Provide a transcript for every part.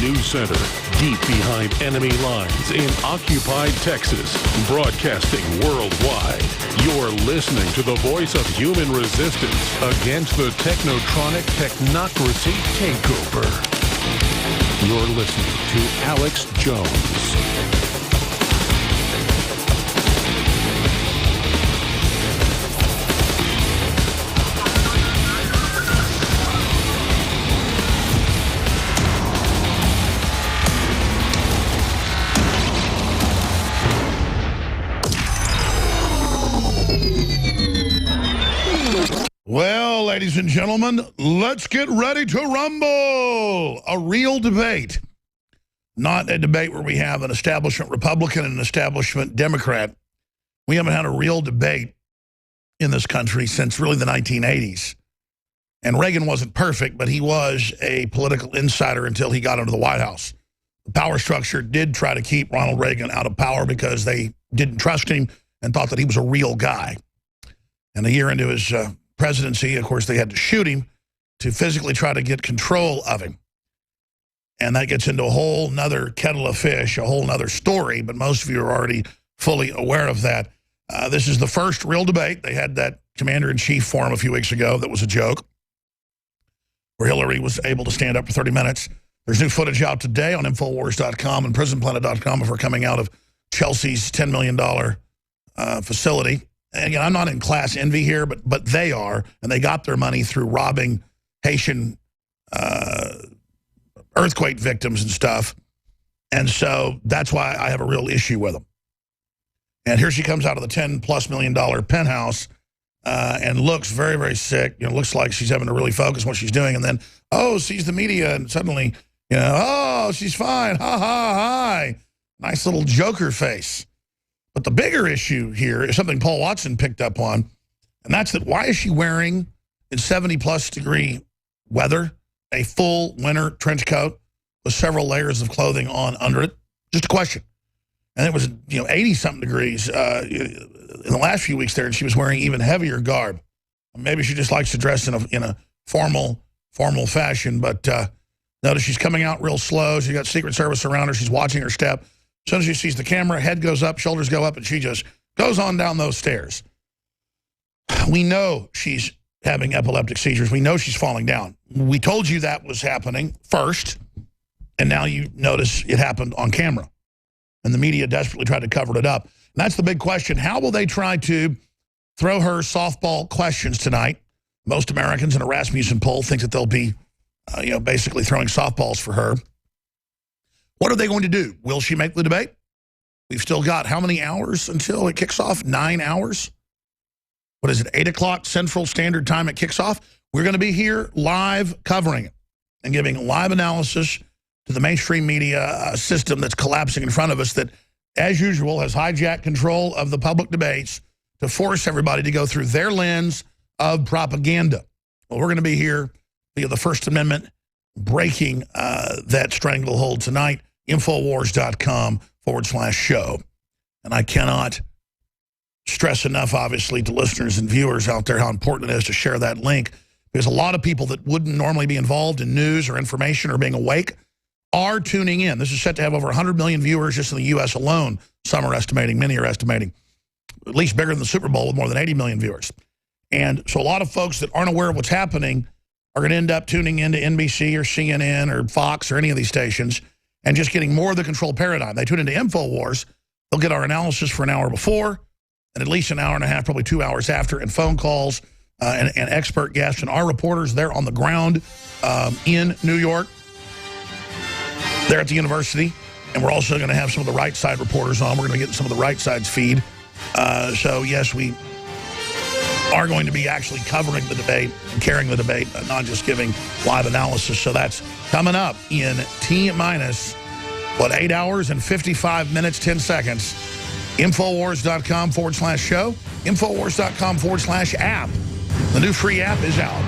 news center, deep behind enemy lines in occupied Texas, broadcasting worldwide. You're listening to the voice of human resistance against the technotronic technocracy takeover. You're listening to Alex Jones. Well, ladies and gentlemen, let's get ready to rumble. A real debate. Not a debate where we have an establishment Republican and an establishment Democrat. We haven't had a real debate in this country since really the 1980s. And Reagan wasn't perfect, but he was a political insider until he got into the White House. The power structure did try to keep Ronald Reagan out of power because they didn't trust him and thought that he was a real guy. And a year into his presidency, of course, they had to shoot him to physically try to get control of him. And that gets into a whole nother kettle of fish, a whole nother story, but most of you are already fully aware of that. This is the first real debate. They had that commander-in-chief forum a few weeks ago that was a joke, where Hillary was able to stand up for 30 minutes. There's new footage out today on Infowars.com and PrisonPlanet.com of her coming out of Chelsea's $10 million facility. And again, I'm not in class envy here, but they are, and they got their money through robbing Haitian earthquake victims and stuff. And so that's why I have a real issue with them. And here she comes out of the $10+ million penthouse and looks very, very sick. You know, looks like she's having to really focus on what she's doing. And then, oh, sees the media, and suddenly, you know, oh, she's fine. Ha, ha, hi. Nice little Joker face. But the bigger issue here is something Paul Watson picked up on, and that's that why is she wearing, in 70+ degree weather, a full winter trench coat with several layers of clothing on under it? Just a question. And it was, 80-something degrees in the last few weeks there, and she was wearing even heavier garb. Maybe she just likes to dress in a formal fashion, but notice she's coming out real slow. She's got Secret Service around her. She's watching her step. As soon as she sees the camera, head goes up, shoulders go up, and she just goes on down those stairs. We know she's having epileptic seizures. We know she's falling down. We told you that was happening first, and now you notice it happened on camera. And the media desperately tried to cover it up. And that's the big question. How will they try to throw her softball questions tonight? Most Americans in a Rasmussen poll think that they'll be, basically throwing softballs for her. What are they going to do? Will she make the debate? We've still got how many hours until it kicks off? 9 hours? What is it, 8 o'clock Central Standard Time it kicks off? We're going to be here live covering it and giving live analysis to the mainstream media system that's collapsing in front of us that, as usual, has hijacked control of the public debates to force everybody to go through their lens of propaganda. Well, we're going to be here via the First Amendment breaking that stranglehold tonight. Infowars.com/show. And I cannot stress enough, obviously, to listeners and viewers out there how important it is to share that link, because a lot of people that wouldn't normally be involved in news or information or being awake are tuning in. This is set to have over 100 million viewers just in the U.S. alone. Some are estimating, many are estimating, at least bigger than the Super Bowl with more than 80 million viewers. And so a lot of folks that aren't aware of what's happening are going to end up tuning into NBC or CNN or Fox or any of these stations and just getting more of the control paradigm. They tune into Infowars. They'll get our analysis for an hour before and at least an hour and a half, probably 2 hours after, and phone calls and expert guests. And our reporters, they're on the ground in New York. They're at the university. And we're also going to have some of the right side reporters on. We're going to get some of the right side's feed. So, yes, we are going to be actually covering the debate and carrying the debate, not just giving live analysis. So that's coming up in T-minus, 8 hours and 55 minutes, 10 seconds. Infowars.com/show, Infowars.com/app. The new free app is out.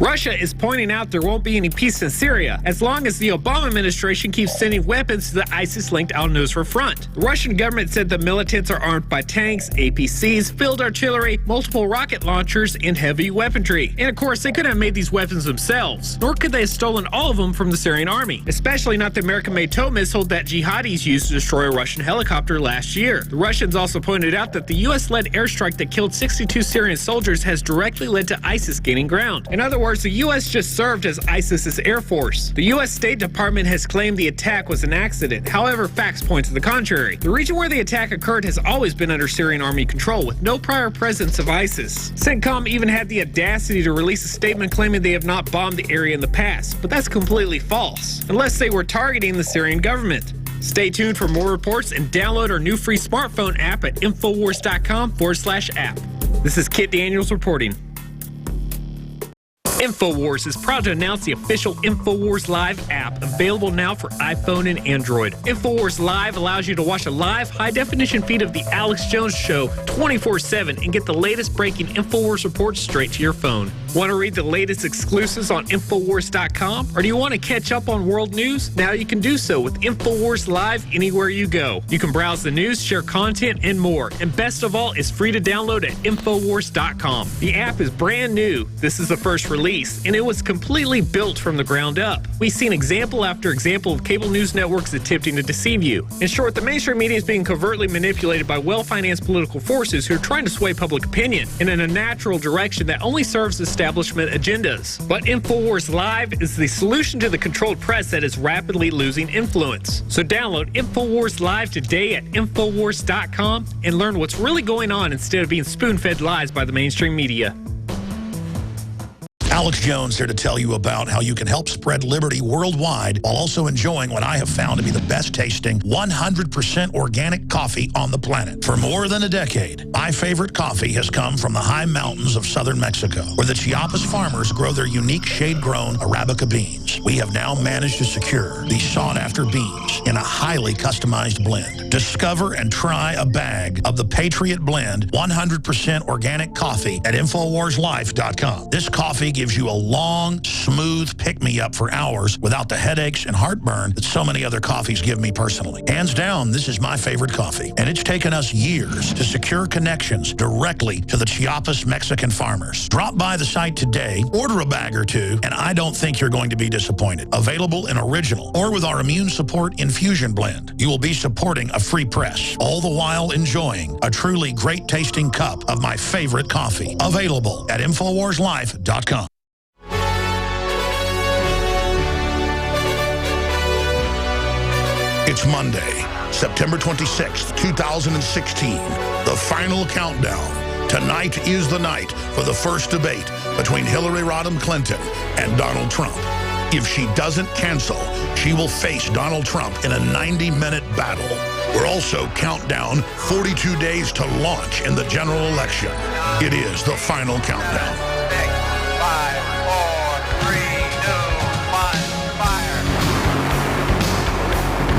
Russia is pointing out there won't be any peace in Syria as long as the Obama administration keeps sending weapons to the ISIS-linked al-Nusra front. The Russian government said the militants are armed by tanks, APCs, field artillery, multiple rocket launchers, and heavy weaponry. And of course, they couldn't have made these weapons themselves, nor could they have stolen all of them from the Syrian army, especially not the American-made tow missile that jihadis used to destroy a Russian helicopter last year. The Russians also pointed out that the U.S.-led airstrike that killed 62 Syrian soldiers has directly led to ISIS gaining ground. In other words, the U.S. just served as ISIS's air force. The U.S. State Department has claimed the attack was an accident. However, facts point to the contrary. The region where the attack occurred has always been under Syrian army control, with no prior presence of ISIS. CENTCOM even had the audacity to release a statement claiming they have not bombed the area in the past, but that's completely false, unless they were targeting the Syrian government. Stay tuned for more reports and download our new free smartphone app at Infowars.com/app. This is Kit Daniels reporting. Infowars is proud to announce the official Infowars Live app, available now for iPhone and Android. Infowars Live allows you to watch a live, high-definition feed of The Alex Jones Show 24/7 and get the latest breaking Infowars reports straight to your phone. Want to read the latest exclusives on Infowars.com? Or do you want to catch up on world news? Now you can do so with Infowars Live anywhere you go. You can browse the news, share content, and more. And best of all, it's free to download at Infowars.com. The app is brand new. This is the first release, and it was completely built from the ground up. We've seen example after example of cable news networks attempting to deceive you. In short, the mainstream media is being covertly manipulated by well-financed political forces who are trying to sway public opinion in a natural direction that only serves establishment agendas. But Infowars Live is the solution to the controlled press that is rapidly losing influence. So download Infowars Live today at Infowars.com and learn what's really going on instead of being spoon-fed lies by the mainstream media. Alex Jones here to tell you about how you can help spread liberty worldwide while also enjoying what I have found to be the best tasting 100% organic coffee on the planet. For more than a decade, my favorite coffee has come from the high mountains of southern Mexico, where the Chiapas farmers grow their unique shade-grown Arabica beans. We have now managed to secure these sought-after beans in a highly customized blend. Discover and try a bag of the Patriot Blend 100% organic coffee at InfoWarsLife.com. This coffee gives you a long, smooth pick-me-up for hours without the headaches and heartburn that so many other coffees give me personally. Hands down, this is my favorite coffee, and it's taken us years to secure connections directly to the Chiapas Mexican farmers. Drop by the site today, order a bag or two, and I don't think you're going to be disappointed. Available in original or with our immune support infusion blend. You will be supporting a free press, all the while enjoying a truly great-tasting cup of my favorite coffee. Available at InfoWarsLife.com. It's Monday, September 26th, 2016, the final countdown. Tonight is the night for the first debate between Hillary Rodham Clinton and Donald Trump. If she doesn't cancel, she will face Donald Trump in a 90-minute battle. We're also countdown 42 days to launch in the general election. It is the final countdown. 5, 4, 3, 2, 1, fire.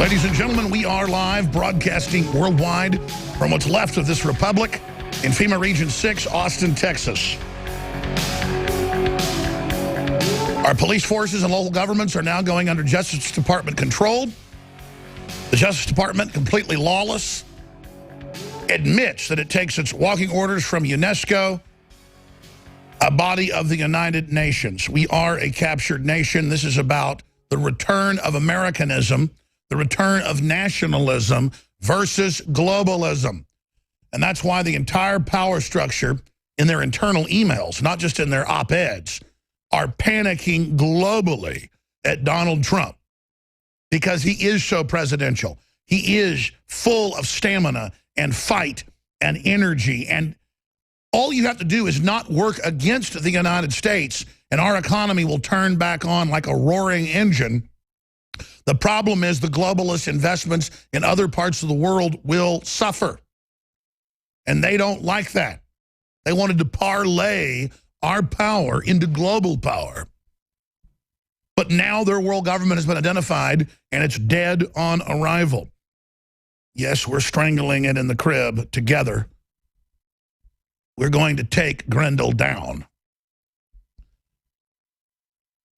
Ladies and gentlemen, we are live broadcasting worldwide from what's left of this republic in FEMA Region 6, Austin, Texas. Our police forces and local governments are now going under Justice Department control. The Justice Department, completely lawless, admits that it takes its walking orders from UNESCO, a body of the United Nations. We are a captured nation. This is about the return of Americanism, the return of nationalism versus globalism. And that's why the entire power structure in their internal emails, not just in their op-eds, are panicking globally at Donald Trump because he is so presidential. He is full of stamina and fight and energy. And all you have to do is not work against the United States and our economy will turn back on like a roaring engine. The problem is the globalist investments in other parts of the world will suffer. And they don't like that. They wanted to parlay our power into global power. But now their world government has been identified and it's dead on arrival. Yes, we're strangling it in the crib together. We're going to take Grendel down.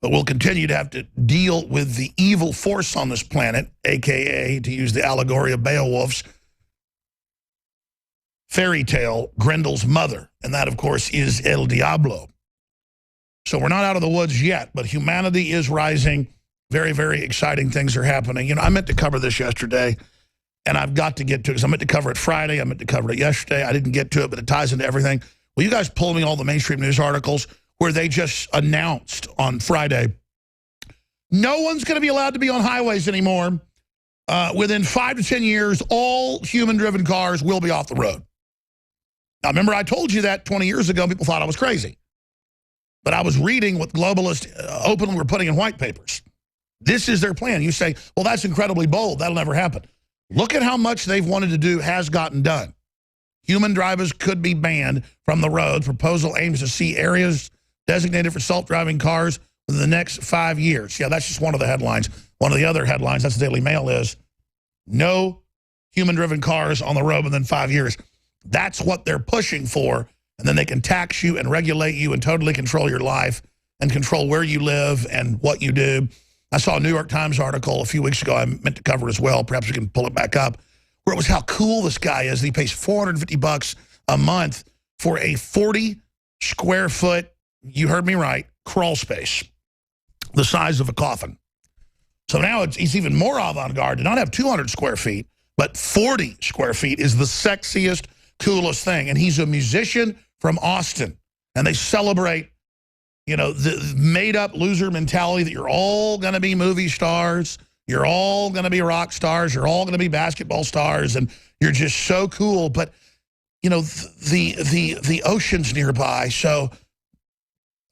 But we'll continue to have to deal with the evil force on this planet, a.k.a., to use the allegory of Beowulf's fairy tale, Grendel's mother. And that, of course, is El Diablo. So we're not out of the woods yet, but humanity is rising. Very, very exciting things are happening. You know, I meant to cover this yesterday, and I've got to get to it because I meant to cover it Friday. I meant to cover it yesterday. I didn't get to it, but it ties into everything. Will you guys pull me all the mainstream news articles where they just announced on Friday, no one's going to be allowed to be on highways anymore. Within 5 to 10 years, all human-driven cars will be off the road. Now, remember, I told you that 20 years ago. People thought I was crazy. But I was reading what globalists openly were putting in white papers. This is their plan. You say, well, that's incredibly bold. That'll never happen. Look at how much they've wanted to do has gotten done. Human drivers could be banned from the road. Proposal aims to see areas designated for self-driving cars within the next 5 years. Yeah, that's just one of the headlines. One of the other headlines, that's the Daily Mail, is no human-driven cars on the road within 5 years. That's what they're pushing for, and then they can tax you and regulate you and totally control your life and control where you live and what you do. I saw a New York Times article a few weeks ago I meant to cover as well. Perhaps we can pull it back up, where it was how cool this guy is. He pays $450 a month for a 40-square-foot, you heard me right, crawl space, the size of a coffin. So now he's even more avant-garde to not have 200 square feet, but 40 square feet is the sexiest, coolest thing. And he's a musician from Austin. And they celebrate, you know, the made-up loser mentality that you're all going to be movie stars, you're all going to be rock stars, you're all going to be basketball stars, and you're just so cool. But, you know, the ocean's nearby, so,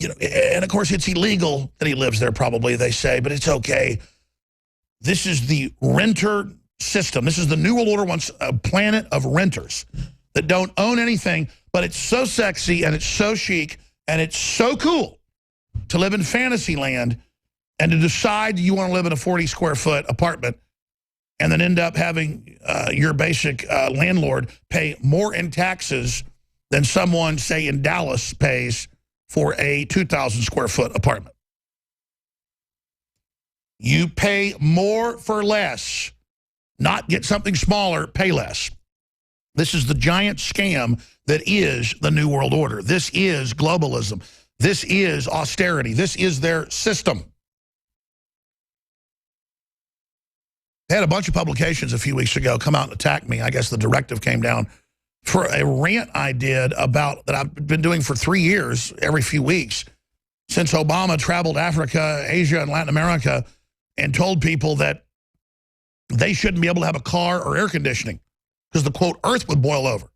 you know, and of course it's illegal that he lives there probably, they say, but it's okay. This is the renter system. This is the New World Order wants a planet of renters that don't own anything, but it's so sexy and it's so chic and it's so cool to live in fantasy land and to decide you want to live in a 40-square-foot apartment and then end up having your basic landlord pay more in taxes than someone, say, in Dallas pays for a 2,000-square-foot apartment. You pay more for less, not get something smaller, pay less. This is the giant scam that is the New World Order. This is globalism. This is austerity. This is their system. They had a bunch of publications a few weeks ago come out and attack me. I guess the directive came down for a rant I did about that I've been doing for 3 years, every few weeks, since Obama traveled Africa, Asia, and Latin America and told people that they shouldn't be able to have a car or air conditioning because the, quote, earth would boil over.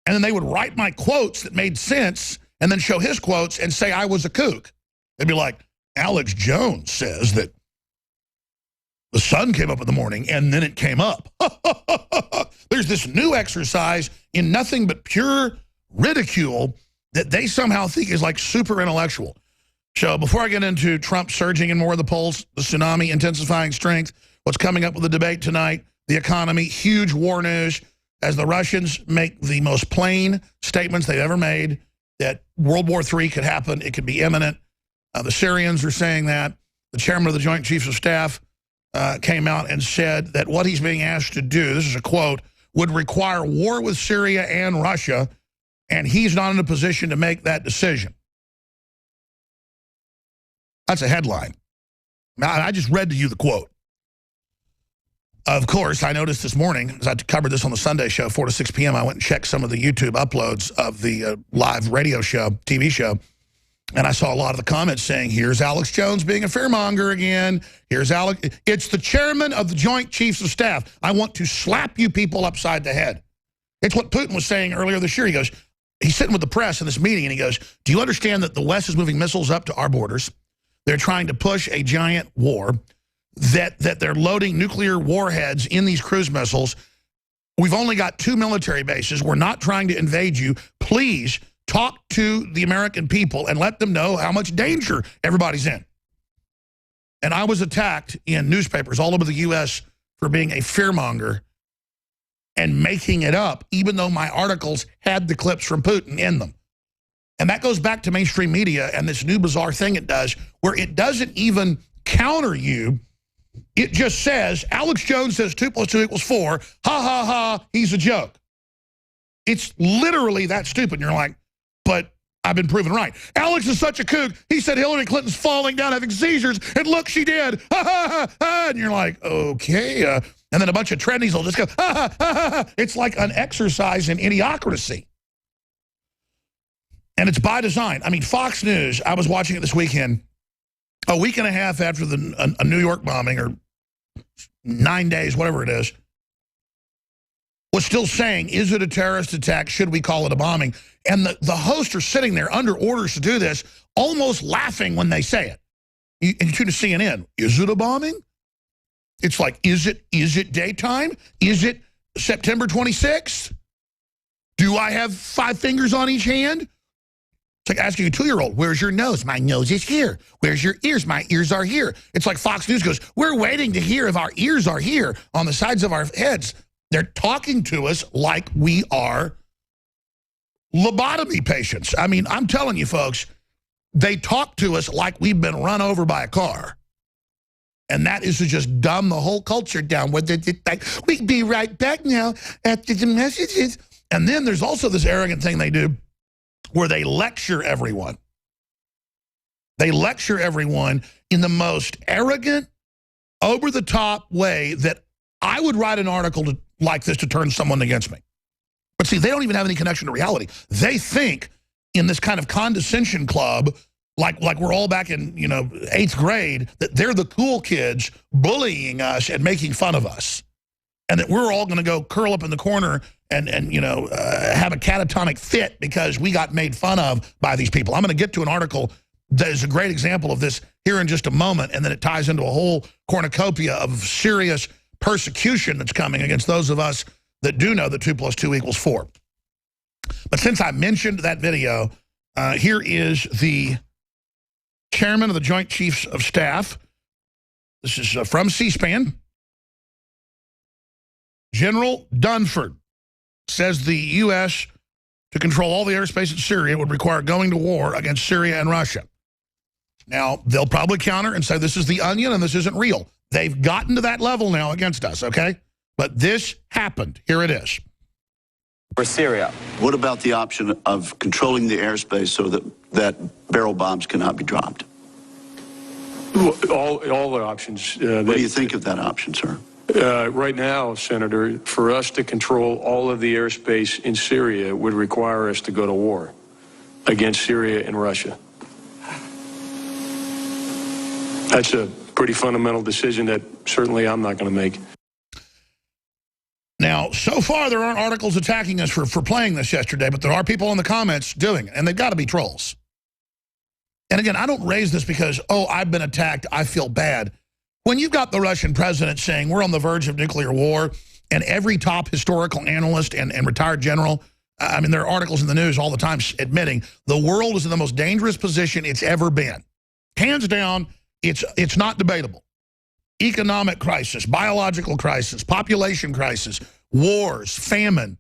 And then they would write my quotes that made sense and then show his quotes and say I was a kook. They'd be like, Alex Jones says that the sun came up in the morning and then it came up. There's this new exercise in nothing but pure ridicule that they somehow think is like super intellectual. So before I get into Trump surging in more of the polls, the tsunami intensifying strength, what's coming up with the debate tonight, the economy, huge war news, as the Russians make the most plain statements they've ever made that World War III could happen, it could be imminent. The Syrians are saying that. The chairman of the Joint Chiefs of Staff came out and said that what he's being asked to do, this is a quote, would require war with Syria and Russia, and he's not in a position to make that decision. That's a headline. Now, I just read to you the quote. Of course, I noticed this morning, as I covered this on the Sunday show, 4 to 6 p.m., I went and checked some of the YouTube uploads of the live radio show, TV show, and I saw a lot of the comments saying, here's Alex Jones being a fearmonger again. Here's Alex. It's the chairman of the Joint Chiefs of Staff. I want to slap you people upside the head. It's what Putin was saying earlier this year. He goes, he's sitting with the press in this meeting, and he goes, do you understand that the West is moving missiles up to our borders? They're trying to push a giant war, that they're loading nuclear warheads in these cruise missiles. We've only got 2 military bases. We're not trying to invade you. Please talk to the American people and let them know how much danger everybody's in. And I was attacked in newspapers all over the U.S. for being a fearmonger and making it up, even though my articles had the clips from Putin in them. And that goes back to mainstream media and this new bizarre thing it does, where it doesn't even counter you. It just says, Alex Jones says 2 + 2 = 4. Ha, ha, ha, he's a joke. It's literally that stupid. And you're like, but I've been proven right. Alex is such a kook. He said Hillary Clinton's falling down having seizures, and look, she did. Ha, ha, ha, ha. And you're like, okay. And then a bunch of trendies will just go, ha, ha, ha, ha. It's like an exercise in idiocracy. And it's by design. I mean, Fox News, I was watching it this weekend, a week and a half after a New York bombing, or 9 days, whatever it is, was still saying, is it a terrorist attack? Should we call it a bombing? And the hosts are sitting there under orders to do this, almost laughing when they say it. And you tune to CNN, is it a bombing? It's like, is it daytime? Is it September 26th? Do I have 5 fingers on each hand? It's like asking a 2-year-old, where's your nose? My nose is here. Where's your ears? My ears are here. It's like Fox News goes, we're waiting to hear if our ears are here on the sides of our heads. They're talking to us like we are lobotomy patients. I mean, I'm telling you, folks, they talk to us like we've been run over by a car. And that is to just dumb the whole culture down. We'll be right back now after the messages. And then there's also this arrogant thing they do where they lecture everyone. They lecture everyone in the most arrogant, over-the-top way that I would write an article like this to turn someone against me. But see, they don't even have any connection to reality. They think in this kind of condescension club, like we're all back in 8th grade, that they're the cool kids bullying us and making fun of us. And that we're all going to go curl up in the corner and have a catatonic fit because we got made fun of by these people. I'm going to get to an article that is a great example of this here in just a moment, and then it ties into a whole cornucopia of serious persecution that's coming against those of us that do know that 2 + 2 = 4. But since I mentioned that video, here is the chairman of the Joint Chiefs of Staff. This is from C-SPAN. General Dunford says the U.S. to control all the airspace in Syria would require going to war against Syria and Russia. Now, they'll probably counter and say this is the Onion and this isn't real. They've gotten to that level now against us, okay? But this happened. Here it is. For Syria. What about the option of controlling the airspace so that barrel bombs cannot be dropped? All the options. What do you think of that option, sir? Right now, Senator, for us to control all of the airspace in Syria would require us to go to war against Syria and Russia. That's a pretty fundamental decision that certainly I'm not going to make. Now, so far, there aren't articles attacking us for playing this yesterday, but there are people in the comments doing it, and they've got to be trolls. And again, I don't raise this because, oh, I've been attacked, I feel bad. When you've got the Russian president saying we're on the verge of nuclear war, and every top historical analyst and retired general, I mean, there are articles in the news all the time admitting the world is in the most dangerous position it's ever been. Hands down, it's not debatable. Economic crisis, biological crisis, population crisis, wars, famine,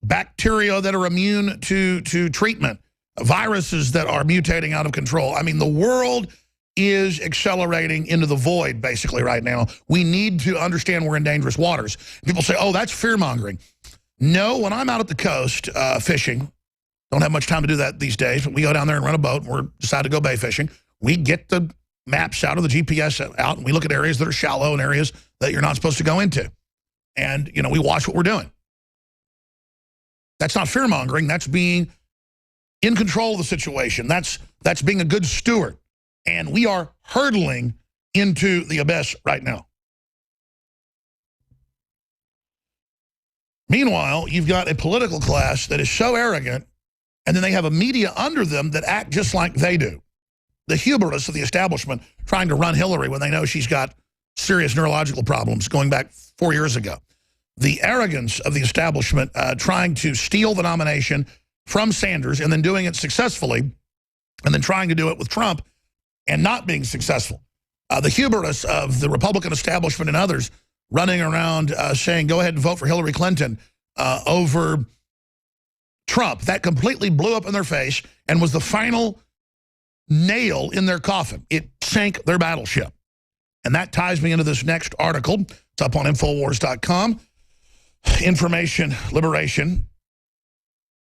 bacteria that are immune to treatment, viruses that are mutating out of control. I mean, the world is accelerating into the void, basically, right now. We need to understand we're in dangerous waters. People say, oh, that's fear-mongering. No, when I'm out at the coast fishing, don't have much time to do that these days, but we go down there and run a boat, and we decide to go bay fishing. We get the maps out of the GPS out, and we look at areas that are shallow and areas that you're not supposed to go into. And, we watch what we're doing. That's not fear-mongering. That's being in control of the situation. That's being a good steward. And we are hurtling into the abyss right now. Meanwhile, you've got a political class that is so arrogant, and then they have a media under them that act just like they do. The hubris of the establishment trying to run Hillary when they know she's got serious neurological problems going back 4 years ago. The arrogance of the establishment trying to steal the nomination from Sanders and then doing it successfully, and then trying to do it with Trump and not being successful. The hubris of the Republican establishment and others running around saying, go ahead and vote for Hillary Clinton over Trump. That completely blew up in their face and was the final nail in their coffin. It sank their battleship. And that ties me into this next article. It's up on Infowars.com. Information Liberation.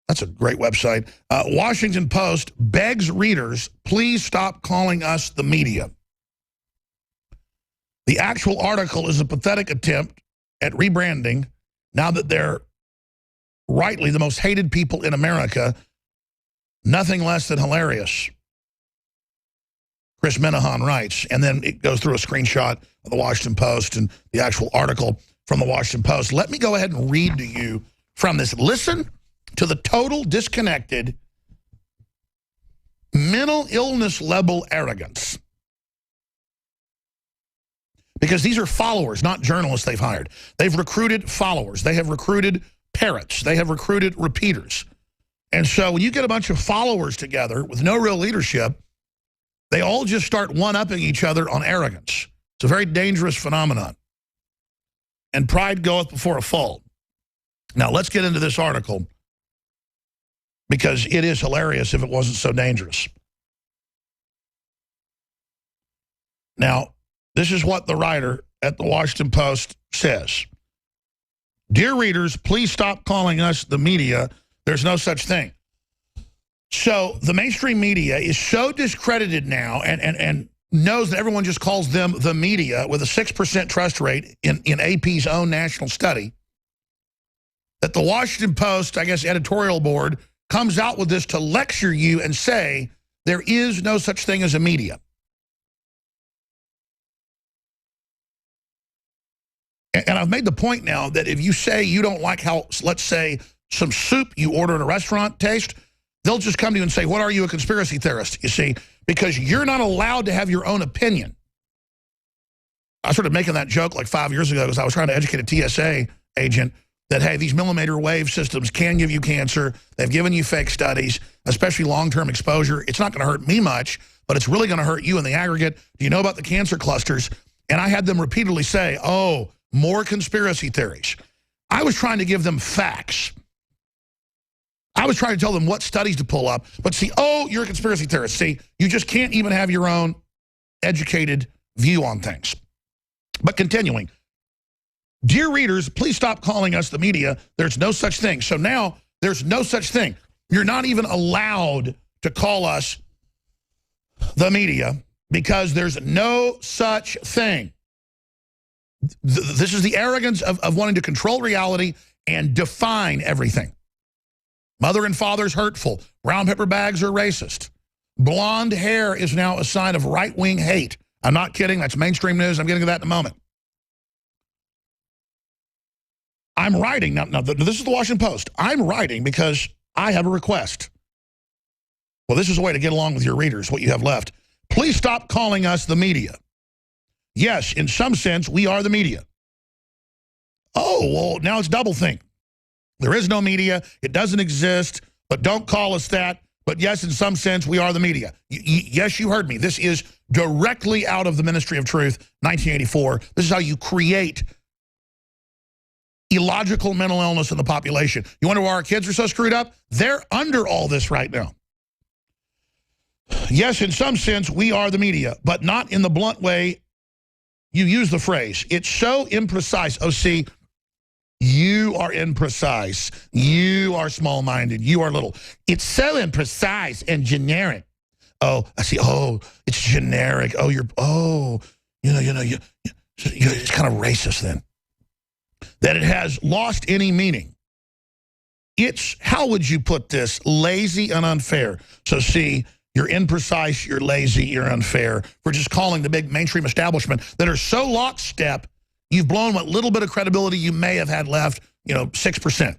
That's a great website. Washington Post begs readers, please stop calling us the media. The actual article is a pathetic attempt at rebranding now that they're rightly the most hated people in America. Nothing less than hilarious. Chris Minahan writes, and then it goes through a screenshot of the Washington Post and the actual article from the Washington Post. Let me go ahead and read to you from this. Listen to the total disconnected mental illness level arrogance. Because these are followers, not journalists they've hired. They've recruited followers. They have recruited parrots. They have recruited repeaters. And so when you get a bunch of followers together with no real leadership, they all just start one-upping each other on arrogance. It's a very dangerous phenomenon. And pride goeth before a fall. Now, let's get into this article because it is hilarious if it wasn't so dangerous. Now, this is what the writer at the Washington Post says. Dear readers, please stop calling us the media. There's no such thing. So the mainstream media is so discredited now and knows that everyone just calls them the media with a 6% trust rate in AP's own national study that the Washington Post, I guess, editorial board comes out with this to lecture you and say there is no such thing as a media. And I've made the point now that if you say you don't like how, let's say, some soup you order at a restaurant tastes, they'll just come to you and say, what are you, a conspiracy theorist? You see, because you're not allowed to have your own opinion. I started making that joke like 5 years ago because I was trying to educate a TSA agent that, hey, these millimeter wave systems can give you cancer. They've given you fake studies, especially long-term exposure. It's not going to hurt me much, but it's really going to hurt you in the aggregate. Do you know about the cancer clusters? And I had them repeatedly say, oh, more conspiracy theories. I was trying to give them facts. I was trying to tell them what studies to pull up. But see, oh, you're a conspiracy theorist. See, you just can't even have your own educated view on things. But continuing, dear readers, please stop calling us the media. There's no such thing. So now there's no such thing. You're not even allowed to call us the media because there's no such thing. This is the arrogance of wanting to control reality and define everything. Mother and father's hurtful. Brown paper bags are racist. Blonde hair is now a sign of right-wing hate. I'm not kidding. That's mainstream news. I'm getting to that in a moment. I'm writing. Now, this is the Washington Post. I'm writing because I have a request. Well, this is a way to get along with your readers, what you have left. Please stop calling us the media. Yes, in some sense, we are the media. Oh, well, now it's doublethink. There is no media. It doesn't exist, but don't call us that. But yes, in some sense, we are the media. Yes, you heard me. This is directly out of the Ministry of Truth, 1984. This is how you create illogical mental illness in the population. You wonder why our kids are so screwed up? They're under all this right now. Yes, in some sense, we are the media, but not in the blunt way you use the phrase. It's so imprecise. Oh, see, you are imprecise. You are small-minded. You are little. It's so imprecise and generic. Oh, I see. Oh, it's generic. Oh, you're it's kind of racist then. That it has lost any meaning. It's, how would you put this? Lazy and unfair. So see, you're imprecise, you're lazy, you're unfair for just calling the big mainstream establishment that are so lockstep, you've blown what little bit of credibility you may have had left, 6%.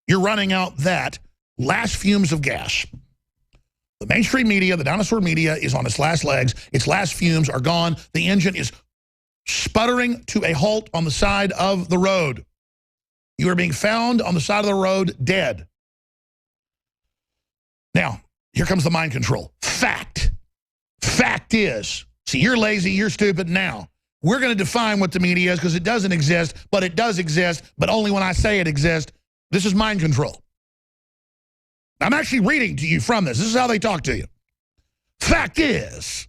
You're running out that last fumes of gas. The mainstream media, the dinosaur media, is on its last legs. Its last fumes are gone. The engine is sputtering to a halt on the side of the road. You are being found on the side of the road dead. Now, here comes the mind control. Fact. Fact is, see, you're lazy, you're stupid now. We're going to define what the media is because it doesn't exist, but it does exist, but only when I say it exists. This is mind control. I'm actually reading to you from this. This is how they talk to you. Fact is,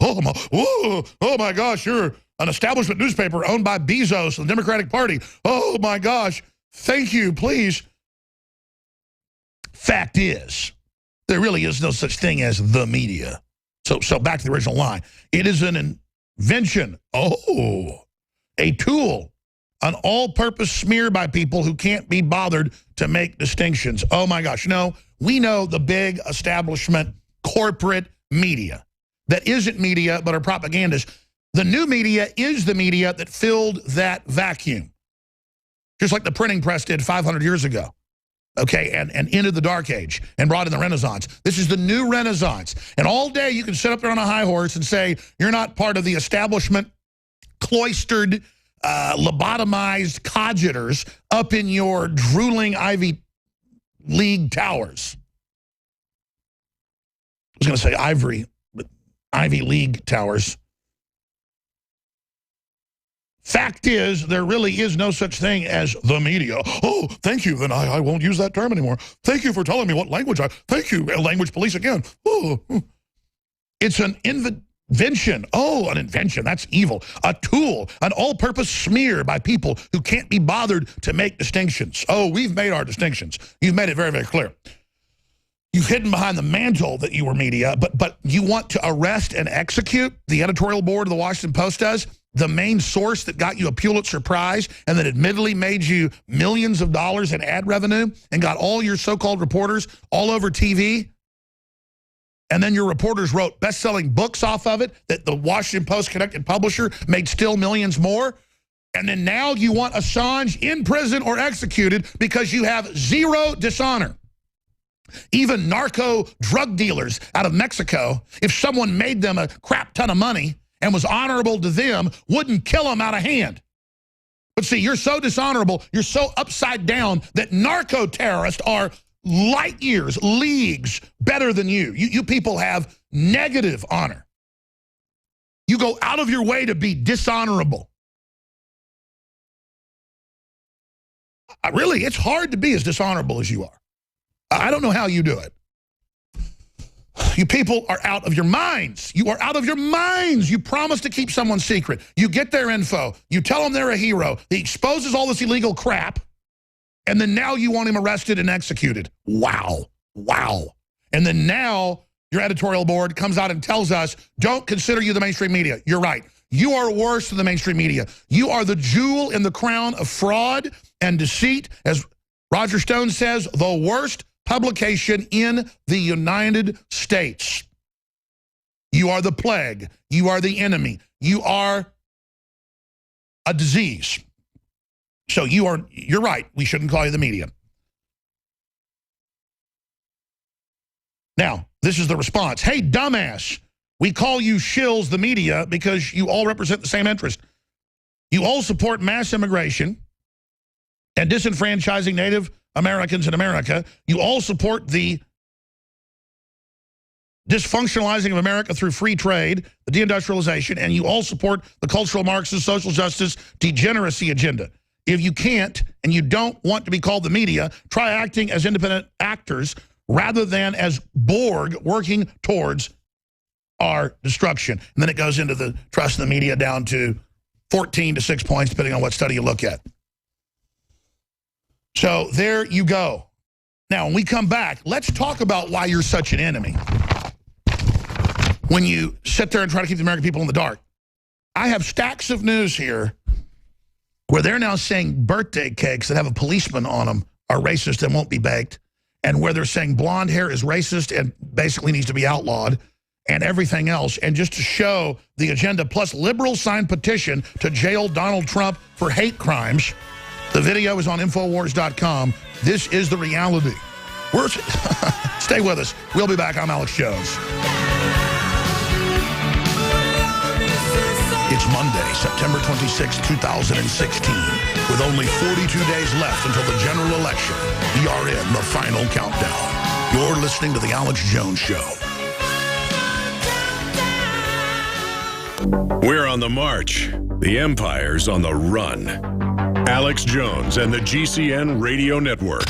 oh my gosh, you're an establishment newspaper owned by Bezos and the Democratic Party. Oh my gosh, thank you, please. Fact is, there really is no such thing as the media. So back to the original line. It is an invention, a tool, an all-purpose smear by people who can't be bothered to make distinctions. Oh my gosh, no, we know the big establishment corporate media that isn't media but are propagandists. The new media is the media that filled that vacuum, just like the printing press did 500 years ago. Okay, and ended the Dark Age and brought in the Renaissance. This is the new Renaissance. And all day you can sit up there on a high horse and say, you're not part of the establishment, cloistered, lobotomized codgetors up in your drooling Ivy League towers. I was going to say ivory, but Ivy League towers. Fact is, there really is no such thing as the media. Oh, thank you. Then I won't use that term anymore. Thank you for telling me what language thank you, language police again. Oh. It's an invention. Oh, an invention. That's evil. A tool, an all-purpose smear by people who can't be bothered to make distinctions. Oh, we've made our distinctions. You've made it very, very clear. You've hidden behind the mantle that you were media, but you want to arrest and execute, the editorial board of the Washington Post does, the main source that got you a Pulitzer Prize and that admittedly made you millions of dollars in ad revenue and got all your so-called reporters all over TV. And then your reporters wrote best-selling books off of it that the Washington Post connected publisher made still millions more. And then now you want Assange in prison or executed because you have zero dishonor. Even narco drug dealers out of Mexico, if someone made them a crap ton of money and was honorable to them, wouldn't kill them out of hand. But see, you're so dishonorable, you're so upside down that narco terrorists are light years, leagues better than you. You people have negative honor. You go out of your way to be dishonorable. Really, it's hard to be as dishonorable as you are. I don't know how you do it. You people are out of your minds. You are out of your minds. You promise to keep someone secret. You get their info. You tell them they're a hero. He exposes all this illegal crap. And then now you want him arrested and executed. Wow. Wow. And then now your editorial board comes out and tells us, don't consider you the mainstream media. You're right. You are worse than the mainstream media. You are the jewel in the crown of fraud and deceit. As Roger Stone says, the worst publication in the United States. You are the plague. You are the enemy. You are a disease. So you're right. We shouldn't call you the media. Now, this is the response. Hey, dumbass, we call you shills the media because you all represent the same interest. You all support mass immigration and disenfranchising Native Americans in America. You all support the dysfunctionalizing of America through free trade, the deindustrialization, and you all support the cultural Marxist social justice degeneracy agenda. If you can't and you don't want to be called the media, try acting as independent actors rather than as Borg working towards our destruction. And then it goes into the trust in the media down to 14 to 6 points, depending on what study you look at. So there you go. Now, when we come back, let's talk about why you're such an enemy. When you sit there and try to keep the American people in the dark. I have stacks of news here where they're now saying birthday cakes that have a policeman on them are racist and won't be baked, and where they're saying blonde hair is racist and basically needs to be outlawed, and everything else. And just to show the agenda, plus liberals signed petition to jail Donald Trump for hate crimes. The video is on Infowars.com. This is the reality. Stay with us. We'll be back. I'm Alex Jones. It's Monday, September 26, 2016. With only 42 days left until the general election, we are in the final countdown. You're listening to The Alex Jones Show. We're on the march. The empire's on the run. Alex Jones and the GCN Radio Network.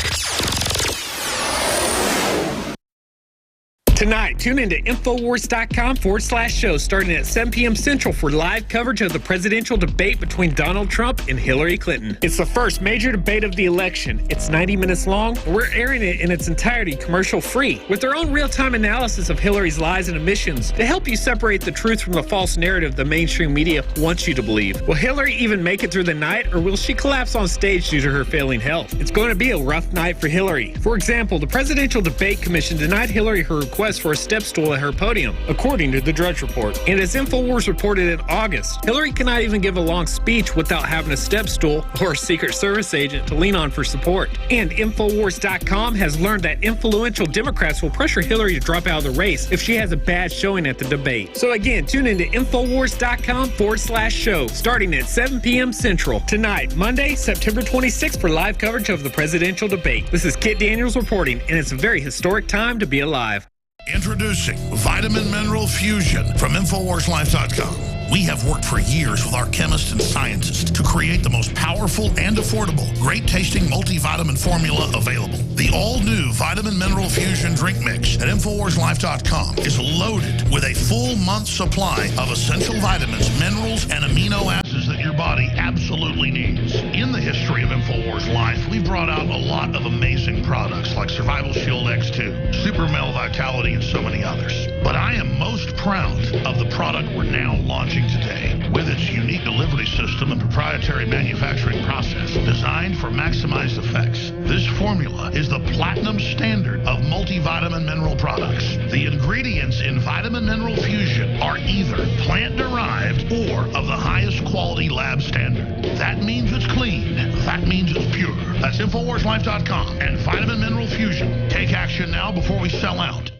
Tonight, tune into Infowars.com/show starting at 7 p.m. Central for live coverage of the presidential debate between Donald Trump and Hillary Clinton. It's the first major debate of the election. It's 90 minutes long, and we're airing it in its entirety commercial-free, with their own real-time analysis of Hillary's lies and omissions to help you separate the truth from the false narrative the mainstream media wants you to believe. Will Hillary even make it through the night, or will she collapse on stage due to her failing health? It's going to be a rough night for Hillary. For example, the Presidential Debate Commission denied Hillary her request for a step stool at her podium, according to the Drudge Report. And as Infowars reported in August, Hillary cannot even give a long speech without having a step stool or a Secret Service agent to lean on for support. And Infowars.com has learned that influential Democrats will pressure Hillary to drop out of the race if she has a bad showing at the debate. So again, tune into Infowars.com/show starting at 7 p.m. Central tonight, Monday, September 26th for live coverage of the presidential debate. This is Kit Daniels reporting, and it's a very historic time to be alive. Introducing Vitamin Mineral Fusion from InfoWarsLife.com. We have worked for years with our chemists and scientists to create the most powerful and affordable, great-tasting multivitamin formula available. The all-new Vitamin Mineral Fusion drink mix at InfoWarsLife.com is loaded with a full month's supply of essential vitamins, minerals, and amino acids that your body absolutely needs. In the history of InfoWars Life, we've brought out a lot of amazing products like Survival Shield X2, Super Male Vitality, and so many others. But I am most proud of the product we're now launching today. With its unique delivery system and proprietary manufacturing process designed for maximized effects, this formula is the platinum standard of multivitamin mineral products. The ingredients in Vitamin Mineral Fusion are either plant-derived or of the highest quality lab standard. That means it's clean. That means it's pure. That's InfoWarsLife.com and Vitamin Mineral Fusion. Take action now before we sell out.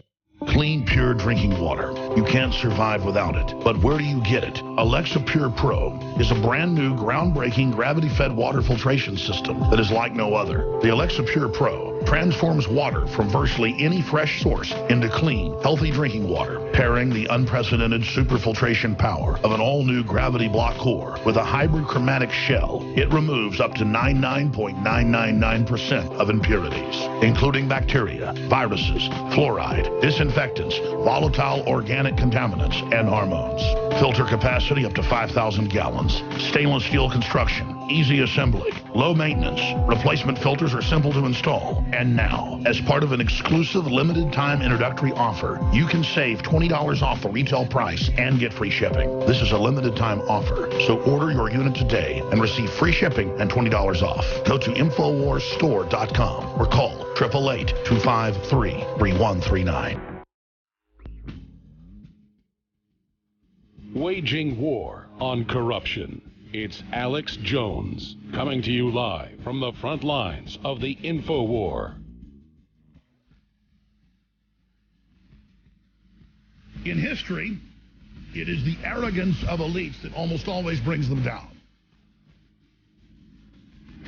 Clean, pure drinking water. You can't survive without it. But where do you get it? Alexa Pure Pro is a brand new, groundbreaking, gravity-fed water filtration system that is like no other. The Alexa Pure Pro transforms water from virtually any fresh source into clean, healthy drinking water, pairing the unprecedented superfiltration power of an all-new gravity block core with a hybrid chromatic shell. It removes up to 99.999% of impurities, including bacteria, viruses, fluoride, disinfectants, volatile organic contaminants, and hormones. Filter capacity up to 5,000 gallons. Stainless steel construction, easy assembly, low maintenance. Replacement filters are simple to install. And now, as part of an exclusive limited time introductory offer, you can save $20 off the retail price and get free shipping. This is a limited time offer, so order your unit today and receive free shipping and $20 off. Go to InfoWarsStore.com or call 888-253-3139. Waging war on corruption. It's Alex Jones coming to you live from the front lines of the Info War. In history, it is the arrogance of elites that almost always brings them down.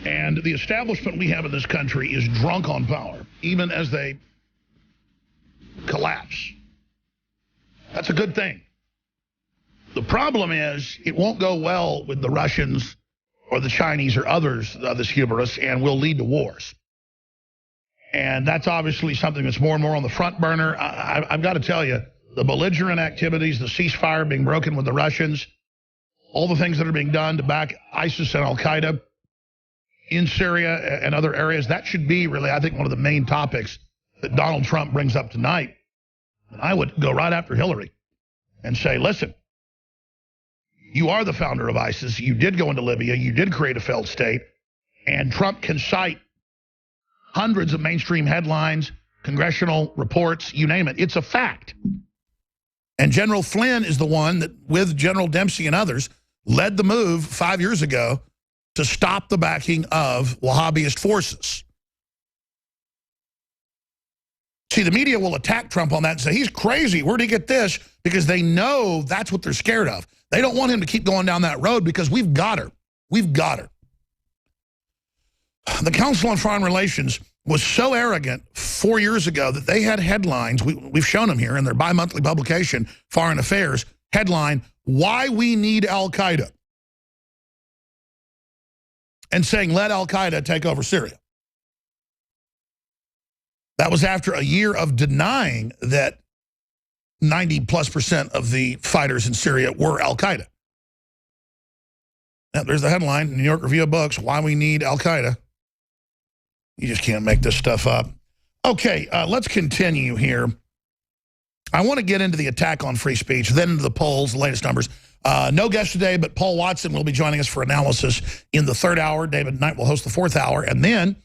And the establishment we have in this country is drunk on power, even as they collapse. That's a good thing. The problem is it won't go well with the Russians or the Chinese or others of this hubris, and will lead to wars. And that's obviously something that's more and more on the front burner. I've got to tell you, the belligerent activities, the ceasefire being broken with the Russians, all the things that are being done to back ISIS and Al-Qaeda in Syria and other areas, that should be really, I think, one of the main topics that Donald Trump brings up tonight. And I would go right after Hillary and say, listen, you are the founder of ISIS. You did go into Libya. You did create a failed state. And Trump can cite hundreds of mainstream headlines, congressional reports, you name it. It's a fact. And General Flynn is the one that, with General Dempsey and others, led the move 5 years ago to stop the backing of Wahhabist forces. See, the media will attack Trump on that and say, he's crazy. Where'd he get this? Because they know that's what they're scared of. They don't want him to keep going down that road because we've got her. We've got her. The Council on Foreign Relations was so arrogant 4 years ago that they had headlines, we've shown them here in their bi-monthly publication, Foreign Affairs, headline, Why We Need Al-Qaeda. And saying, let Al-Qaeda take over Syria. That was after a year of denying that 90+% of the fighters in Syria were al-Qaeda. Now, there's the headline, New York Review of Books, Why We Need Al-Qaeda. You just can't make this stuff up. Okay, let's continue here. I want to get into the attack on free speech, then into the polls, the latest numbers. No guest today, but Paul Watson will be joining us for analysis in the third hour. David Knight will host the fourth hour. And then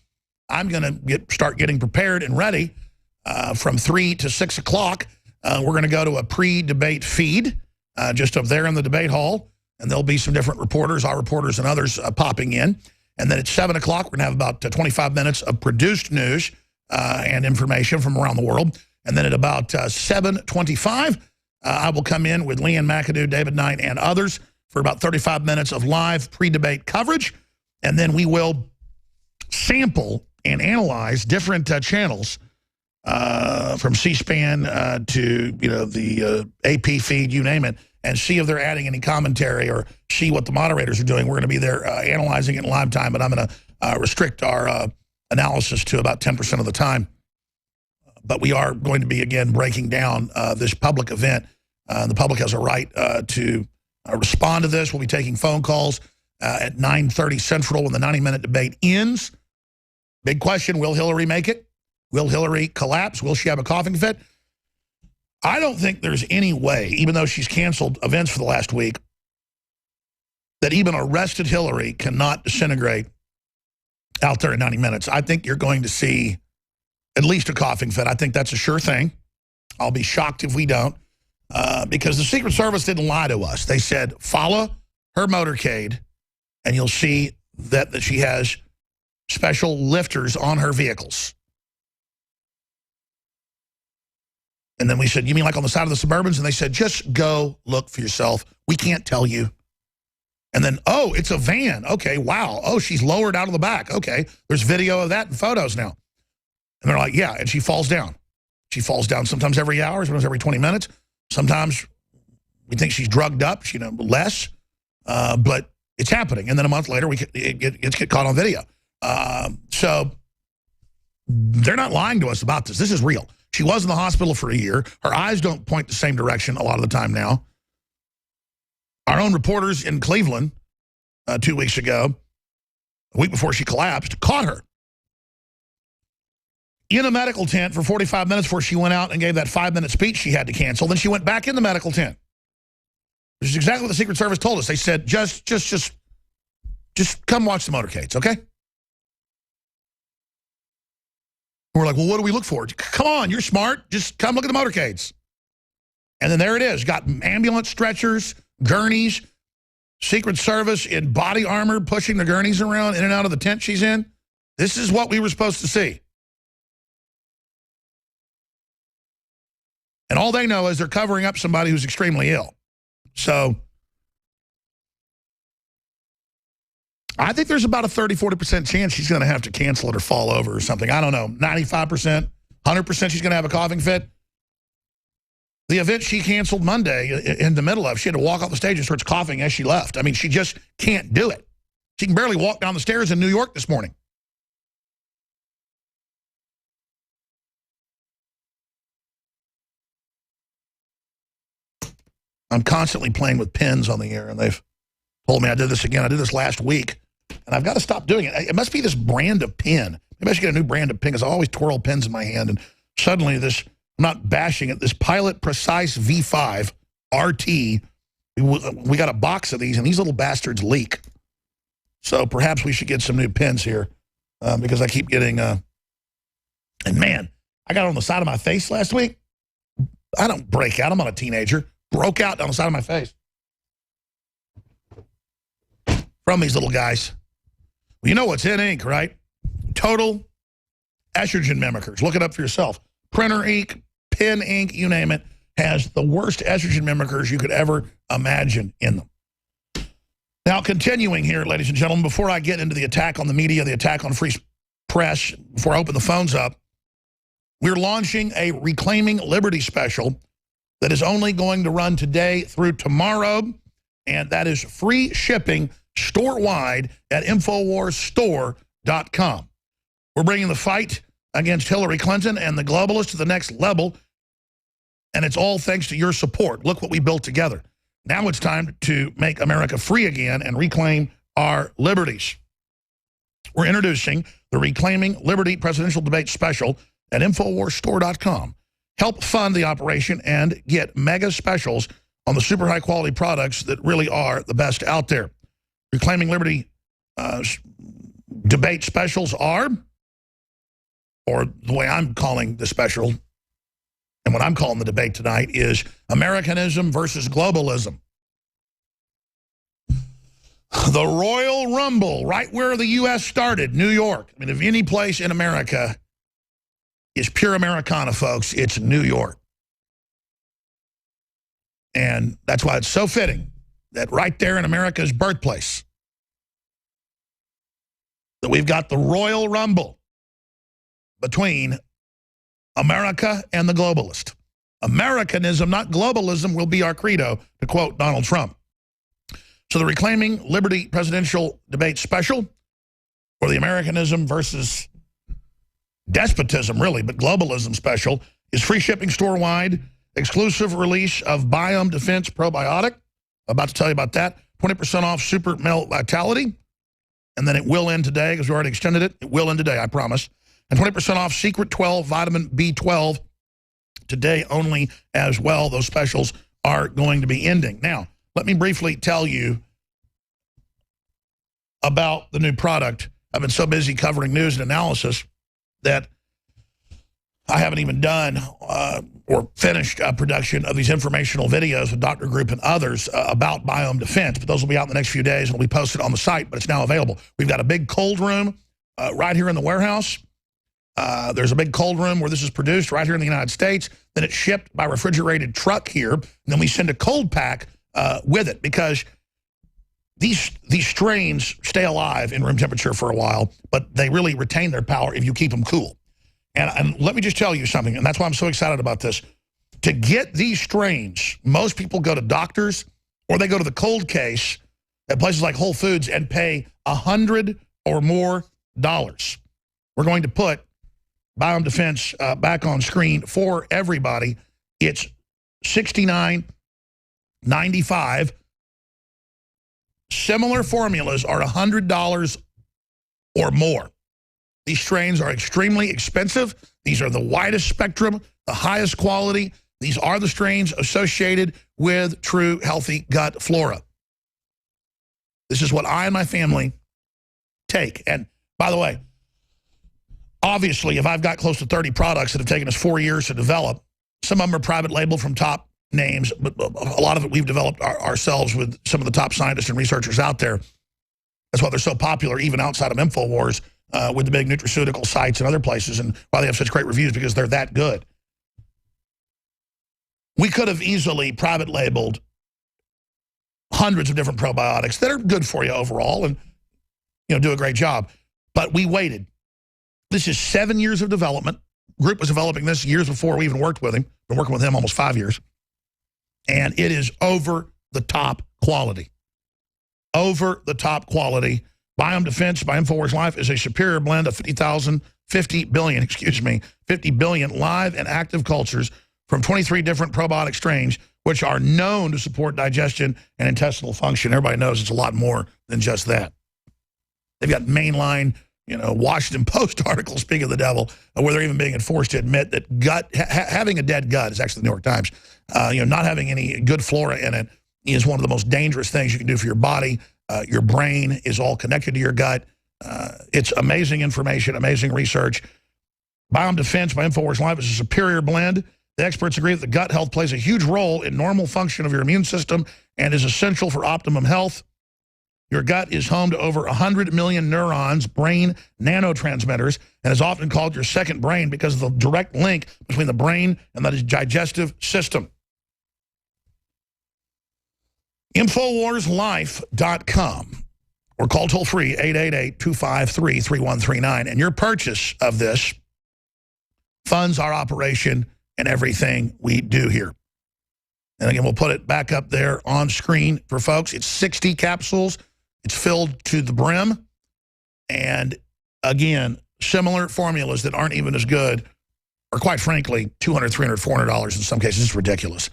I'm going to start getting prepared and ready from 3 to 6 o'clock. We're going to go to a pre-debate feed just up there in the debate hall. And there'll be some different reporters, our reporters and others popping in. And then at 7 o'clock, we're going to have about 25 minutes of produced news and information from around the world. And then at about 7:25, I will come in with Leanne McAdoo, David Knight, and others for about 35 minutes of live pre-debate coverage. And then we will sample and analyze different channels from C-SPAN to the AP feed, you name it, and see if they're adding any commentary or see what the moderators are doing. We're going to be there analyzing it in live time, but I'm going to restrict our analysis to about 10% of the time. But we are going to be, again, breaking down this public event. The public has a right to respond to this. We'll be taking phone calls at 9:30 Central when the 90-minute debate ends. Big question, will Hillary make it? Will Hillary collapse? Will she have a coughing fit? I don't think there's any way, even though she's canceled events for the last week, that even arrested Hillary cannot disintegrate out there in 90 minutes. I think you're going to see at least a coughing fit. I think that's a sure thing. I'll be shocked if we don't, because the Secret Service didn't lie to us. They said, follow her motorcade, and you'll see that she has special lifters on her vehicles. And then we said, you mean like on the side of the Suburbans? And they said, just go look for yourself. We can't tell you. And then, oh, it's a van. Okay, wow. Oh, she's lowered out of the back. Okay, there's video of that and photos now. And they're like, yeah, and she falls down. She falls down sometimes every hour, sometimes every 20 minutes. Sometimes we think she's drugged up, less. But it's happening. And then a month later, it gets caught on video. So they're not lying to us about this. This is real. She was in the hospital for a year. Her eyes don't point the same direction a lot of the time now. Our own reporters in Cleveland 2 weeks ago, a week before she collapsed, caught her in a medical tent for 45 minutes before she went out and gave that 5-minute speech she had to cancel. Then she went back in the medical tent. Which is exactly what the Secret Service told us. They said, just come watch the motorcades, okay? We're like, well, what do we look for? Come on, you're smart. Just come look at the motorcades. And then there it is. Got ambulance stretchers, gurneys, Secret Service in body armor pushing the gurneys around in and out of the tent she's in. This is what we were supposed to see. And all they know is they're covering up somebody who's extremely ill. So I think there's about a 30-40% chance she's going to have to cancel it or fall over or something. I don't know, 95%, 100% she's going to have a coughing fit. The event she canceled Monday in the middle of, she had to walk off the stage and starts coughing as she left. I mean, she just can't do it. She can barely walk down the stairs in New York this morning. I'm constantly playing with pins on the air, and they've told me I did this again. I did this last week, and I've got to stop doing it. It must be this brand of pin. Maybe I should get a new brand of pin, because I always twirl pins in my hand, and suddenly this, I'm not bashing it, this Pilot Precise V5 RT, we got a box of these, and these little bastards leak. So perhaps we should get some new pins here, because I keep getting, and man, I got it on the side of my face last week. I don't break out. I'm not a teenager. Broke out down the side of my face from these little guys. Well, you know what's in ink, right? Total estrogen mimickers. Look it up for yourself. Printer ink, pen ink, you name it, has the worst estrogen mimickers you could ever imagine in them. Now, continuing here, ladies and gentlemen, before I get into the attack on the media, the attack on free press, before I open the phones up, we're launching a Reclaiming Liberty special that is only going to run today through tomorrow, and that is free shipping store-wide at InfoWarsStore.com. We're bringing the fight against Hillary Clinton and the globalists to the next level. And it's all thanks to your support. Look what we built together. Now it's time to make America free again and reclaim our liberties. We're introducing the Reclaiming Liberty Presidential Debate Special at InfoWarsStore.com. Help fund the operation and get mega specials on the super high quality products that really are the best out there. Reclaiming Liberty debate specials are, or the way I'm calling the special, and what I'm calling the debate tonight is Americanism versus globalism. The Royal Rumble, right where the U.S. started, New York. I mean, if any place in America is pure Americana, folks, it's New York. And that's why it's so fitting that right there in America's birthplace, that we've got the Royal Rumble between America and the globalist. Americanism, not globalism, will be our credo, to quote Donald Trump. So the Reclaiming Liberty Presidential Debate Special, or the Americanism versus despotism, really, but globalism special, is free shipping store-wide, exclusive release of Biome Defense Probiotic. I'm about to tell you about that. 20% off Super Male Vitality. And then it will end today, because we already extended it. It will end today, I promise. And 20% off Secret 12 Vitamin B12 today only as well. Those specials are going to be ending. Now, let me briefly tell you about the new product. I've been so busy covering news and analysis that I haven't even done or finished production of these informational videos with Dr. Group and others about Biome Defense. But those will be out in the next few days and will be posted on the site, but it's now available. We've got a big cold room right here in the warehouse. There's a big cold room where this is produced right here in the United States. Then it's shipped by refrigerated truck here. And then we send a cold pack with it, because these strains stay alive in room temperature for a while, but they really retain their power if you keep them cool. And let me just tell you something, and that's why I'm so excited about this. To get these strains, most people go to doctors or they go to the cold case at places like Whole Foods and pay $100 or more. We're going to put Biome Defense back on screen for everybody. It's $69.95. Similar formulas are $100 or more. These strains are extremely expensive. These are the widest spectrum, the highest quality. These are the strains associated with true healthy gut flora. This is what I and my family take. And by the way, obviously, if I've got close to 30 products that have taken us 4 years to develop, some of them are private label from top names, but a lot of it we've developed ourselves with some of the top scientists and researchers out there. That's why they're so popular, even outside of Infowars, with the big nutraceutical sites and other places, and why they have such great reviews, because they're that good. We could have easily private labeled hundreds of different probiotics that are good for you overall and, you know, do a great job. But we waited. This is 7 years of development. Group was developing this years before we even worked with him. Been working with him almost 5 years. And it is over the top quality. Over the top quality. Biome Defense by Infowars Life is a superior blend of 50 billion live and active cultures from 23 different probiotic strains, which are known to support digestion and intestinal function. Everybody knows it's a lot more than just that. They've got mainline, Washington Post articles, speaking of the devil, where they're even being enforced to admit that having a dead gut is actually the New York Times. Not having any good flora in it is one of the most dangerous things you can do for your body. Your brain is all connected to your gut. It's amazing information, amazing research. Biome Defense by Infowars Life is a superior blend. The experts agree that the gut health plays a huge role in normal function of your immune system and is essential for optimum health. Your gut is home to over 100 million neurons, brain nanotransmitters, and is often called your second brain because of the direct link between the brain and the digestive system. InfoWarsLife.com or call toll-free 888-253-3139. And your purchase of this funds our operation and everything we do here. And again, we'll put it back up there on screen for folks. It's 60 capsules. It's filled to the brim. And again, similar formulas that aren't even as good or quite frankly, $200, $300, $400 in some cases. It's ridiculous.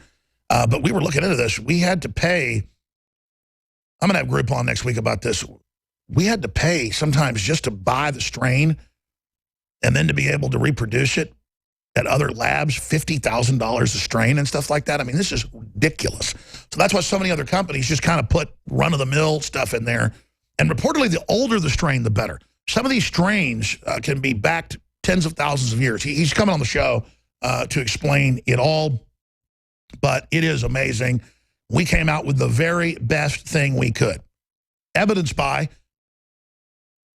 But we were looking into this. We had to pay, I'm going to have a group on next week about this. We had to pay sometimes just to buy the strain and then to be able to reproduce it at other labs, $50,000 a strain and stuff like that. I mean, this is ridiculous. So that's why so many other companies just kind of put run-of-the-mill stuff in there. And reportedly, the older the strain, the better. Some of these strains can be backed tens of thousands of years. He's coming on the show to explain it all, but it is amazing. We came out with the very best thing we could. Evidenced by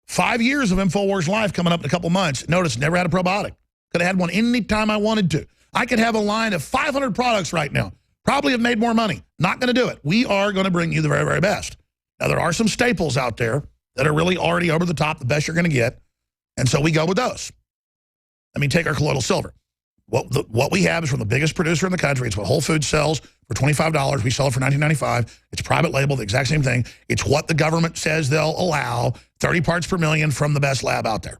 5 years of Infowars Live coming up in a couple months. Notice, never had a probiotic. Could have had one anytime I wanted to. I could have a line of 500 products right now. Probably have made more money. Not going to do it. We are going to bring you the very, very best. Now, there are some staples out there that are really already over the top, the best you're going to get. And so we go with those. I mean, take our colloidal silver. What we have is from the biggest producer in the country. It's what Whole Foods sells for $25. We sell it for $19.95. It's private label, the exact same thing. It's what the government says they'll allow, 30 parts per million from the best lab out there.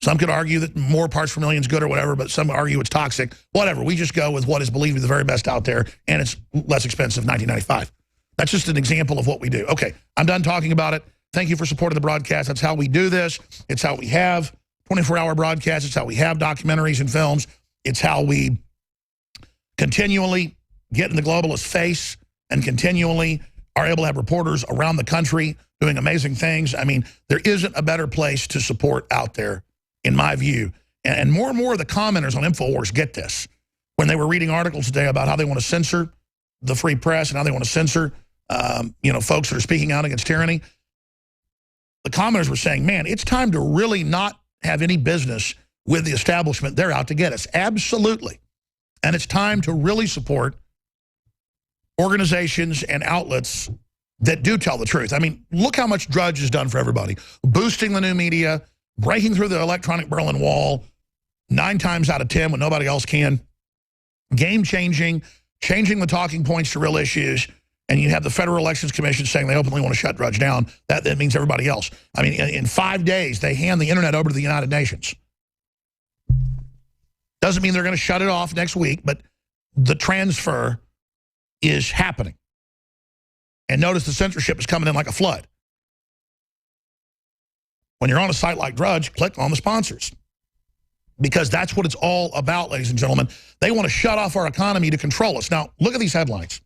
Some could argue that more parts per million is good or whatever, but some argue it's toxic. Whatever. We just go with what is believed to be the very best out there, and it's less expensive, $19.95. That's just an example of what we do. Okay, I'm done talking about it. Thank you for supporting the broadcast. That's how we do this. It's how we have 24-hour broadcasts. It's how we have documentaries and films. It's how we continually get in the globalist face and continually are able to have reporters around the country doing amazing things. I mean, there isn't a better place to support out there, in my view. And more of the commenters on Infowars get this. When they were reading articles today about how they want to censor the free press and how they want to censor folks that are speaking out against tyranny, the commenters were saying, man, it's time to really not have any business with the establishment. They're out to get us. Absolutely. And it's time to really support organizations and outlets that do tell the truth. I mean, look how much Drudge has done for everybody. Boosting the new media, breaking through the electronic Berlin Wall 9 times out of 10 when nobody else can. Game-changing, changing the talking points to real issues. And you have the Federal Elections Commission saying they openly want to shut Drudge down. That means everybody else. I mean, in 5 days, they hand the internet over to the United Nations. Doesn't mean they're going to shut it off next week, but the transfer is happening. And notice the censorship is coming in like a flood. When you're on a site like Drudge, click on the sponsors. Because that's what it's all about, ladies and gentlemen. They want to shut off our economy to control us. Now, look at these headlines.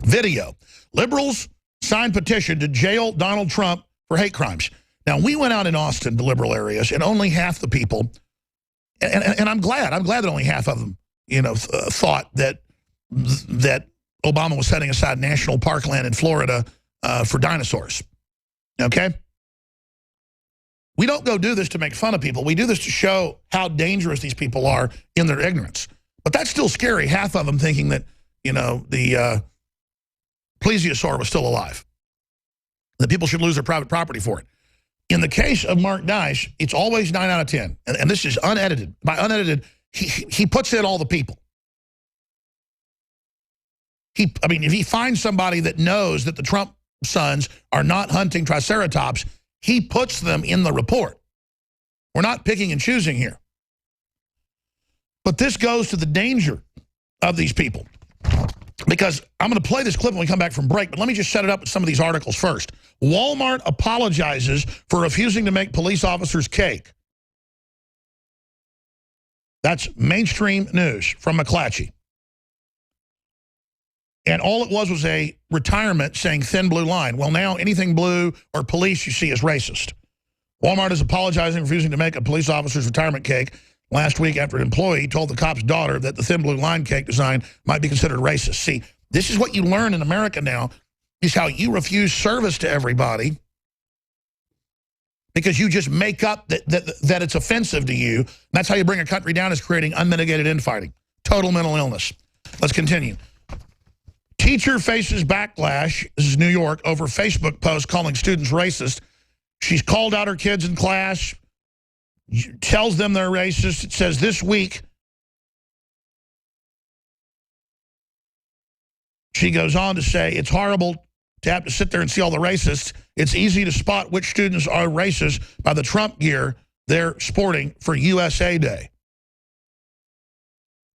Video. Liberals sign petition to jail Donald Trump for hate crimes. Now, we went out in Austin to liberal areas, and only half the people, and I'm glad that only half of them, thought that Obama was setting aside national parkland in Florida for dinosaurs. Okay? We don't go do this to make fun of people. We do this to show how dangerous these people are in their ignorance. But that's still scary, half of them thinking that, the plesiosaur was still alive. That people should lose their private property for it. In the case of Mark Dice, it's always 9 out of 10. And this is unedited. By unedited, he puts in all the people. If he finds somebody that knows that the Trump sons are not hunting Triceratops, he puts them in the report. We're not picking and choosing here. But this goes to the danger of these people. Because I'm going to play this clip when we come back from break, but let me just set it up with some of these articles first. Walmart apologizes for refusing to make police officers cake. That's mainstream news from McClatchy. And all it was a retirement saying thin blue line. Well, now anything blue or police you see is racist. Walmart is apologizing for refusing to make a police officer's retirement cake last week after an employee told the cop's daughter that the thin blue line cake design might be considered racist. See, this is what you learn in America now, is how you refuse service to everybody because you just make up that it's offensive to you. That's how you bring a country down, is creating unmitigated infighting. Total mental illness. Let's continue. Teacher faces backlash, this is New York, over Facebook post calling students racist. She's called out her kids in class, tells them they're racist. It says this week, she goes on to say, it's horrible to have to sit there and see all the racists. It's easy to spot which students are racist by the Trump gear they're sporting for USA Day.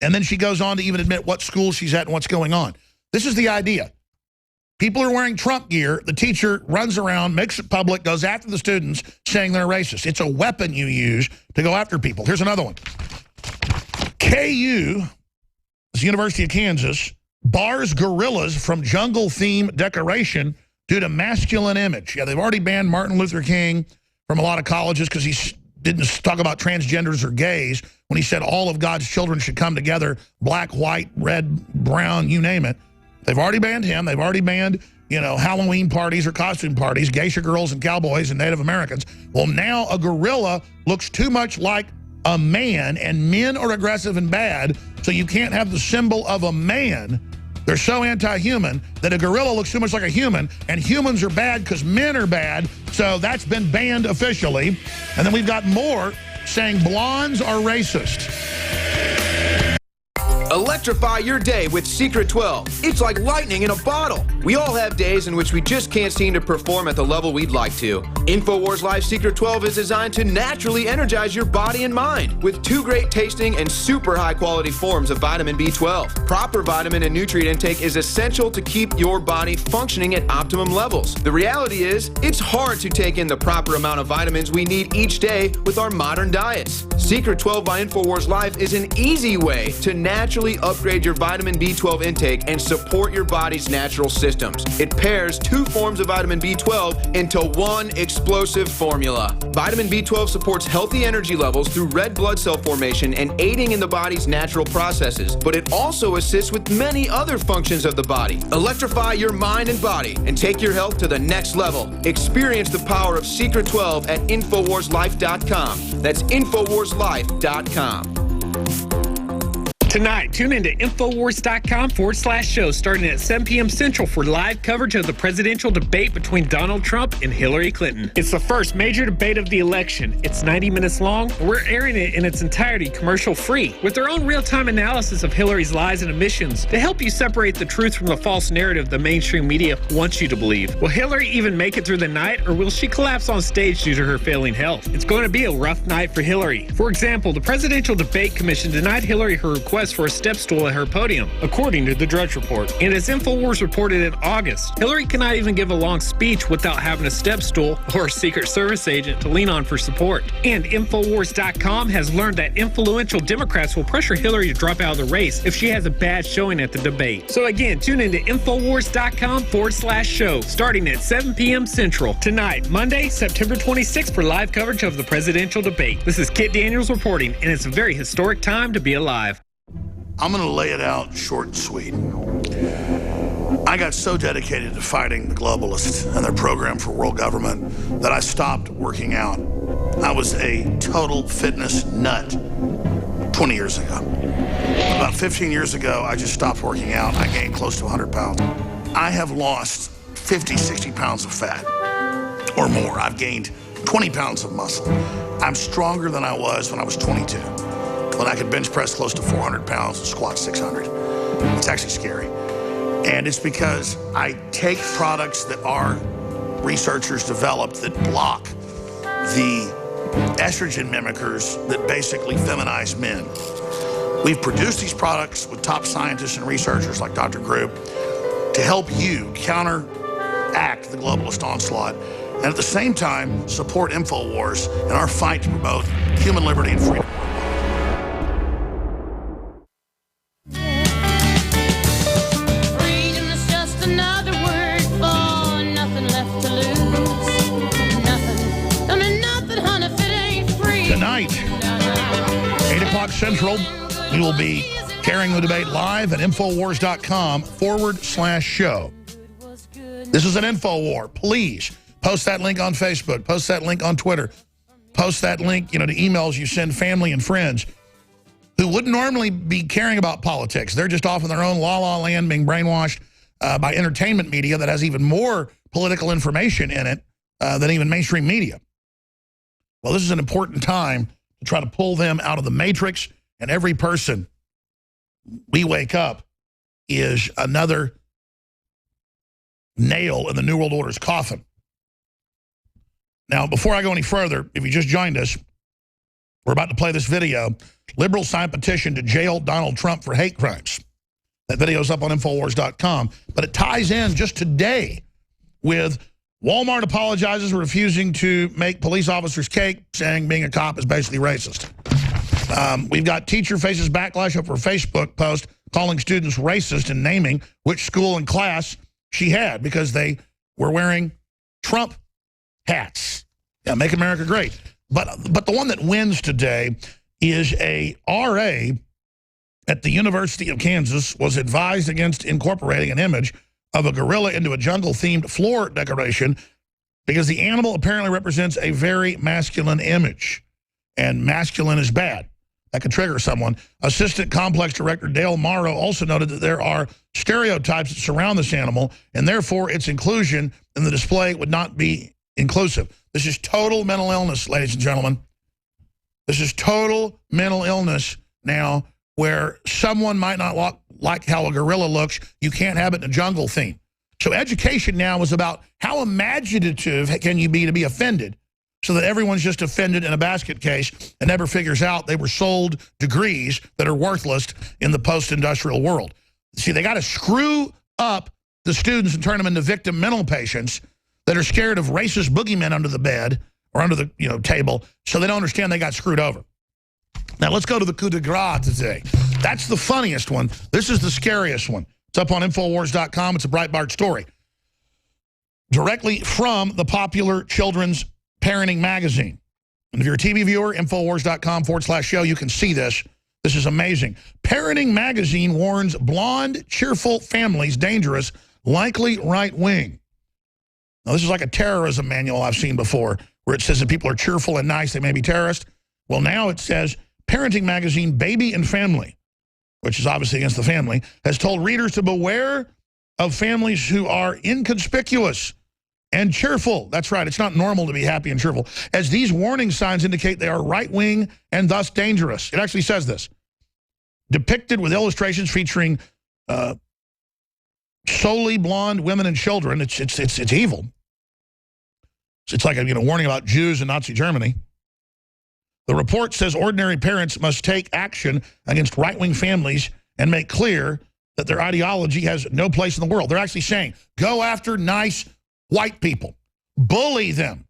And then she goes on to even admit what school she's at and what's going on. This is the idea. People are wearing Trump gear. The teacher runs around, makes it public, goes after the students, saying they're racist. It's a weapon you use to go after people. Here's another one. KU, the University of Kansas, bars gorillas from jungle theme decoration due to masculine image. Yeah, they've already banned Martin Luther King from a lot of colleges because he didn't talk about transgenders or gays when he said all of God's children should come together, black, white, red, brown, you name it. They've already banned him. They've already banned, you know, Halloween parties or costume parties, geisha girls and cowboys and Native Americans. Well, now a gorilla looks too much like a man, and men are aggressive and bad, so you can't have the symbol of a man. They're so anti-human that a gorilla looks too much like a human, and humans are bad because men are bad, so that's been banned officially. And then we've got more saying blondes are racist. Electrify your day with Secret 12. It's like lightning in a bottle. We all have days in which we just can't seem to perform at the level we'd like to. Infowars Live Secret 12 is designed to naturally energize your body and mind with 2 great tasting and super high quality forms of vitamin B12. Proper vitamin and nutrient intake is essential to keep your body functioning at optimum levels. The reality is, it's hard to take in the proper amount of vitamins we need each day with our modern diets. Secret 12 by Infowars Live is an easy way to naturally upgrade your vitamin B12 intake and support your body's natural systems. It pairs 2 forms of vitamin B12 into one explosive formula. Vitamin B12 supports healthy energy levels through red blood cell formation and aiding in the body's natural processes, but it also assists with many other functions of the body. Electrify your mind and body and take your health to the next level. Experience the power of Secret 12 at InfoWarsLife.com. That's InfoWarsLife.com. Tonight, tune into Infowars.com/show starting at 7 p.m. Central for live coverage of the presidential debate between Donald Trump and Hillary Clinton. It's the first major debate of the election. It's 90 minutes long, and we're airing it in its entirety commercial-free, with their own real-time analysis of Hillary's lies and omissions to help you separate the truth from the false narrative the mainstream media wants you to believe. Will Hillary even make it through the night, or will she collapse on stage due to her failing health? It's going to be a rough night for Hillary. For example, the Presidential Debate Commission denied Hillary her request for a step stool at her podium, according to the Drudge Report. And as Infowars reported in August, Hillary cannot even give a long speech without having a step stool or a Secret Service agent to lean on for support. And Infowars.com has learned that influential Democrats will pressure Hillary to drop out of the race if she has a bad showing at the debate. So again, tune into Infowars.com/show starting at 7 p.m. Central tonight, Monday, September 26th for live coverage of the presidential debate. This is Kit Daniels reporting, and it's a very historic time to be alive. I'm going to lay it out short and sweet. I got so dedicated to fighting the globalists and their program for world government that I stopped working out. I was a total fitness nut 20 years ago. About 15 years ago, I just stopped working out. I gained close to 100 pounds. I have lost 50, 60 pounds of fat or more. I've gained 20 pounds of muscle. I'm stronger than I was when I was 22. When I could bench press close to 400 pounds and squat 600. It's actually scary. And it's because I take products that our researchers developed that block the estrogen mimickers that basically feminize men. We've produced these products with top scientists and researchers like Dr. Group to help you counteract the globalist onslaught and at the same time support Infowars in our fight to promote human liberty and freedom. Tonight, 8 o'clock Central, we will be carrying the debate live at Infowars.com/show. This is an Infowar. Please post that link on Facebook, post that link on Twitter, post that link, to emails you send family and friends who wouldn't normally be caring about politics. They're just off in their own la-la land being brainwashed by entertainment media that has even more political information in it than even mainstream media. Well, this is an important time to try to pull them out of the matrix, and every person we wake up is another nail in the New World Order's coffin. Now, before I go any further, if you just joined us, We're about to play this video. Liberals sign petition to jail Donald Trump for hate crimes. That video's up on Infowars.com. But it ties in just today with Walmart apologizes for refusing to make police officers cake, saying being a cop is basically racist. We've got teacher faces backlash over a Facebook post calling students racist and naming which school and class she had because they were wearing Trump hats. Yeah, make America great. But the one that wins today is a RA at the University of Kansas was advised against incorporating an image of a gorilla into a jungle-themed floor decoration because the animal apparently represents a very masculine image, and masculine is bad. That could trigger someone. Assistant Complex Director Dale Morrow also noted that there are stereotypes that surround this animal, and therefore its inclusion in the display would not be inclusive. This is total mental illness, ladies and gentlemen. This is total mental illness now, where someone might not like how a gorilla looks. You can't have it in a jungle theme. So education now is about how imaginative can you be to be offended, so that everyone's just offended in a basket case and never figures out they were sold degrees that are worthless in the post-industrial world. See, they got to screw up the students and turn them into victim mental patients that are scared of racist boogeymen under the bed or under the table, so they don't understand they got screwed over. Now, let's go to the coup de grace today. That's the funniest one. This is the scariest one. It's up on Infowars.com. It's a Breitbart story. Directly from the popular children's parenting magazine. And if you're a TV viewer, Infowars.com/show, you can see this. This is amazing. Parenting magazine warns blonde, cheerful families dangerous, likely right-wing. Now, this is like a terrorism manual I've seen before, where it says that people are cheerful and nice, they may be terrorists. Well, now it says parenting magazine Baby and Family, which is obviously against the family, has told readers to beware of families who are inconspicuous and cheerful. That's right. It's not normal to be happy and cheerful, as these warning signs indicate they are right-wing and thus dangerous. It actually says this. Depicted with illustrations featuring solely blonde women and children. It's evil. It's like a warning about Jews in Nazi Germany. The report says ordinary parents must take action against right-wing families and make clear that their ideology has no place in the world. They're actually saying, go after nice white people. Bully them.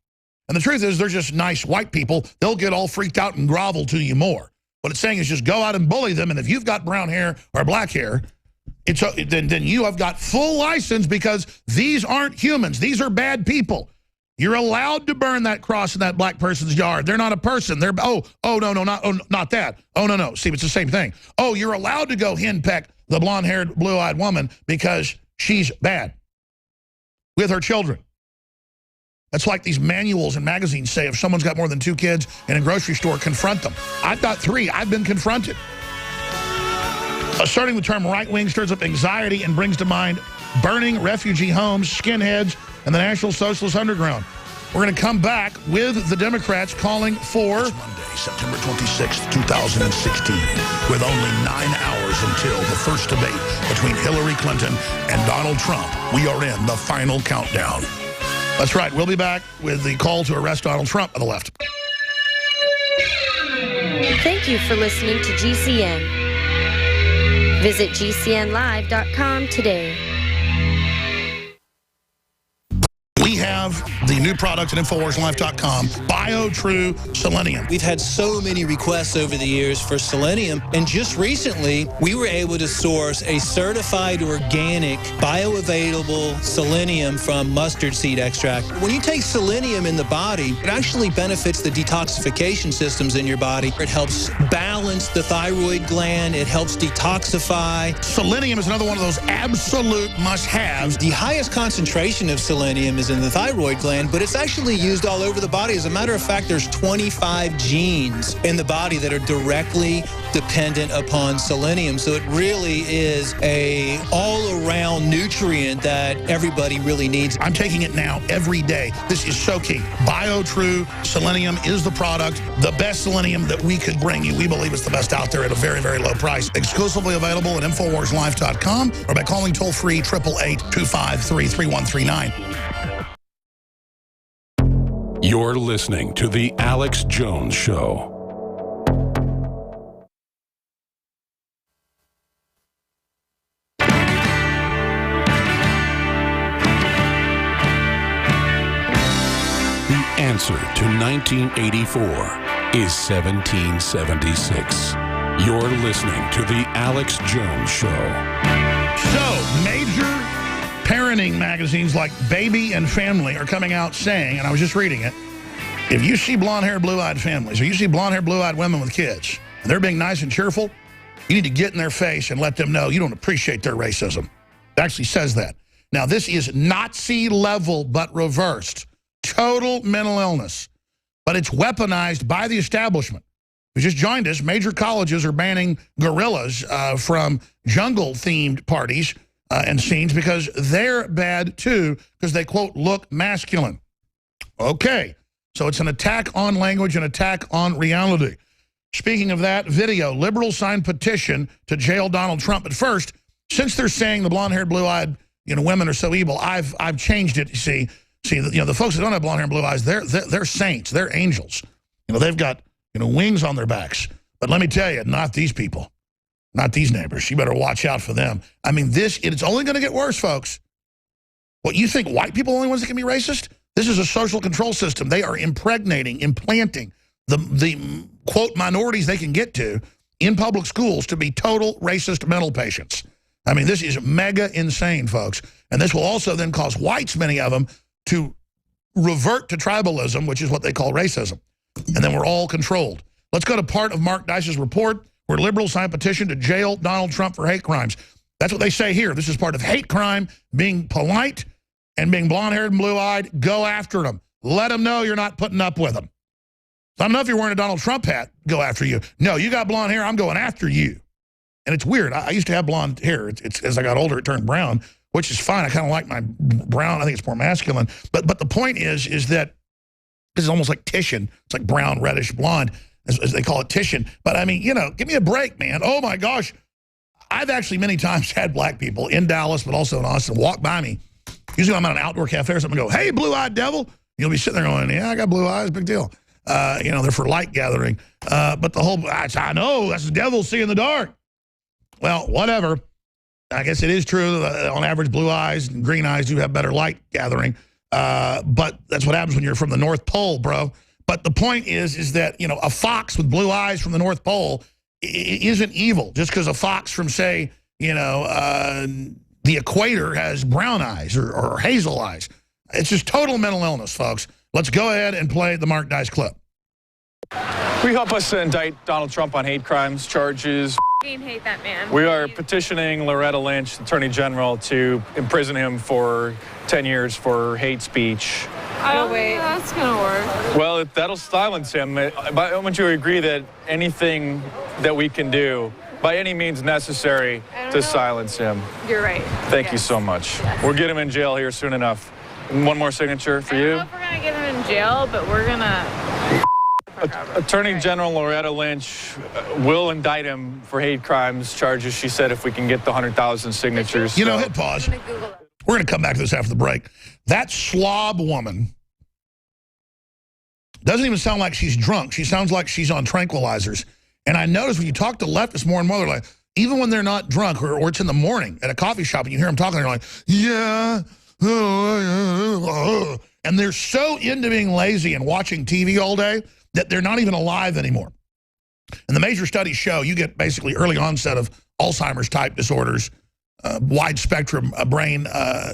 And the truth is, they're just nice white people. They'll get all freaked out and grovel to you more. What it's saying is just go out and bully them, and if you've got brown hair or black hair, then you have got full license, because these aren't humans. These are bad people. You're allowed to burn that cross in that black person's yard. They're not a person. They're no, not that. Oh, no. See, it's the same thing. Oh, you're allowed to go henpeck the blonde-haired, blue-eyed woman because she's bad with her children. That's like these manuals and magazines say, if someone's got more than 2 kids in a grocery store, confront them. I've got 3. I've been confronted. Asserting the term right-wing stirs up anxiety and brings to mind burning refugee homes, skinheads, and the National Socialist Underground. We're going to come back with the Democrats calling for It's Monday, September 26th, 2016, with only 9 hours until the first debate between Hillary Clinton and Donald Trump. We are in the final countdown. That's right. We'll be back with the call to arrest Donald Trump on the left. Thank you for listening to GCN. Visit GCNlive.com today. We have the new product at InfoWarsLife.com, BioTrue Selenium. We've had so many requests over the years for selenium, and just recently we were able to source a certified organic, bioavailable selenium from mustard seed extract. When you take selenium in the body, it actually benefits the detoxification systems in your body. It helps balance the thyroid gland. It helps detoxify. Selenium is another one of those absolute must-haves. The highest concentration of selenium is in the thyroid gland, but it's actually used all over the body. As a matter of fact, there's 25 genes in the body that are directly dependent upon selenium. So it really is a all-around nutrient that everybody really needs. I'm taking it now every day. This is so key. BioTrue Selenium is the product, the best selenium that we could bring you. We believe it's the best out there at a very, very low price. Exclusively available at InfoWarsLife.com or by calling toll-free 888-253-3139. You're listening to The Alex Jones Show. answer to 1984 is 1776. You're listening to The Alex Jones Show. So, major parenting magazines like Baby and Family are coming out saying, and I was just reading it, if you see blonde-haired, blue-eyed families, or you see blonde-haired, blue-eyed women with kids, and they're being nice and cheerful, you need to get in their face and let them know you don't appreciate their racism. It actually says that. Now, this is Nazi level, but reversed. Total mental illness. But it's weaponized by the establishment. We just joined us. Major colleges are banning gorillas from jungle-themed parties and scenes because they're bad, too, because they, quote, look masculine. Okay. So it's an attack on language, an attack on reality. Speaking of that, video, liberals signed petition to jail Donald Trump. But first, since they're saying the blonde-haired, blue-eyed, women are so evil, I've changed it. See, the folks that don't have blonde hair and blue eyes, they're saints, they're angels. They've got wings on their backs. But let me tell you, not these people, not these neighbors. You better watch out for them. I mean, it's only going to get worse, folks. What, you think white people are the only ones that can be racist? This is a social control system. They are implanting the quote minorities they can get to in public schools to be total racist mental patients. I mean, this is mega insane, folks. And this will also then cause whites, many of them, to revert to tribalism, which is what they call racism. And then we're all controlled. Let's go to part of Mark Dice's report where liberals signed a petition to jail Donald Trump for hate crimes. That's what they say here. This is part of hate crime, being polite and being blonde-haired and blue-eyed. Go after them. Let them know you're not putting up with them. I don't know if you're wearing a Donald Trump hat, go after you. No, you got blonde hair, I'm going after you. And it's weird. I used to have blonde hair. It's as I got older, it turned brown, which is fine. I kind of like my brown. I think it's more masculine. But the point is that this is almost like Titian. It's like brown, reddish, blonde, as they call it Titian. But I mean, give me a break, man. Oh, my gosh. I've actually many times had black people in Dallas, but also in Austin, walk by me. Usually I'm at an outdoor cafe or something and go, hey, blue-eyed devil. You'll be sitting there going, yeah, I got blue eyes, big deal. They're for light gathering. But the whole, I know, that's the devil seeing the dark. Well, whatever. I guess it is true that on average, blue eyes and green eyes do have better light gathering. But that's what happens when you're from the North Pole, bro. But the point is that, a fox with blue eyes from the North Pole isn't evil just because a fox from, say, the equator has brown eyes or hazel eyes. It's just total mental illness, folks. Let's go ahead and play the Mark Dice clip. Will you help us indict Donald Trump on hate crimes charges? Hate that man. We are petitioning Loretta Lynch, Attorney General, to imprison him for 10 years for hate speech. I don't think that's going to work. Well, that'll silence him. But I want you to agree that anything that we can do, by any means necessary, to silence him. You're right. Thank you so much. Yes. We'll get him in jail here soon enough. One more signature for you. I don't know if we're going to get him in jail, but we're going to... Attorney General Loretta Lynch will indict him for hate crimes charges, she said, if we can get the 100,000 signatures. Hit pause. We're going to come back to this after the break. That slob woman doesn't even sound like she's drunk. She sounds like she's on tranquilizers. And I notice when you talk to leftists more and more, they're like, even when they're not drunk or it's in the morning at a coffee shop and you hear them talking, they're like, yeah. And they're so into being lazy and watching TV all day that they're not even alive anymore. And the major studies show you get basically early onset of Alzheimer's type disorders, wide spectrum brain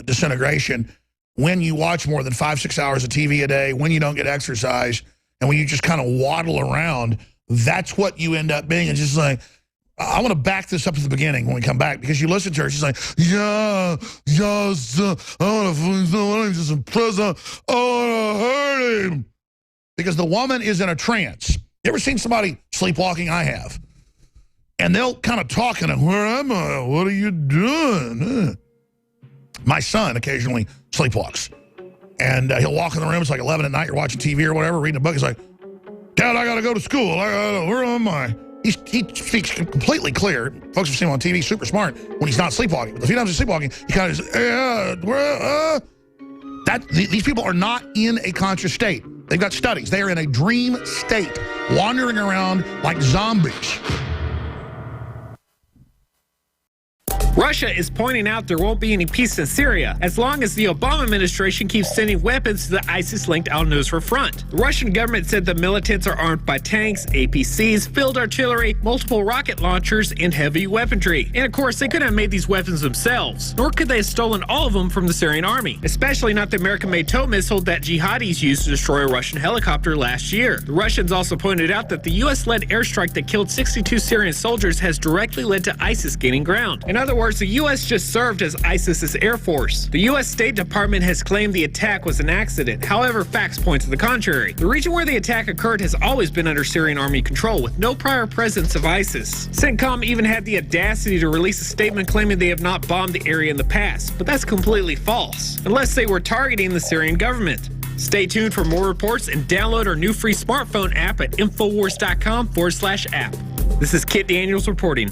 disintegration when you watch more than 5-6 hours of TV a day, when you don't get exercise, and when you just kind of waddle around. That's what you end up being. It's just like, I want to back this up to the beginning when we come back, because you listen to her, she's like, I want to just impress him. I want to hurt him. Because the woman is in a trance. You ever seen somebody sleepwalking? I have. And they'll kind of talk and, where am I? What are you doing? My son occasionally sleepwalks. And he'll walk in the room. It's like 11 at night. You're watching TV or whatever, reading a book. He's like, Dad, I got to go to school. Where am I? He speaks completely clear. Folks have seen him on TV, super smart, when he's not sleepwalking. But a few times he's sleepwalking, he kind of says, these people are not in a conscious state. They've got studies. They are in a dream state, wandering around like zombies. Russia is pointing out there won't be any peace in Syria as long as the Obama administration keeps sending weapons to the ISIS-linked al-Nusra front. The Russian government said the militants are armed by tanks, APCs, field artillery, multiple rocket launchers, and heavy weaponry. And of course, they couldn't have made these weapons themselves, nor could they have stolen all of them from the Syrian army, especially not the American-made tow missile that jihadis used to destroy a Russian helicopter last year. The Russians also pointed out that the U.S.-led airstrike that killed 62 Syrian soldiers has directly led to ISIS gaining ground. In other words, the U.S. just served as ISIS's air force. The U.S. State Department has claimed the attack was an accident. However, facts point to the contrary. The region where the attack occurred has always been under Syrian army control, with no prior presence of ISIS. CENTCOM even had the audacity to release a statement claiming they have not bombed the area in the past, but that's completely false, unless they were targeting the Syrian government. Stay tuned for more reports and download our new free smartphone app at Infowars.com/app. This is Kit Daniels reporting.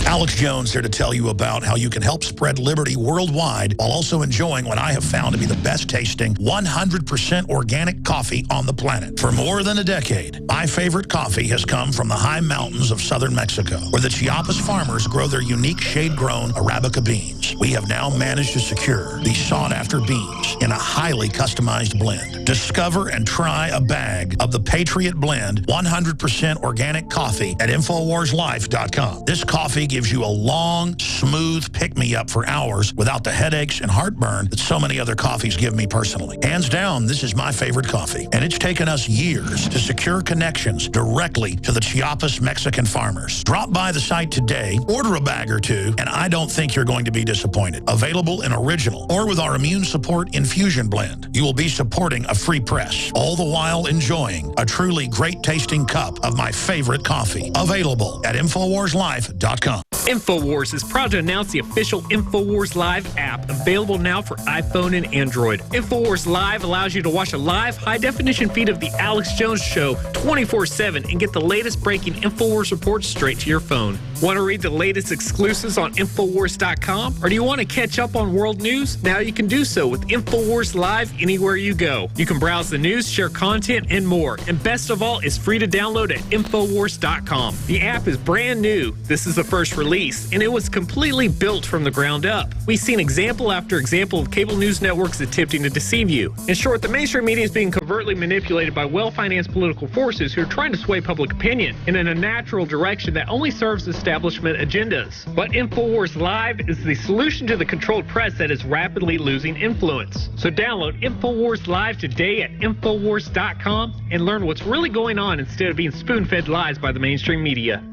Alex Jones here to tell you about how you can help spread liberty worldwide while also enjoying what I have found to be the best tasting 100% organic coffee on the planet. For more than a decade, my favorite coffee has come from the high mountains of southern Mexico, where the Chiapas farmers grow their unique shade-grown Arabica beans. We have now managed to secure these sought-after beans in a highly customized blend. Discover and try a bag of the Patriot Blend 100% organic coffee at InfoWarsLife.com. This coffee gives you a long, smooth pick-me-up for hours without the headaches and heartburn that so many other coffees give me personally. Hands down, this is my favorite coffee, and it's taken us years to secure connections directly to the Chiapas Mexican farmers. Drop by the site today, order a bag or two, and I don't think you're going to be disappointed. Available in original or with our immune support infusion blend. You will be supporting a free press, all the while enjoying a truly great-tasting cup of my favorite coffee. Available at InfoWarsLife.com. Infowars is proud to announce the official Infowars Live app, available now for iPhone and Android. Infowars Live allows you to watch a live, high-definition feed of The Alex Jones Show 24/7 and get the latest breaking Infowars reports straight to your phone. Want to read the latest exclusives on Infowars.com? Or do you want to catch up on world news? Now you can do so with Infowars Live anywhere you go. You can browse the news, share content, and more. And best of all, it's free to download at Infowars.com. The app is brand new. This is the first release, and it was completely built from the ground up. We've seen example after example of cable news networks attempting to deceive you. In short, the mainstream media is being covertly manipulated by well-financed political forces who are trying to sway public opinion in a natural direction that only serves establishment agendas. But Infowars Live is the solution to the controlled press that is rapidly losing influence. So download Infowars Live today at Infowars.com and learn what's really going on instead of being spoon-fed lies by the mainstream media.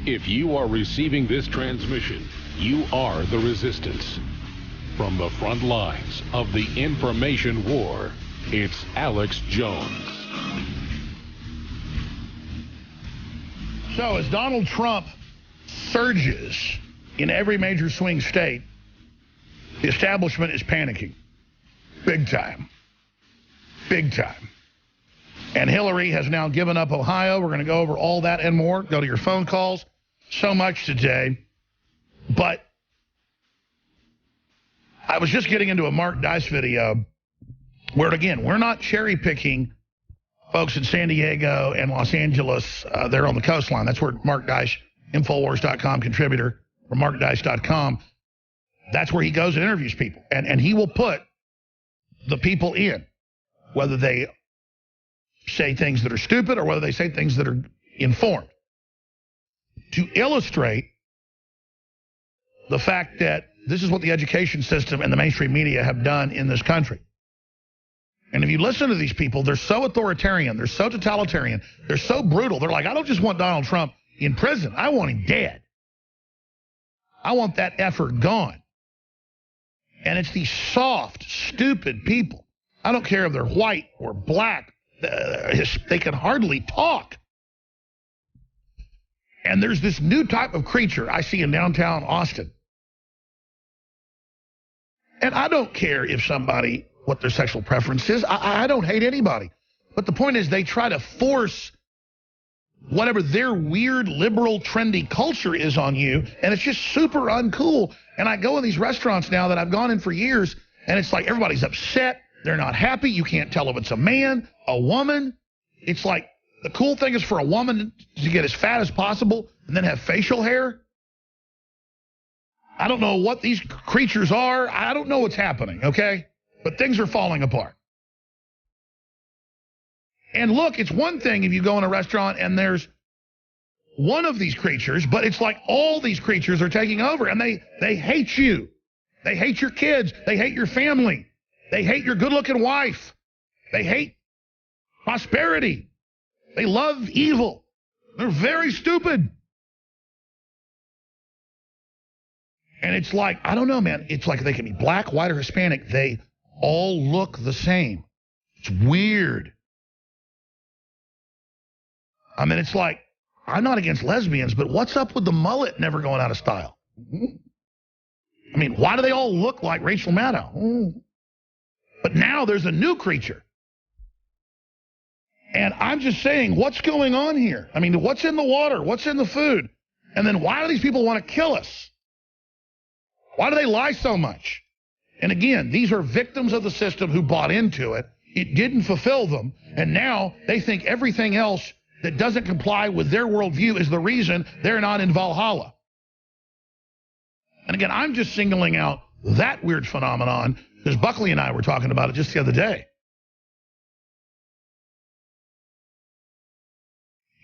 If you are receiving this transmission, you are the resistance. From the front lines of the information war, it's Alex Jones. So as Donald Trump surges in every major swing state, the establishment is panicking. Big time. Big time. And Hillary has now given up Ohio. We're going to go over all that and more. Go to your phone calls. So much today. But I was just getting into a Mark Dice video where, again, we're not cherry picking folks in San Diego and Los Angeles. They're on the coastline. That's where Mark Dice, Infowars.com contributor from MarkDice.com, that's where he goes and interviews people. And he will put the people in, whether they say things that are stupid or whether they say things that are informed, to illustrate the fact that this is what the education system and the mainstream media have done in this country. And if you listen to these people, they're so authoritarian, they're so totalitarian, they're so brutal. They're like, I don't just want Donald Trump in prison, I want him dead. I want that effort gone. And it's these soft, stupid people. I don't care if they're white or black. They can hardly talk. And there's this new type of creature I see in downtown Austin. And I don't care if somebody, what their sexual preference is. I don't hate anybody. But the point is they try to force whatever their weird, liberal, trendy culture is on you, and it's just super uncool. And I go in these restaurants now that I've gone in for years, And it's like everybody's upset. They're not happy. You can't tell if it's a man, a woman. It's like the cool thing is for a woman to get as fat as possible and then have facial hair. I don't know what these creatures are. I don't know what's happening, okay? But things are falling apart. And look, it's one thing if you go in a restaurant and there's one of these creatures, but it's like all these creatures are taking over, and they hate you. They hate your kids. They hate your family. They hate your good-looking wife. They hate prosperity. They love evil. They're very stupid. And it's like, I don't know, man. It's like they can be black, white, or Hispanic. They all look the same. It's weird. I mean, it's like, I'm not against lesbians, but what's up with the mullet never going out of style? I mean, why do they all look like Rachel Maddow? But now there's a new creature. And I'm just saying, what's going on here? I mean, what's in the water? What's in the food? And then why do these people want to kill us? Why do they lie so much? And again, these are victims of the system who bought into it. It didn't fulfill them. And now they think everything else that doesn't comply with their worldview is the reason they're not in Valhalla. And again, I'm just singling out that weird phenomenon because Buckley and I were talking about it just the other day.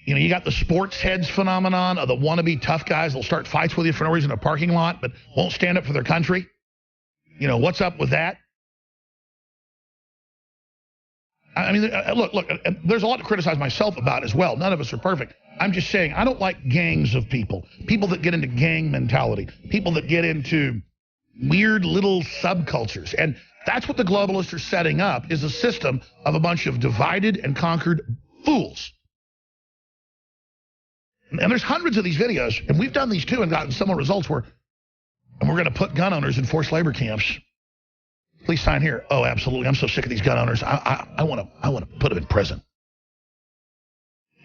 You know, you got the sports heads phenomenon of the wannabe tough guys that'll start fights with you for no reason in a parking lot but won't stand up for their country. You know, what's up with that? I mean, look, there's a lot to criticize myself about as well. None of us are perfect. I'm just saying I don't like gangs of people that get into gang mentality, people that get into weird little subcultures. And that's what the globalists are setting up, is a system of a bunch of divided and conquered fools. And there's hundreds of these videos, and we've done these too and gotten similar results and we're going to put gun owners in forced labor camps. Please sign here. Oh, absolutely. I'm so sick of these gun owners. I want to put them in prison.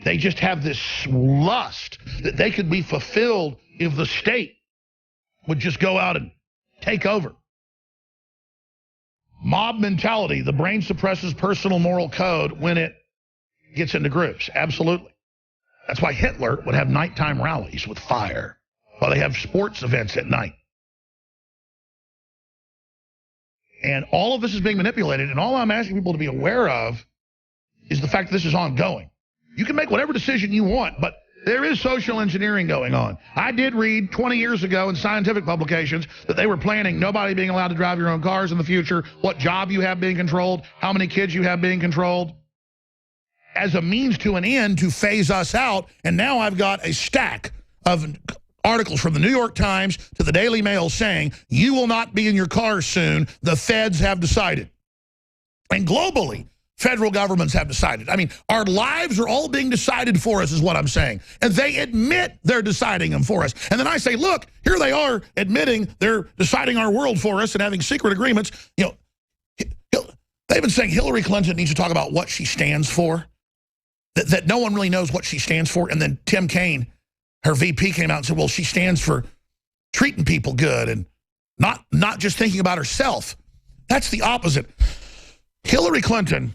They just have this lust that they could be fulfilled if the state would just go out and take over. Mob mentality. The brain suppresses personal moral code when it gets into groups. Absolutely. That's why Hitler would have nighttime rallies with fire, while they have sports events at night. And all of this is being manipulated, and all I'm asking people to be aware of is the fact that this is ongoing. You can make whatever decision you want, but there is social engineering going on. I did read 20 years ago in scientific publications that they were planning nobody being allowed to drive your own cars in the future, what job you have being controlled, how many kids you have being controlled, as a means to an end to phase us out. And now I've got a stack of articles from the New York Times to the Daily Mail saying, you will not be in your car soon. The feds have decided. And globally, federal governments have decided. I mean, our lives are all being decided for us is what I'm saying. And they admit they're deciding them for us. And then I say, look, here they are admitting they're deciding our world for us and having secret agreements. You know, they've been saying Hillary Clinton needs to talk about what she stands for, that no one really knows what she stands for. And then Tim Kaine, her VP, came out and said, well, she stands for treating people good and not just thinking about herself. That's the opposite. Hillary Clinton,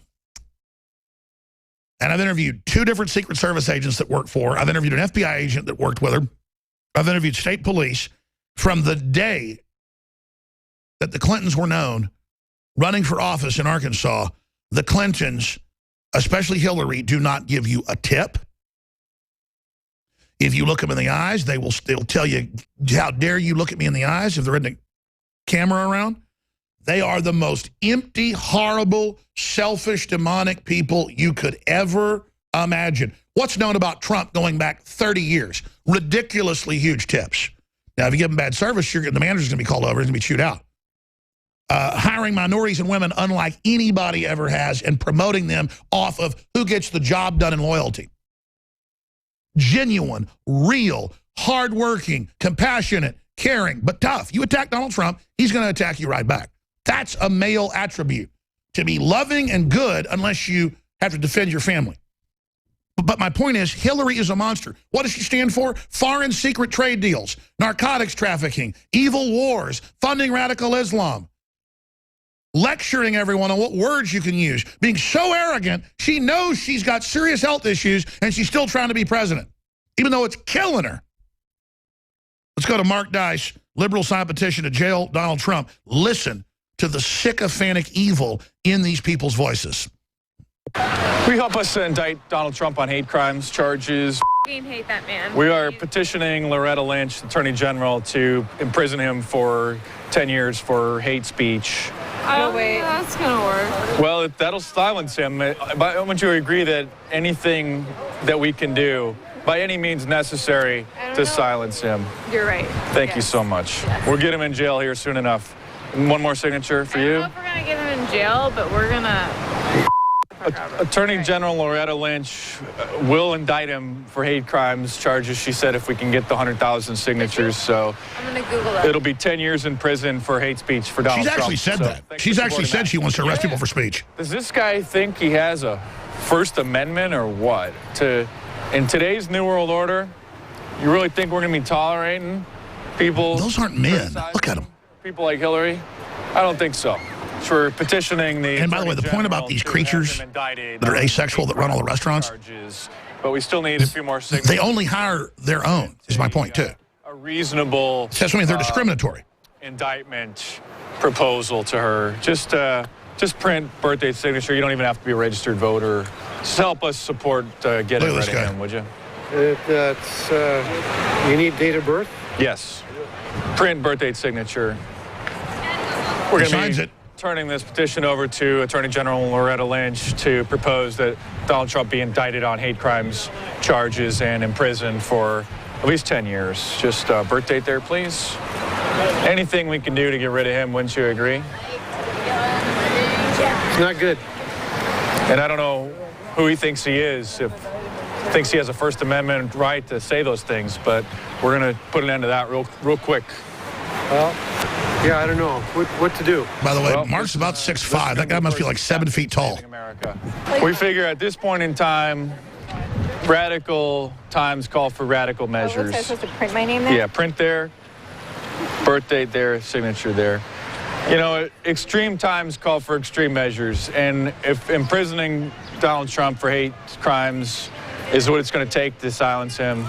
and I've interviewed 2 different Secret Service agents that work for her. I've interviewed an FBI agent that worked with her. I've interviewed state police. From the day that the Clintons were known running for office in Arkansas, the Clintons, especially Hillary, do not give you a tip. If you look them in the eyes, they'll tell you, how dare you look at me in the eyes if there isn't a camera around. They are the most empty, horrible, selfish, demonic people you could ever imagine. What's known about Trump going back 30 years? Ridiculously huge tips. Now, if you give them bad service, the manager's going to be called over and going to be chewed out. Hiring minorities and women unlike anybody ever has and promoting them off of who gets the job done and loyalty. Genuine, real, hardworking, compassionate, caring, but tough. You attack Donald Trump, he's going to attack you right back. That's a male attribute, to be loving and good unless you have to defend your family. But my point is, Hillary is a monster. What does she stand for? Foreign secret trade deals, narcotics trafficking, evil wars, funding radical Islam. lecturing everyone on what words you can use, being so arrogant, she knows she's got serious health issues, and she's still trying to be president, even though it's killing her. Let's go to Mark Dice, liberal sign petition to jail Donald Trump. Listen to the sycophantic evil in these people's voices. Will you help us indict Donald Trump on hate crimes charges? Hate that man. We are petitioning Loretta Lynch, Attorney General, to imprison him for 10 years for hate speech. I don't think that's gonna work. Well, that'll silence him. But wouldn't you agree that anything that we can do, by any means necessary, to silence him? You're right. Thank you so much. Yes. We'll get him in jail here soon enough. One more signature for you. I don't know if we're gonna get him in jail, but we're gonna. Attorney General Loretta Lynch will indict him for hate crimes charges, she said, if we can get the 100,000 signatures. So I'm going to Google that. It'll be 10 years in prison for hate speech for Donald Trump. She's actually said that. She's actually said she wants to arrest people for speech. Does this guy think he has a First Amendment or what? In today's New World Order, you really think we're going to be tolerating people? Those aren't men. Look at them. People like Hillary? I don't think so. For petitioning the. And by the way, the point about these creatures that are asexual that run all the restaurants, but we still need a few more signatures. they only hire their own, is my point, too. A reasonable. That's what I mean, they're discriminatory. Indictment proposal to her. Just print birthday signature. You don't even have to be a registered voter. Just help us support getting rid of him, would you? You need date of birth? Yes. Print birthday signature. We're going to be turning this petition over to Attorney General Loretta Lynch to propose that Donald Trump be indicted on hate crimes charges and imprisoned for at least 10 years. Just birth date there, please. Anything we can do to get rid of him, wouldn't you agree? It's not good. And I don't know who he thinks he is, if he thinks he has a First Amendment right to say those things, but we're going to put an end to that real quick. Well, yeah, I don't know what to do. By the way, Mark's about 6'5". That guy must be like 7 feet tall. We figure at this point in time, radical times call for radical measures. I'm supposed to print my name there? Yeah, print there, birth date there, signature there. You know, extreme times call for extreme measures, and if imprisoning Donald Trump for hate crimes is what it's going to take to silence him,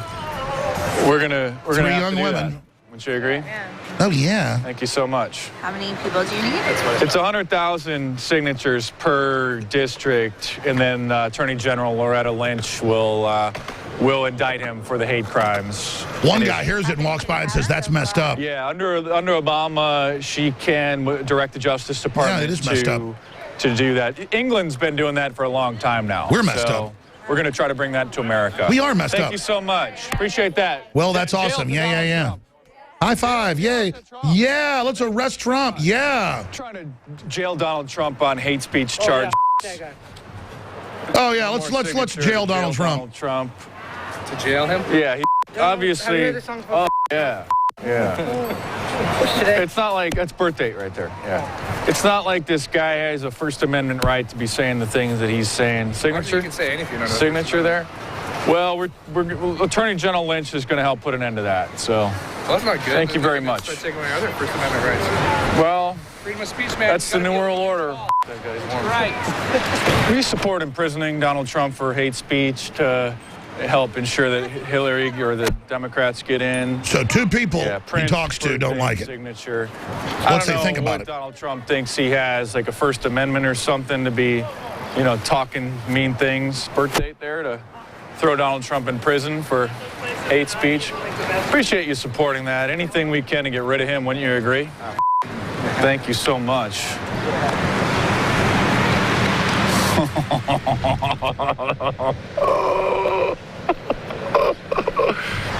we're gonna have young to do women. that. Wouldn't you agree? Yeah. Oh, yeah. Thank you so much. How many people do you need? It's 100,000 signatures per district, and then Attorney General Loretta Lynch will indict him for the hate crimes. One guy hears it and walks by and says, that's messed up. Yeah, under Obama, she can direct the Justice Department it is messed up. to do that. England's been doing that for a long time now. We're messed up. We're going to try to bring that to America. We are messed up. Thank you so much. Appreciate that. Well, that's awesome. Yeah. High five, yay. Yeah, let's arrest Trump, yeah. Trying to jail Donald Trump on hate speech charge. Oh, yeah, let's jail Donald Trump. To jail him? Yeah, he obviously. Have you heard the song before? Yeah. It's not like, that's birth date right there. Yeah. It's not like this guy has a First Amendment right to be saying the things that he's saying. Signature? You can say anything. Signature there? Well, Attorney General Lynch is going to help put an end to that. So, well, that's not good. Thank you very much. Taking away other First Amendment rights. Well, freedom of speech, man. That's the New World Order. Right. We support imprisoning Donald Trump for hate speech to help ensure that Hillary or the Democrats get in. So two people he talks to don't like it. Signature. What's they think about it? Donald Trump thinks he has like a First Amendment or something to be, talking mean things. Birth date there to throw Donald Trump in prison for hate speech. Appreciate you supporting that. Anything we can to get rid of him, wouldn't you agree? Thank you so much.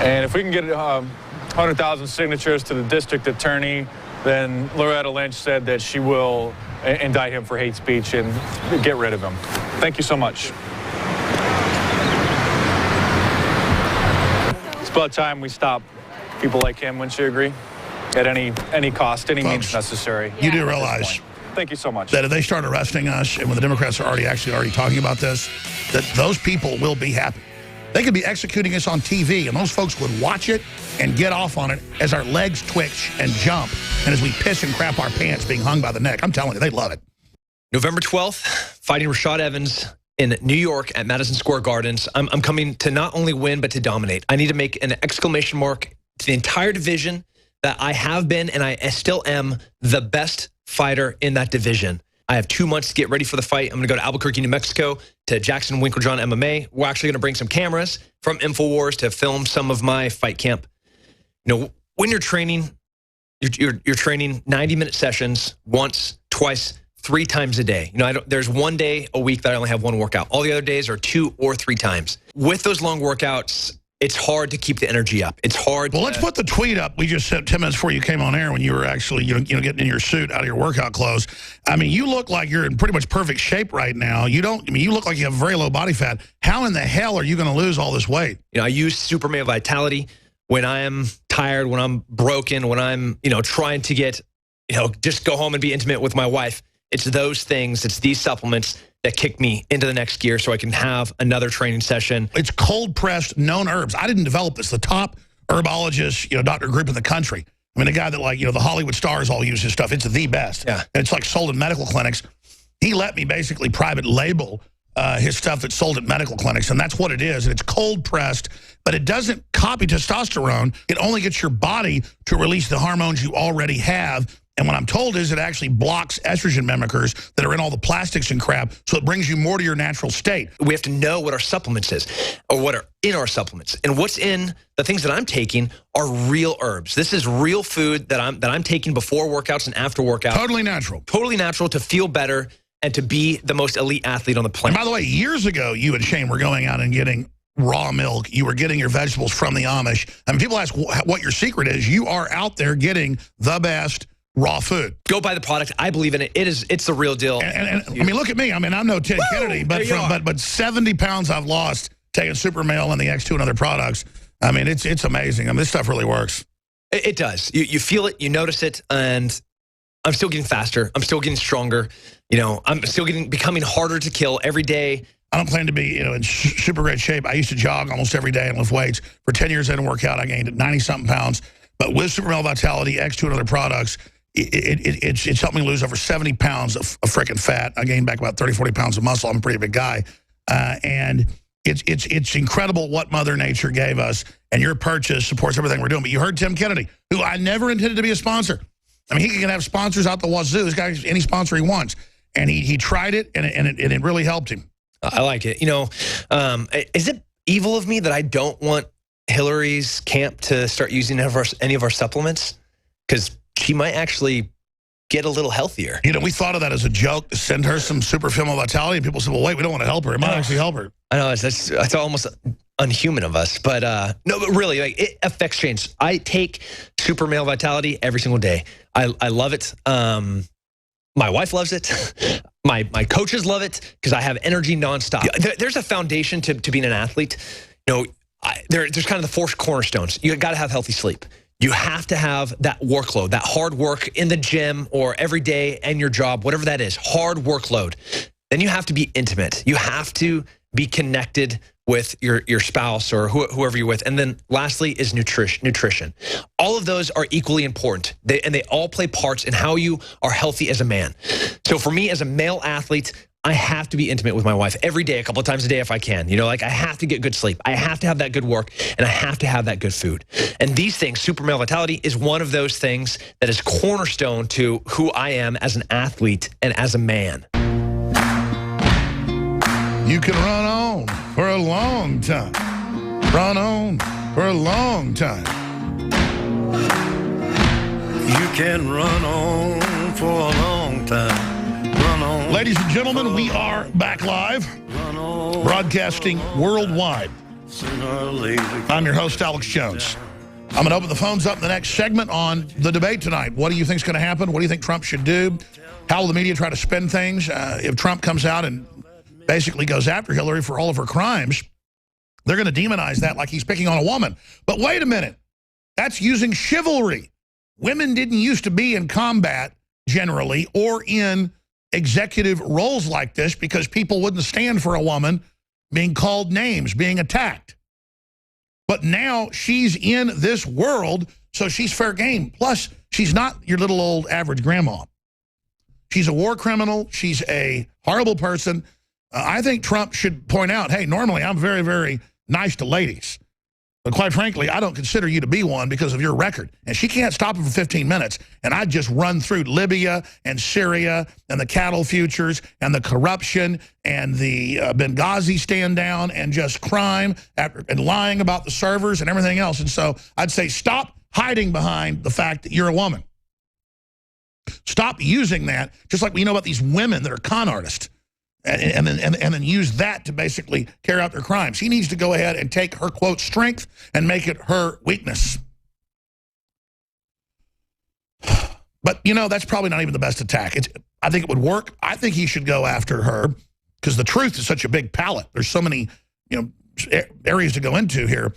And if we can get 100,000 signatures to the district attorney, then Loretta Lynch said that she will indict him for hate speech and get rid of him. Thank you so much. It's about time we stop people like him, wouldn't you agree? At any cost, any means necessary. You do realize Thank you so much. that if they start arresting us, and when the Democrats are already talking about this, that those people will be happy. They could be executing us on TV, and those folks would watch it and get off on it as our legs twitch and jump, and as we piss and crap our pants being hung by the neck. I'm telling you, they love it. November 12th, fighting Rashad Evans in New York at Madison Square Gardens. I'm coming to not only win, but to dominate. I need to make an exclamation mark to the entire division that I have been, and I still am, the best fighter in that division. I have 2 months to get ready for the fight. I'm going to go to Albuquerque, New Mexico, to Jackson Winklejohn MMA. We're actually going to bring some cameras from Infowars to film some of my fight camp. You know, when you're training, you're training 90-minute sessions once, twice, 3 times a day. You know, there's 1 day a week that I only have 1 workout. All the other days are 2 or 3 times. With those long workouts, it's hard to keep the energy up. It's hard. Well, let's put the tweet up we just sent 10 minutes before you came on air when you were actually, getting in your suit out of your workout clothes. I mean, you look like you're in pretty much perfect shape right now. You look like you have very low body fat. How in the hell are you going to lose all this weight? You know, I use Super Male Vitality when I am tired, when I'm broken, when I'm, trying to get, just go home and be intimate with my wife. It's those things. It's these supplements that kick me into the next gear so I can have another training session. It's cold-pressed known herbs. I didn't develop this. The top herbologist, doctor group in the country. I mean, the guy that, the Hollywood stars all use his stuff. It's the best. Yeah. And it's, sold in medical clinics. He let me basically private label his stuff that's sold at medical clinics, and that's what it is. And it's cold-pressed, but it doesn't copy testosterone. It only gets your body to release the hormones you already have. And what I'm told is it actually blocks estrogen mimickers that are in all the plastics and crap, so it brings you more to your natural state. We have to know what our supplements is, or what are in our supplements. And what's in the things that I'm taking are real herbs. This is real food that I'm taking before workouts and after workouts. Totally natural. Totally natural to feel better and to be the most elite athlete on the planet. And by the way, years ago, you and Shane were going out and getting raw milk. You were getting your vegetables from the Amish. I mean, people ask what your secret is. You are out there getting the best raw food. Go buy the product. I believe in it. It's the real deal. And I mean, look at me. I mean, I'm no Ted Kennedy, but 70 pounds I've lost taking Super Male and the X2 and other products. I mean, it's amazing. I mean, this stuff really works. It does. You feel it. You notice it. And I'm still getting faster. I'm still getting stronger. I'm still becoming harder to kill every day. I don't plan to be, in super great shape. I used to jog almost every day and lift weights. For 10 years, I didn't work out. I gained 90-something pounds. But with Super Male Vitality, X2 and other products, it's helped me lose over 70 pounds of freaking fat. I gained back about 30, 40 pounds of muscle. I'm a pretty big guy. And it's incredible what Mother Nature gave us. And your purchase supports everything we're doing. But you heard Tim Kennedy, who I never intended to be a sponsor. I mean, he can have sponsors out the wazoo. This guy, any sponsor he wants. And he tried it, and it really helped him. I like it. Is it evil of me that I don't want Hillary's camp to start using any of our supplements? Because she might actually get a little healthier. We thought of that as a joke to send her some Super Female Vitality, and people said, well, wait, we don't want to help her. It might actually help her. I know, that's almost unhuman of us. But no, but really, it affects change. I take Super Male Vitality every single day. I love it. My wife loves it. My coaches love it because I have energy nonstop. There's a foundation to being an athlete. There's kind of the 4 cornerstones. You got to have healthy sleep. You have to have that workload, that hard work in the gym or every day and your job, whatever that is, hard workload. Then you have to be intimate. You have to be connected with your spouse or whoever you're with. And then lastly is nutrition. All of those are equally important. They all play parts in how you are healthy as a man. So for me as a male athlete, I have to be intimate with my wife every day, a couple of times a day if I can. I have to get good sleep. I have to have that good work, and I have to have that good food. And these things, Super Male Vitality, is one of those things that is cornerstone to who I am as an athlete and as a man. You can run on for a long time. Run on for a long time. You can run on for a long time. Ladies and gentlemen, we are back live, broadcasting worldwide. I'm your host, Alex Jones. I'm going to open the phones up in the next segment on the debate tonight. What do you think is going to happen? What do you think Trump should do? How will the media try to spin things? If Trump comes out and basically goes after Hillary for all of her crimes, they're going to demonize that like he's picking on a woman. But wait a minute. That's using chivalry. Women didn't used to be in combat generally or in executive roles like this because people wouldn't stand for a woman being called names, being attacked. But now she's in this world, so she's fair game. Plus, she's not your little old average grandma. She's a war criminal. She's a horrible person. I think Trump should point out, hey, normally I'm very, very nice to ladies. But quite frankly, I don't consider you to be one because of your record. And she can't stop him for 15 minutes. And I'd just run through Libya and Syria and the cattle futures and the corruption and the Benghazi stand down and just crime and lying about the servers and everything else. And so I'd say stop hiding behind the fact that you're a woman. Stop using that, just like we know about these women that are con artists. And then use that to basically carry out their crimes. He needs to go ahead and take her, quote, strength and make it her weakness. But, you know, that's probably not even the best attack. I think it would work. I think he should go after her because the truth is such a big palette. There's so many, you know, areas to go into here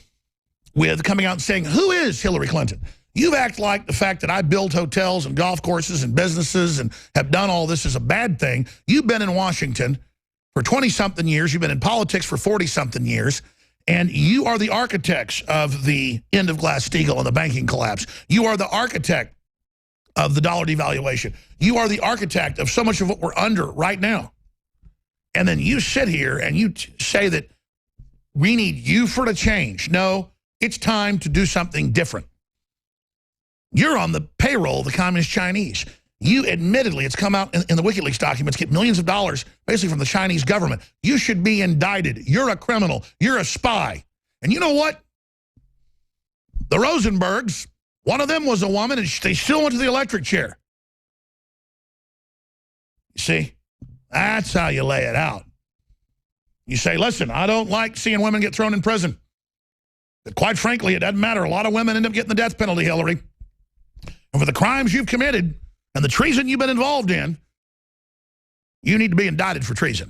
with coming out and saying, who is Hillary Clinton? You act like the fact that I build hotels and golf courses and businesses and have done all this is a bad thing. You've been in Washington for 20-something years. You've been in politics for 40-something years. And you are the architects of the end of Glass-Steagall and the banking collapse. You are the architect of the dollar devaluation. You are the architect of so much of what we're under right now. And then you sit here and you say that we need you for the change. No, it's time to do something different. You're on the payroll of the Communist Chinese. You admittedly, it's come out in the WikiLeaks documents, get millions of dollars basically from the Chinese government. You should be indicted. You're a criminal. You're a spy. And you know what? The Rosenbergs, one of them was a woman, and they still went to the electric chair. You see? That's how you lay it out. You say, listen, I don't like seeing women get thrown in prison. But quite frankly, it doesn't matter. A lot of women end up getting the death penalty, Hillary. And for the crimes you've committed and the treason you've been involved in, you need to be indicted for treason.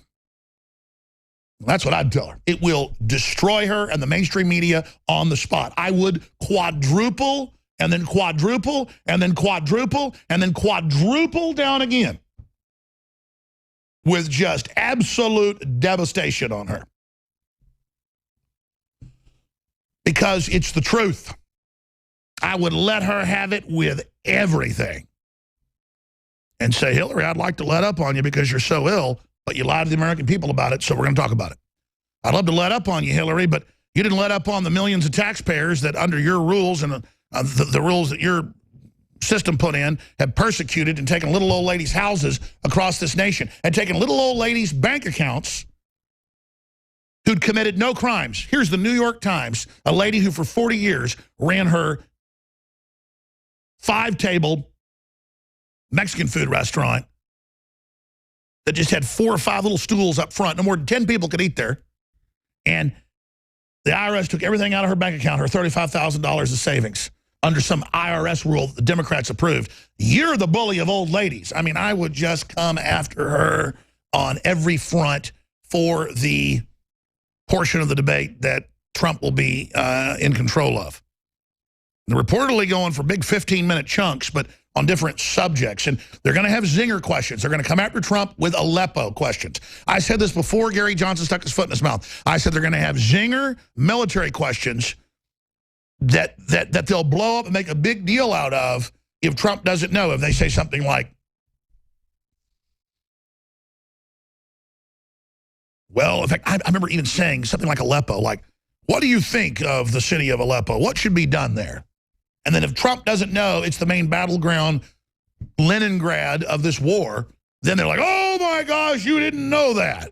That's what I'd tell her. It will destroy her and the mainstream media on the spot. I would quadruple and then quadruple and then quadruple and then quadruple down again with just absolute devastation on her. Because it's the truth. I would let her have it with everything and say, Hillary, I'd like to let up on you because you're so ill, but you lied to the American people about it, so we're going to talk about it. I'd love to let up on you, Hillary, but you didn't let up on the millions of taxpayers that under your rules and the rules that your system put in have persecuted and taken little old ladies' houses across this nation and taken little old ladies' bank accounts who'd committed no crimes. Here's the New York Times, a lady who for 40 years ran her 5-table Mexican food restaurant that just had 4 or 5 little stools up front. No more than 10 people could eat there. And the IRS took everything out of her bank account, her $35,000 of savings, under some IRS rule that the Democrats approved. You're the bully of old ladies. I mean, I would just come after her on every front for the portion of the debate that Trump will be in control of. They're reportedly going for big 15-minute chunks, but on different subjects. And they're going to have zinger questions. They're going to come after Trump with Aleppo questions. I said this before Gary Johnson stuck his foot in his mouth. I said they're going to have zinger military questions that they'll blow up and make a big deal out of if Trump doesn't know. If they say something like, well, in fact, I remember even saying something like Aleppo, like, what do you think of the city of Aleppo? What should be done there? And then if Trump doesn't know it's the main battleground, Leningrad of this war, then they're like, oh my gosh, you didn't know that.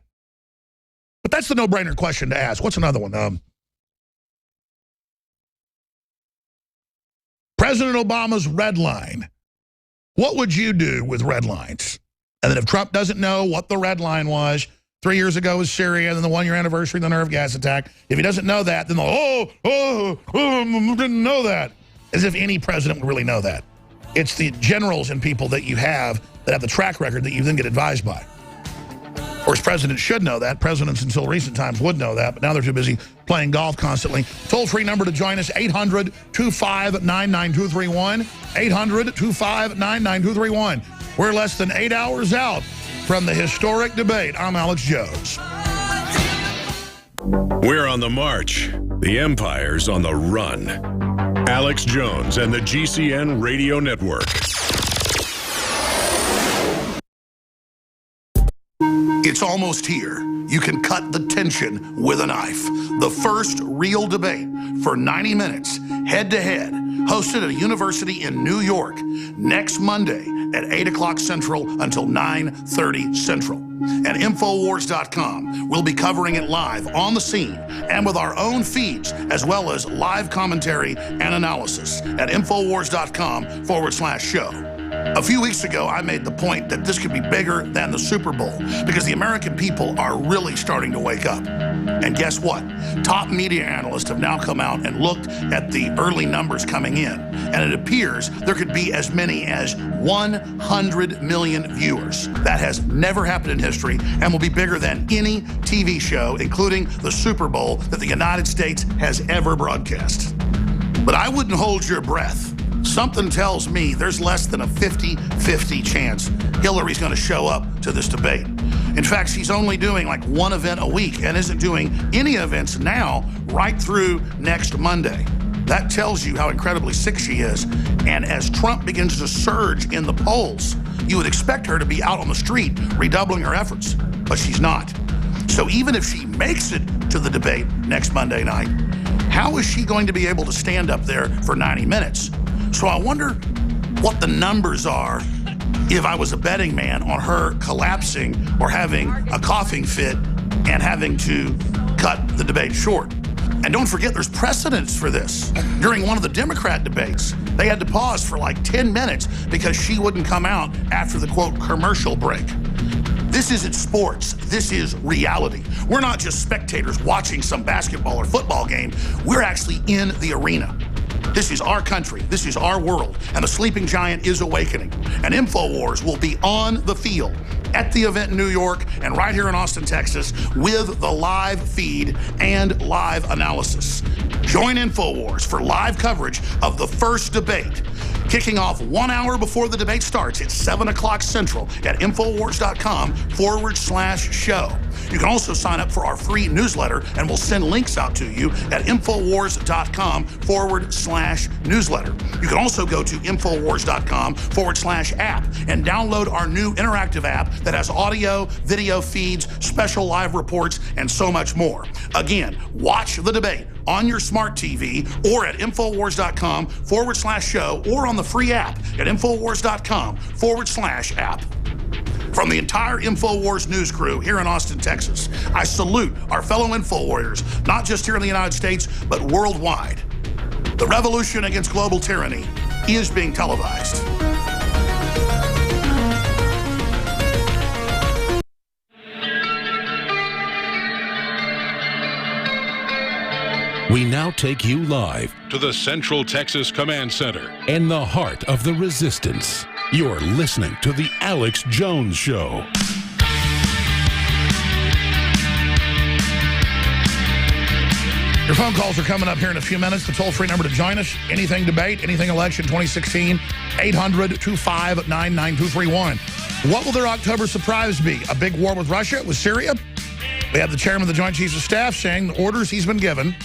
But that's the no-brainer question to ask. What's another one? President Obama's red line. What would you do with red lines? And then if Trump doesn't know what the red line was, 3 years ago was Syria, then the 1-year anniversary of the nerve gas attack. If he doesn't know that, then they'll, didn't know that. As if any president would really know that. It's the generals and people that you have that have the track record that you then get advised by. Of course, presidents should know that. Presidents until recent times would know that, but now they're too busy playing golf constantly. Toll-free number to join us, 800-259-9231. 800-259-9231. We're less than 8 hours out from the historic debate. I'm Alex Jones. We're on the march. The empire's on the run. Alex Jones and the GCN Radio Network. It's almost here. You can cut the tension with a knife. The first real debate for 90 minutes, head-to-head, hosted at a university in New York next Monday at 8 o'clock Central until 9:30 Central. And Infowars.com will be covering it live on the scene and with our own feeds, as well as live commentary and analysis at Infowars.com/show. A few weeks ago, I made the point that this could be bigger than the Super Bowl because the American people are really starting to wake up. And guess what? Top media analysts have now come out and looked at the early numbers coming in, and it appears there could be as many as 100 million viewers. That has never happened in history and will be bigger than any TV show, including the Super Bowl, that the United States has ever broadcast. But I wouldn't hold your breath. Something tells me there's less than a 50-50 chance Hillary's going to show up to this debate. In fact, she's only doing like one event a week and isn't doing any events now right through next Monday. That tells you how incredibly sick she is. And as Trump begins to surge in the polls, you would expect her to be out on the street redoubling her efforts, but she's not. So even if she makes it to the debate next Monday night, how is she going to be able to stand up there for 90 minutes? So I wonder what the numbers are if I was a betting man on her collapsing or having a coughing fit and having to cut the debate short. And don't forget, there's precedence for this. During one of the Democrat debates, they had to pause for like 10 minutes because she wouldn't come out after the, quote, commercial break. This isn't sports. This is reality. We're not just spectators watching some basketball or football game. We're actually in the arena. This is our country, this is our world, and the sleeping giant is awakening. And Infowars will be on the field at the event in New York and right here in Austin, Texas, with the live feed and live analysis. Join Infowars for live coverage of the first debate, kicking off 1 hour before the debate starts at 7 o'clock Central at Infowars.com/show. You can also sign up for our free newsletter, and we'll send links out to you at Infowars.com/newsletter. You can also go to Infowars.com/app and download our new interactive app that has audio, video feeds, special live reports, and so much more. Again, watch the debate on your smart TV or at Infowars.com/show or on the free app at Infowars.com/app. From the entire Infowars news crew here in Austin, Texas, I salute our fellow Infowarriors, not just here in the United States, but worldwide. The revolution against global tyranny is being televised. We now take you live to the Central Texas Command Center in the heart of the resistance. You're listening to The Alex Jones Show. Your phone calls are coming up here in a few minutes. The toll-free number to join us, anything debate, anything election 2016, 800-259-9231. What will their October surprise be? A big war with Russia, with Syria? We have the chairman of the Joint Chiefs of Staff saying the orders he's been given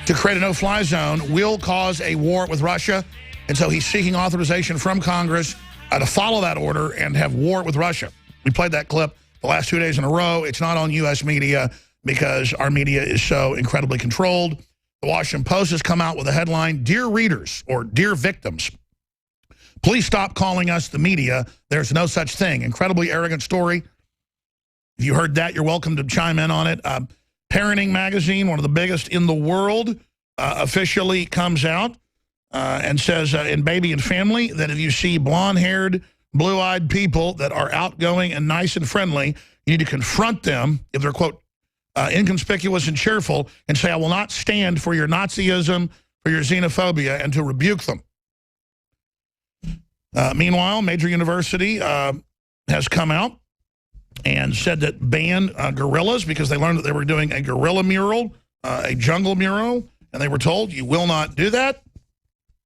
to create a no-fly zone will cause a war with Russia. And so he's seeking authorization from Congress to follow that order and have war with Russia. We played that clip the last 2 days in a row. It's not on U.S. media because our media is so incredibly controlled. The Washington Post has come out with a headline, "Dear readers," or "Dear victims, please stop calling us the media. There's no such thing." Incredibly arrogant story. If you heard that, you're welcome to chime in on it. Parenting magazine, one of the biggest in the world, officially comes out and says in Baby and Family that if you see blonde-haired, blue-eyed people that are outgoing and nice and friendly, you need to confront them if they're, quote, inconspicuous and cheerful, and say, "I will not stand for your Nazism, for your xenophobia," and to rebuke them. Meanwhile, major university has come out and said that banned gorillas because they learned that they were doing a gorilla mural, a jungle mural, and they were told, you will not do that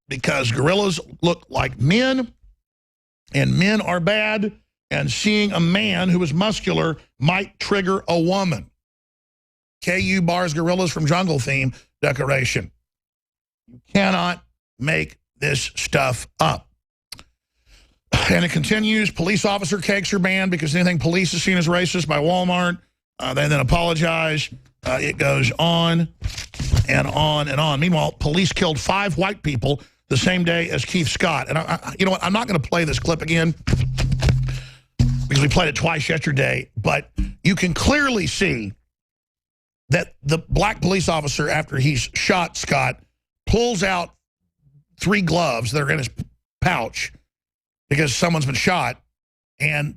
because gorillas look like men, and men are bad, and seeing a man who is muscular might trigger a woman. KU Bars Gorillas from Jungle theme decoration. You cannot make this stuff up. And it continues. Police officer cakes are banned because anything police is seen as racist by Walmart. They then apologize. It goes on and on and on. Meanwhile, police killed 5 white people the same day as Keith Scott. And you know what? I'm not going to play this clip again because we played it twice yesterday. But you can clearly see that the black police officer, after he's shot Scott, pulls out 3 gloves that are in his pouch because someone's been shot, and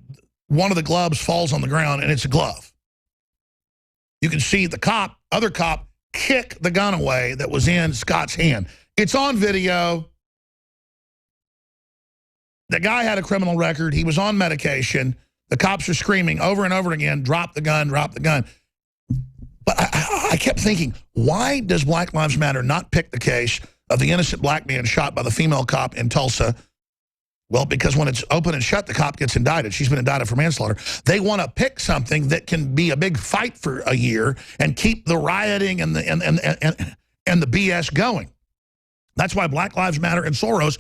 one of the gloves falls on the ground, and it's a glove. You can see the other cop, kick the gun away that was in Scott's hand. It's on video. The guy had a criminal record. He was on medication. The cops are screaming over and over again, drop the gun, drop the gun. But I kept thinking, why does Black Lives Matter not pick the case of the innocent black man shot by the female cop in Tulsa? Well, because when it's open and shut, the cop gets indicted. She's been indicted for manslaughter. They want to pick something that can be a big fight for a year and keep the rioting and the BS going. That's why Black Lives Matter and Soros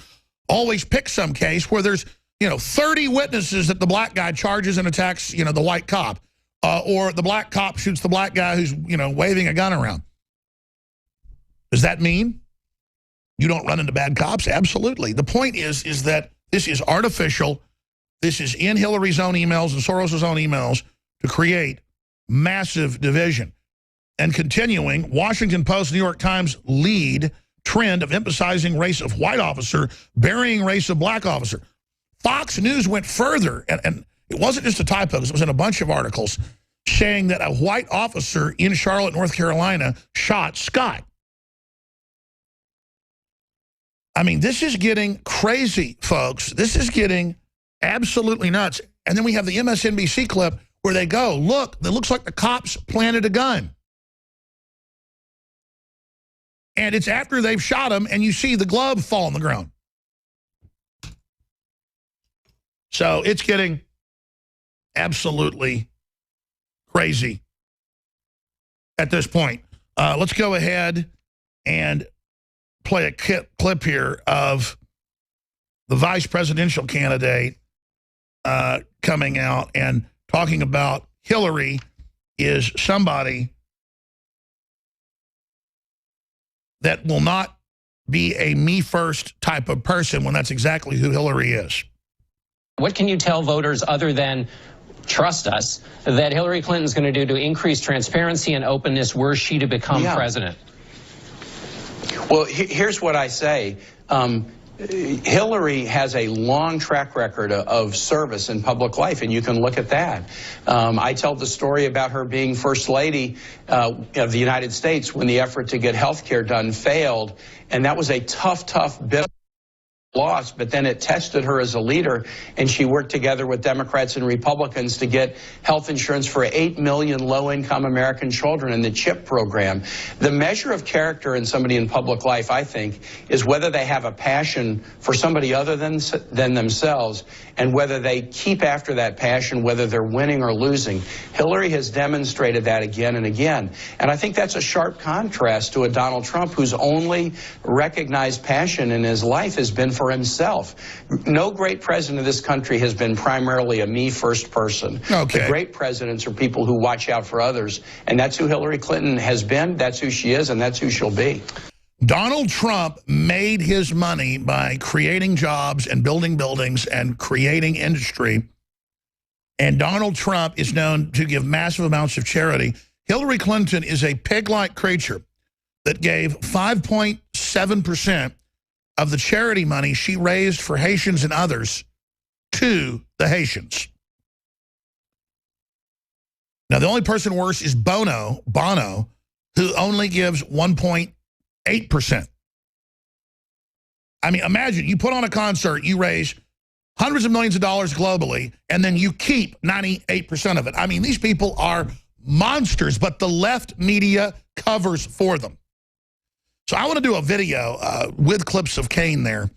always pick some case where there's 30 witnesses that the black guy charges and attacks the white cop, or the black cop shoots the black guy who's waving a gun around. Does that mean you don't run into bad cops? Absolutely. The point is that this is artificial. This is in Hillary's own emails and Soros' own emails to create massive division. And continuing, Washington Post, New York Times lead trend of emphasizing race of white officer, burying race of black officer. Fox News went further, and it wasn't just a typo, it was in a bunch of articles, saying that a white officer in Charlotte, North Carolina shot Scott. I mean, this is getting crazy, folks. This is getting absolutely nuts. And then we have the MSNBC clip where they go, look, it looks like the cops planted a gun. And it's after they've shot him, and you see the glove fall on the ground. So it's getting absolutely crazy at this point. Let's go ahead and play a clip here of the vice presidential candidate coming out and talking about Hillary is somebody that will not be a me first type of person when that's exactly who Hillary is. What can you tell voters other than trust us that Hillary Clinton's going to do to increase transparency and openness were she to become president? Well, here's what I say. Hillary has a long track record of service in public life, and you can look at that. I tell the story about her being First Lady of the United States when the effort to get health care done failed, and that was a tough bit. Lost, but then it tested her as a leader, and she worked together with Democrats and Republicans to get health insurance for 8 million low-income American children in the CHIP program. The measure of character in somebody in public life, I think, is whether they have a passion for somebody other than themselves, and whether they keep after that passion, whether they're winning or losing. Hillary has demonstrated that again and again, and I think that's a sharp contrast to a Donald Trump whose only recognized passion in his life has been for himself. No great president of this country has been primarily a me-first person. Okay. The great presidents are people who watch out for others, and that's who Hillary Clinton has been, that's who she is, and that's who she'll be. Donald Trump made his money by creating jobs and building buildings and creating industry, and Donald Trump is known to give massive amounts of charity. Hillary Clinton is a pig-like creature that gave 5.7% of the charity money she raised for Haitians and others to the Haitians. Now, the only person worse is Bono, who only gives 1.8%. I mean, imagine you put on a concert, you raise hundreds of millions of dollars globally, and then you keep 98% of it. I mean, these people are monsters, but the left media covers for them. So I want to do a video with clips of Kane there,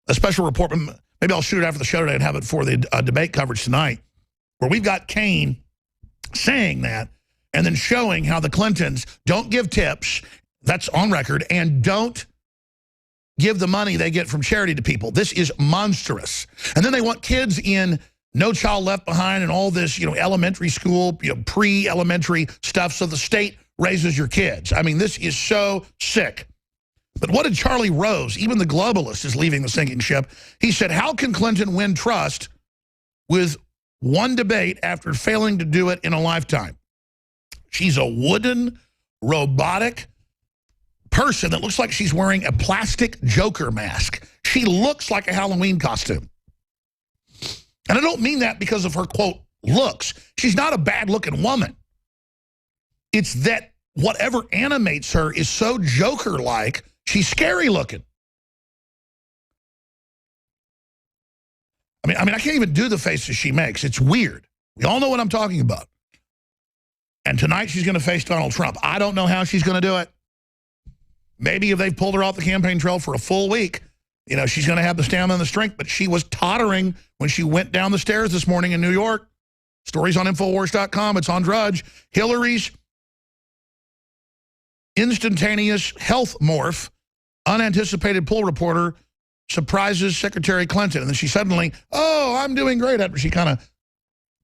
a special report. Maybe I'll shoot it after the show today and have it for the debate coverage tonight, where we've got Kane saying that. and then showing how the Clintons don't give tips, that's on record, and don't give the money they get from charity to people. This is monstrous. And then they want kids in No Child Left Behind and all this, elementary school, pre-elementary stuff, so the state raises your kids. I mean, this is so sick. But what did Charlie Rose, even the globalist, is leaving the sinking ship? He said, how can Clinton win trust with one debate after failing to do it in a lifetime? She's a wooden, robotic person that looks like she's wearing a plastic Joker mask. She looks like a Halloween costume. And I don't mean that because of her, quote, looks. She's not a bad-looking woman. It's that whatever animates her is so Joker-like, she's scary-looking. I mean, I can't even do the faces she makes. It's weird. We all know what I'm talking about. And tonight she's going to face Donald Trump. I don't know how she's going to do it. Maybe if they've pulled her off the campaign trail for a full week, she's going to have the stamina and the strength. But she was tottering when she went down the stairs this morning in New York. Stories on Infowars.com. It's on Drudge. Hillary's instantaneous health morph, unanticipated poll reporter surprises Secretary Clinton. And then she suddenly, oh, I'm doing great, after she kind of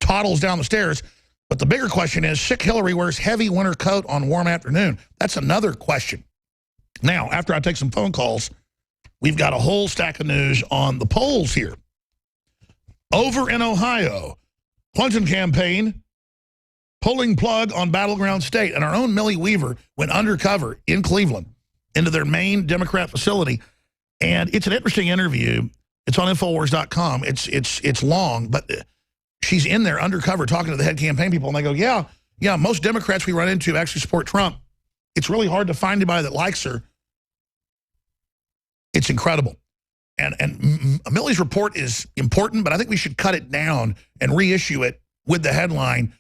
toddles down the stairs. But the bigger question is, sick Hillary wears heavy winter coat on warm afternoon. That's another question. Now, after I take some phone calls, we've got a whole stack of news on the polls here. Over in Ohio, Clinton campaign pulling plug on battleground state. And our own Millie Weaver went undercover in Cleveland into their main Democrat facility. And it's an interesting interview. It's on Infowars.com. It's long, but she's in there undercover talking to the head campaign people. And they go, yeah, most Democrats we run into actually support Trump. It's really hard to find anybody that likes her. It's incredible. And Millie's report is important, but I think we should cut it down and reissue it with the headline,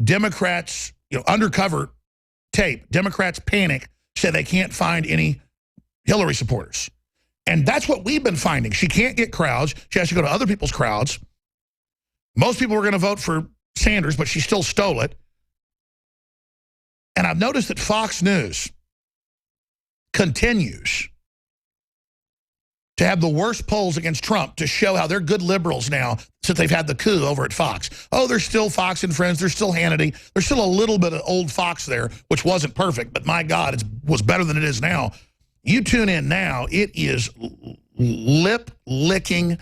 Democrats, undercover tape, Democrats panic, say they can't find any Hillary supporters. And that's what we've been finding. She can't get crowds. She has to go to other people's crowds. Most people were going to vote for Sanders, but she still stole it. And I've noticed that Fox News continues to have the worst polls against Trump to show how they're good liberals now since they've had the coup over at Fox. Oh, there's still Fox and Friends. There's still Hannity. There's still a little bit of old Fox there, which wasn't perfect, but my God, it was better than it is now. You tune in now, it is lip-licking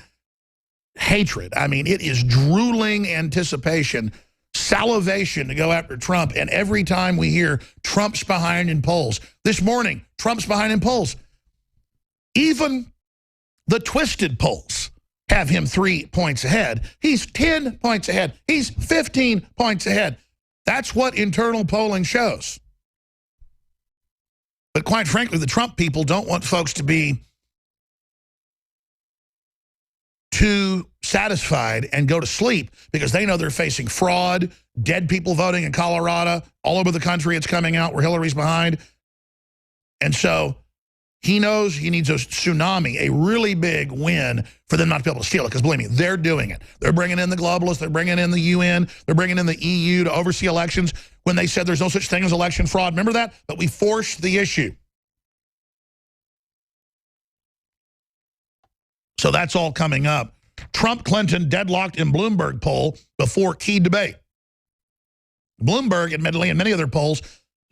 hatred. I mean, it is drooling anticipation, salivation to go after Trump. And every time we hear Trump's behind in polls, this morning, Trump's behind in polls. Even the twisted polls have him 3 points ahead. He's 10 points ahead. He's 15 points ahead. That's what internal polling shows. But quite frankly, the Trump people don't want folks to be too satisfied and go to sleep because they know they're facing fraud, dead people voting in Colorado, all over the country it's coming out where Hillary's behind. And so he knows he needs a tsunami, a really big win for them not to be able to steal it. Because believe me, they're doing it. They're bringing in the globalists. They're bringing in the UN. They're bringing in the EU to oversee elections when they said there's no such thing as election fraud. Remember that? But we forced the issue. So that's all coming up. Trump-Clinton deadlocked in Bloomberg poll before key debate. Bloomberg, admittedly, and many other polls,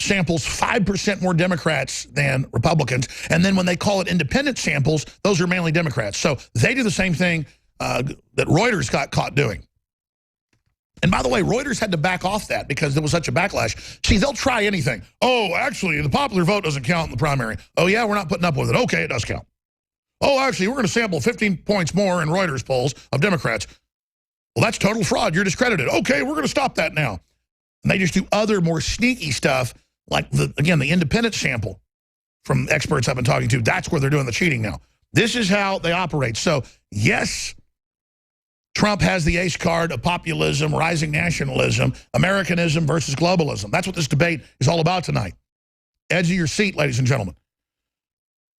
samples 5% more Democrats than Republicans. And then when they call it independent samples, those are mainly Democrats. So they do the same thing that Reuters got caught doing. And by the way, Reuters had to back off that because there was such a backlash. See, they'll try anything. Oh, actually, the popular vote doesn't count in the primary. Oh, yeah, we're not putting up with it. Okay, it does count. Oh, actually, we're going to sample 15 points more in Reuters polls of Democrats. Well, that's total fraud. You're discredited. Okay, we're going to stop that now. And they just do other more sneaky stuff like, the independent sample from experts I've been talking to. That's where they're doing the cheating now. This is how they operate. So, yes, Trump has the ace card of populism, rising nationalism, Americanism versus globalism. That's what this debate is all about tonight. Edge of your seat, ladies and gentlemen.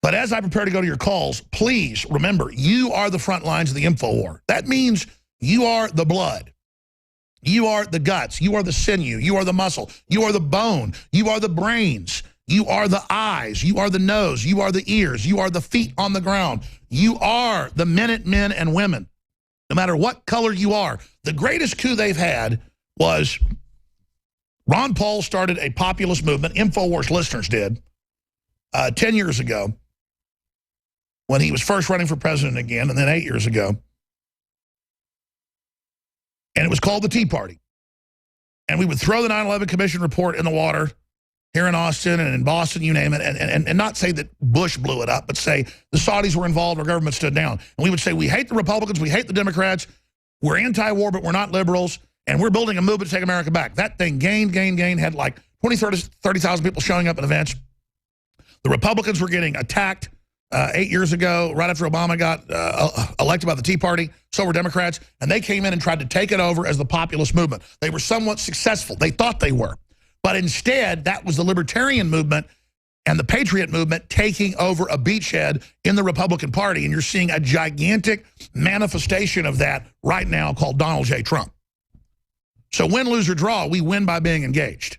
But as I prepare to go to your calls, please remember, you are the front lines of the info war. That means you are the blood. You are the guts. You are the sinew. You are the muscle. You are the bone. You are the brains. You are the eyes. You are the nose. You are the ears. You are the feet on the ground. You are the men and women, no matter what color you are. The greatest coup they've had was Ron Paul started a populist movement, Infowars listeners did, 10 years ago when he was first running for president again, and then 8 years ago. And it was called the Tea Party. And we would throw the 9/11 Commission report in the water here in Austin and in Boston, you name it, and not say that Bush blew it up, but say the Saudis were involved, our government stood down. And we would say, we hate the Republicans, we hate the Democrats, we're anti-war, but we're not liberals, and we're building a movement to take America back. That thing gained, had like 20, 30,000 people showing up at events. The Republicans were getting attacked 8 years ago, right after Obama got elected by the Tea Party. So were Democrats, and they came in and tried to take it over as the populist movement. They were somewhat successful. They thought they were. But instead, that was the libertarian movement and the patriot movement taking over a beachhead in the Republican Party. And you're seeing a gigantic manifestation of that right now called Donald J. Trump. So win, lose, or draw, we win by being engaged.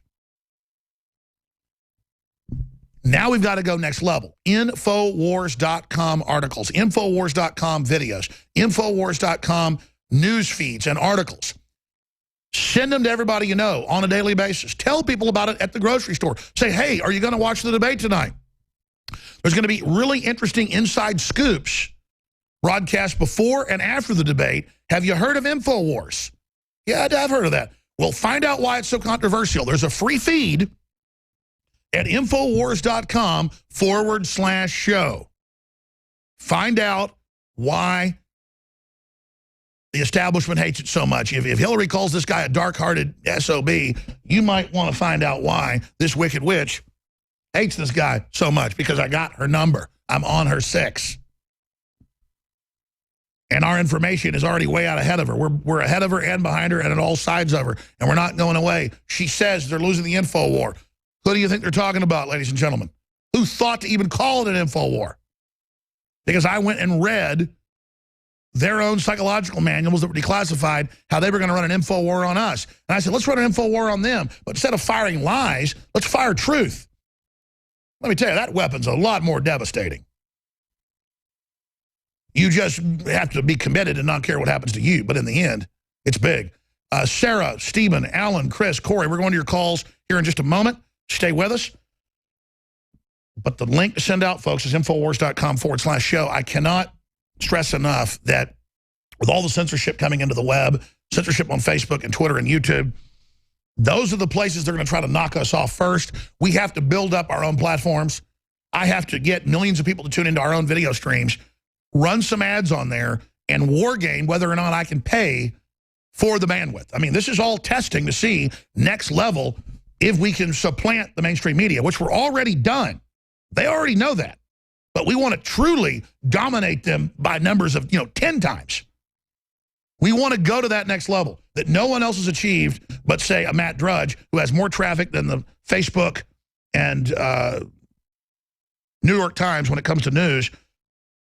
Now we've got to go next level. Infowars.com articles, Infowars.com videos, Infowars.com news feeds and articles. Send them to everybody you know on a daily basis. Tell people about it at the grocery store. Say, hey, are you going to watch the debate tonight? There's going to be really interesting inside scoops broadcast before and after the debate. Have you heard of Infowars? Yeah, I've heard of that. Well, find out why it's so controversial. There's a free feed at Infowars.com/show. Find out why the establishment hates it so much. If Hillary calls this guy a dark-hearted SOB, you might want to find out why this wicked witch hates this guy so much, because I got her number. I'm on her 6. And our information is already way out ahead of her. We're ahead of her and behind her and at all sides of her, and we're not going away. She says they're losing the info war. Who do you think they're talking about, ladies and gentlemen? Who thought to even call it an info war? Because I went and read their own psychological manuals that were declassified, how they were going to run an info war on us. And I said, let's run an info war on them. But instead of firing lies, let's fire truth. Let me tell you, that weapon's a lot more devastating. You just have to be committed and not care what happens to you. But in the end, it's big. Sarah, Stephen, Alan, Chris, Corey, we're going to your calls here in just a moment. Stay with us. But the link to send out, folks, is Infowars.com/show. I cannot stress enough that with all the censorship coming into the web, censorship on Facebook and Twitter and YouTube, those are the places they're going to try to knock us off first. We have to build up our own platforms. I have to get millions of people to tune into our own video streams, run some ads on there, and war game whether or not I can pay for the bandwidth. I mean, this is all testing to see next level if we can supplant the mainstream media, which we're already done. They already know that. But we want to truly dominate them by numbers of, 10 times. We want to go to that next level that no one else has achieved but, say, a Matt Drudge, who has more traffic than the Facebook and New York Times when it comes to news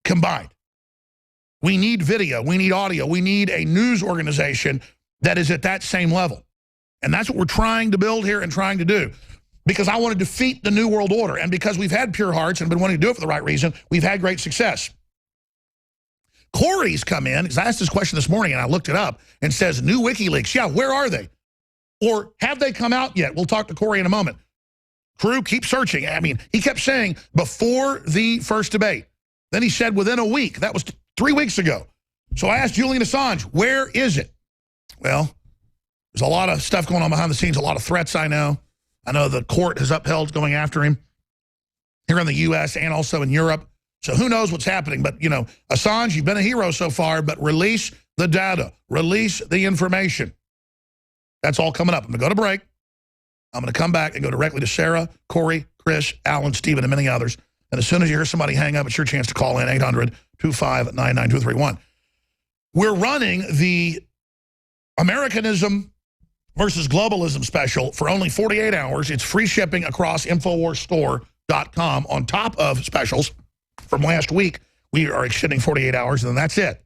combined. We need video. We need audio. We need a news organization that is at that same level. And that's what we're trying to build here and trying to do. Because I want to defeat the New World Order. And because we've had pure hearts and been wanting to do it for the right reason, we've had great success. Corey's come in, because I asked this question this morning and I looked it up, and says, new WikiLeaks. Yeah, where are they? Or have they come out yet? We'll talk to Corey in a moment. Crew, keep searching. I mean, he kept saying before the first debate. Then he said within a week. That was 3 weeks ago. So I asked Julian Assange, where is it? Well, there's a lot of stuff going on behind the scenes, a lot of threats, I know. I know the court has upheld going after him here in the U.S. and also in Europe. So who knows what's happening. But, Assange, you've been a hero so far, but release the data. Release the information. That's all coming up. I'm going to go to break. I'm going to come back and go directly to Sarah, Corey, Chris, Alan, Stephen, and many others. And as soon as you hear somebody hang up, it's your chance to call in 800-259-9231. We're running the Americanism versus globalism special for only 48 hours. It's free shipping across InfoWarsStore.com on top of specials from last week. We are extending 48 hours, and then that's it.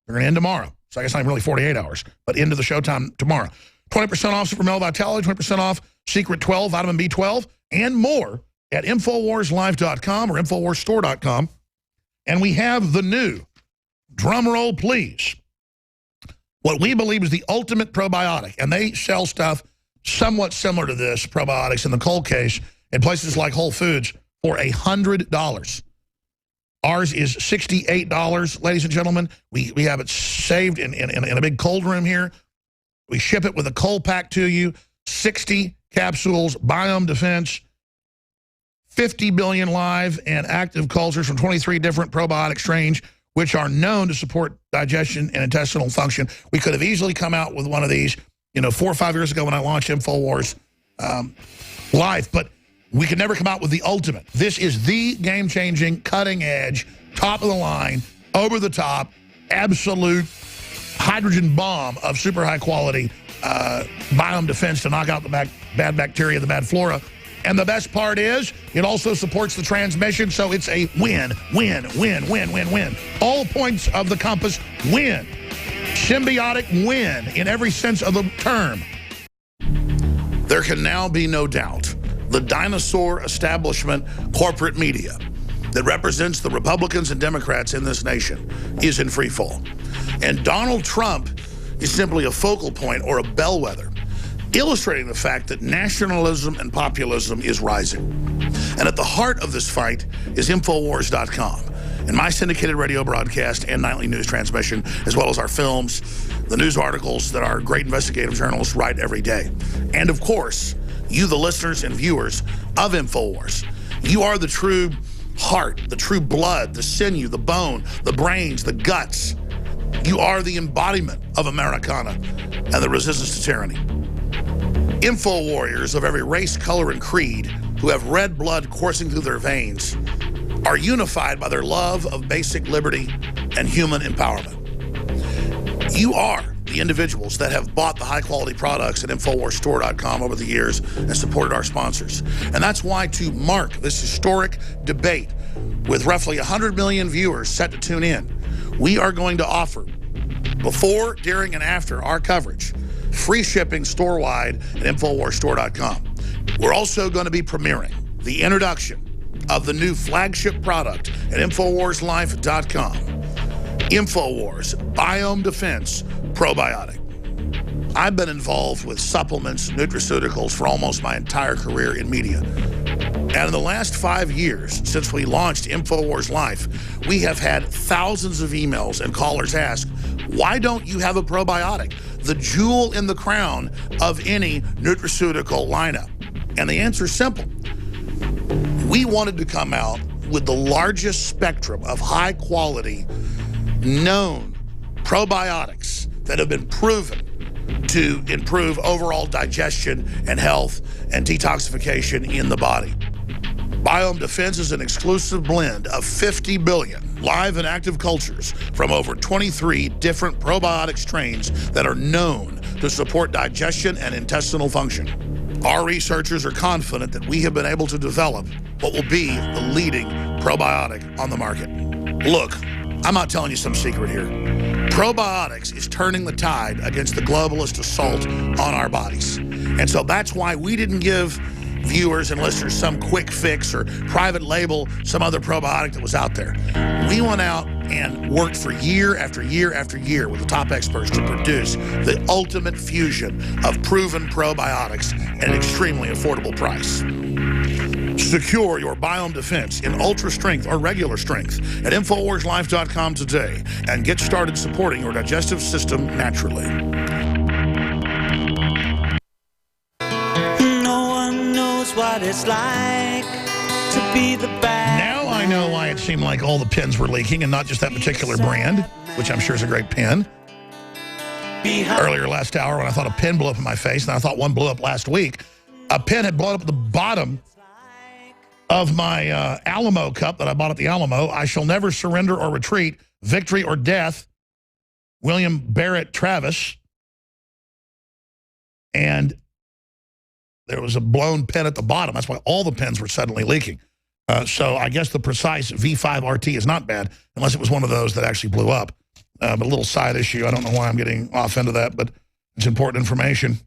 We're going to end tomorrow. So I guess not really 48 hours, but into the showtime tomorrow. 20% off Super Male Vitality, 20% off Secret 12, Vitamin B12, and more at InfoWarsLive.com or InfoWarsStore.com. And we have the new, drum roll please, what we believe is the ultimate probiotic. And they sell stuff somewhat similar to this, probiotics, in the cold case, in places like Whole Foods for $100. Ours is $68, ladies and gentlemen. We have it saved in a big cold room here. We ship it with a cold pack to you, 60 capsules, biome defense, 50 billion live and active cultures from 23 different probiotic strains, which are known to support digestion and intestinal function. We could have easily come out with one of these, 4 or 5 years ago when I launched Infowars Live, but we could never come out with the ultimate. This is the game-changing, cutting-edge, top-of-the-line, over-the-top, absolute hydrogen bomb of super high-quality biome defense to knock out the bad bacteria, the bad flora. And the best part is it also supports the transmission, so it's a win, win, win, win, win, win. All points of the compass win. Symbiotic win in every sense of the term. There can now be no doubt the dinosaur establishment corporate media that represents the Republicans and Democrats in this nation is in free fall. And Donald Trump is simply a focal point or a bellwether, illustrating the fact that nationalism and populism is rising. And at the heart of this fight is Infowars.com. And my syndicated radio broadcast and nightly news transmission, as well as our films, the news articles that our great investigative journalists write every day. And of course, you, the listeners and viewers of Infowars, you are the true heart, the true blood, the sinew, the bone, the brains, the guts. You are the embodiment of Americana and the resistance to tyranny. Info warriors of every race, color, and creed who have red blood coursing through their veins are unified by their love of basic liberty and human empowerment. You are the individuals that have bought the high-quality products at InfoWarsStore.com over the years and supported our sponsors. And that's why, to mark this historic debate with roughly 100 million viewers set to tune in, we are going to offer, before, during, and after our coverage, free shipping store-wide at InfoWarsStore.com. We're also going to be premiering the introduction of the new flagship product at InfoWarsLife.com. Infowars Biome Defense Probiotic. I've been involved with supplements, nutraceuticals for almost my entire career in media. And in the last 5 years, since we launched Infowars Life, we have had thousands of emails and callers ask, why don't you have a probiotic? The jewel in the crown of any nutraceutical lineup. And the answer is simple. We wanted to come out with the largest spectrum of high-quality, known probiotics that have been proven to improve overall digestion and health and detoxification in the body. Biome Defense is an exclusive blend of 50 billion live and active cultures from over 23 different probiotic strains that are known to support digestion and intestinal function. Our researchers are confident that we have been able to develop what will be the leading probiotic on the market. Look, I'm not telling you some secret here. Probiotics is turning the tide against the globalist assault on our bodies. And so that's why we didn't give viewers and listeners some quick fix or private label, some other probiotic that was out there. We went out and worked for year after year after year with the top experts to produce the ultimate fusion of proven probiotics at an extremely affordable price. Secure your Biome Defense in ultra strength or regular strength at InfoWarsLife.com today and get started supporting your digestive system naturally. No one knows what it's like to be the bad. Now I know why it seemed like all the pens were leaking and not just that particular brand, which I'm sure is a great pen. Earlier last hour when I thought a pen blew up in my face, and I thought one blew up last week, a pen had blown up at the bottom of my Alamo cup that I bought at the Alamo. I shall never surrender or retreat, victory or death, William Barrett Travis. And there was a blown pen at the bottom. That's why all the pens were suddenly leaking. So I guess the Precise V5 RT is not bad, unless it was one of those that actually blew up. But a little side issue. I don't know why I'm getting off into that, but it's important information.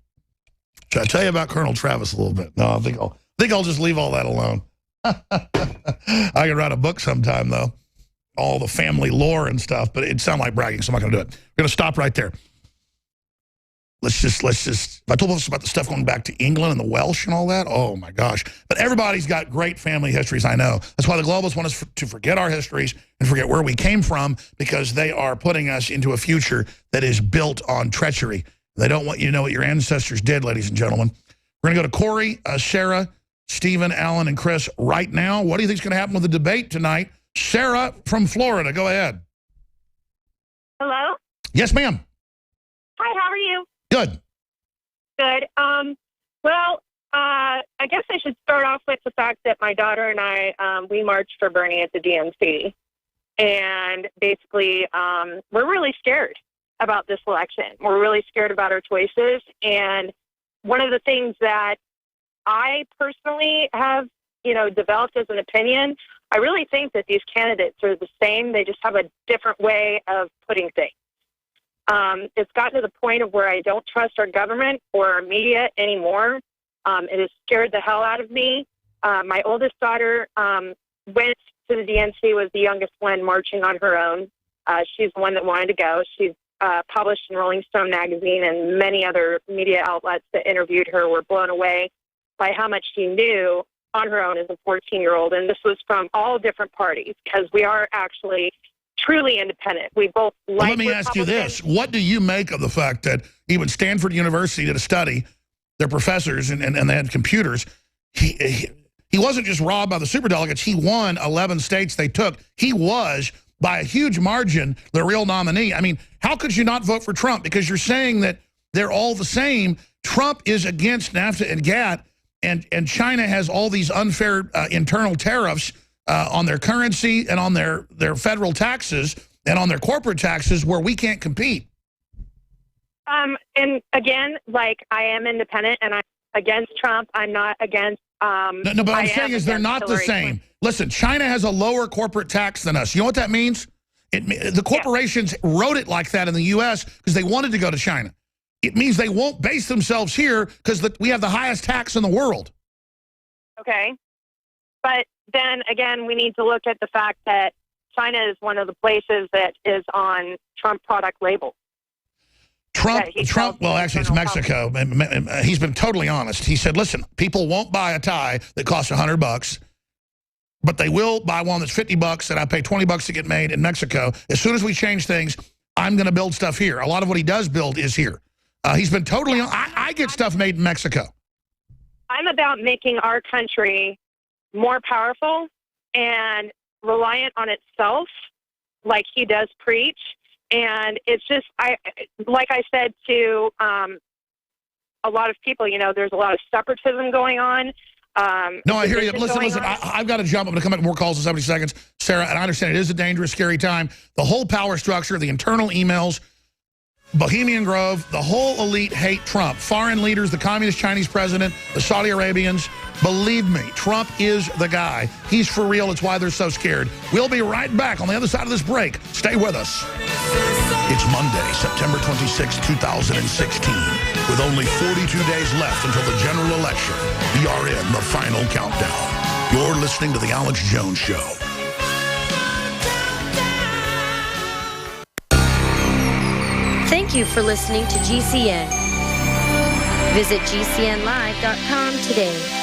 Should I tell you about Colonel Travis a little bit? No, I think I'll just leave all that alone. I could write a book sometime, though. All the family lore and stuff, but it'd sound like bragging, so I'm not going to do it. We're going to stop right there. Let's just, if I told us about the stuff going back to England and the Welsh and all that, oh my gosh. But everybody's got great family histories, I know. That's why the globalists want us to forget our histories and forget where we came from, because they are putting us into a future that is built on treachery. They don't want you to know what your ancestors did, ladies and gentlemen. We're going to go to Corey, Sarah, Stephen, Alan, and Chris right now. What do you think is going to happen with the debate tonight? Sarah from Florida, go ahead. Hello? Yes, ma'am. Hi, how are you? Good. Good. Well, I guess I should start off with the fact that my daughter and I, we marched for Bernie at the DNC. And basically, we're really scared about this election. We're really scared about our choices. And one of the things that I personally have, developed as an opinion, I really think that these candidates are the same. They just have a different way of putting things. It's gotten to the point of where I don't trust our government or our media anymore. It has scared the hell out of me. My oldest daughter went to the DNC, was the youngest one marching on her own. She's the one that wanted to go. She's published in Rolling Stone magazine, and many other media outlets that interviewed her were blown away by how much she knew on her own as a 14-year-old. And this was from all different parties, because we are actually truly independent. We both like. Well, let me ask you this. What do you make of the fact that even Stanford University did a study, their professors, and they had computers, he wasn't just robbed by the superdelegates. He won 11 states they took. He was, by a huge margin, the real nominee. I mean, how could you not vote for Trump? Because you're saying that they're all the same. Trump is against NAFTA and GATT, and China has all these unfair internal tariffs on their currency and on their federal taxes and on their corporate taxes, where we can't compete. And again, like, I am independent and I'm against Trump. I'm not against. No, but what I'm saying is they're not the same. Listen, China has a lower corporate tax than us. You know what that means? The corporations wrote it like that in the U.S. because they wanted to go to China. It means they won't base themselves here because we have the highest tax in the world. Okay. But then again, we need to look at the fact that China is one of the places that is on Trump product labels. Trump, well, actually, it's Mexico. He's been totally honest. He said, listen, people won't buy a tie that costs $100, but they will buy one that's $50 and I pay $20 to get made in Mexico. As soon as we change things, I'm going to build stuff here. A lot of what he does build is here. He's been totally I get stuff made in Mexico. I'm about making our country more powerful and reliant on itself, like he does preach. And it's just, like I said to a lot of people, there's a lot of separatism going on. No, I hear you. Listen, I've got to jump. I'm going to come back with more calls in 70 seconds. Sarah, and I understand it is a dangerous, scary time. The whole power structure, the internal emails, Bohemian Grove, the whole elite hate Trump. Foreign leaders, the communist Chinese president, the Saudi Arabians. Believe me, Trump is the guy. He's for real. It's why they're so scared. We'll be right back on the other side of this break. Stay with us. It's Monday, September 26, 2016. With only 42 days left until the general election, we are in the final countdown. You're listening to The Alex Jones Show. Thank you for listening to GCN. Visit GCNlive.com today.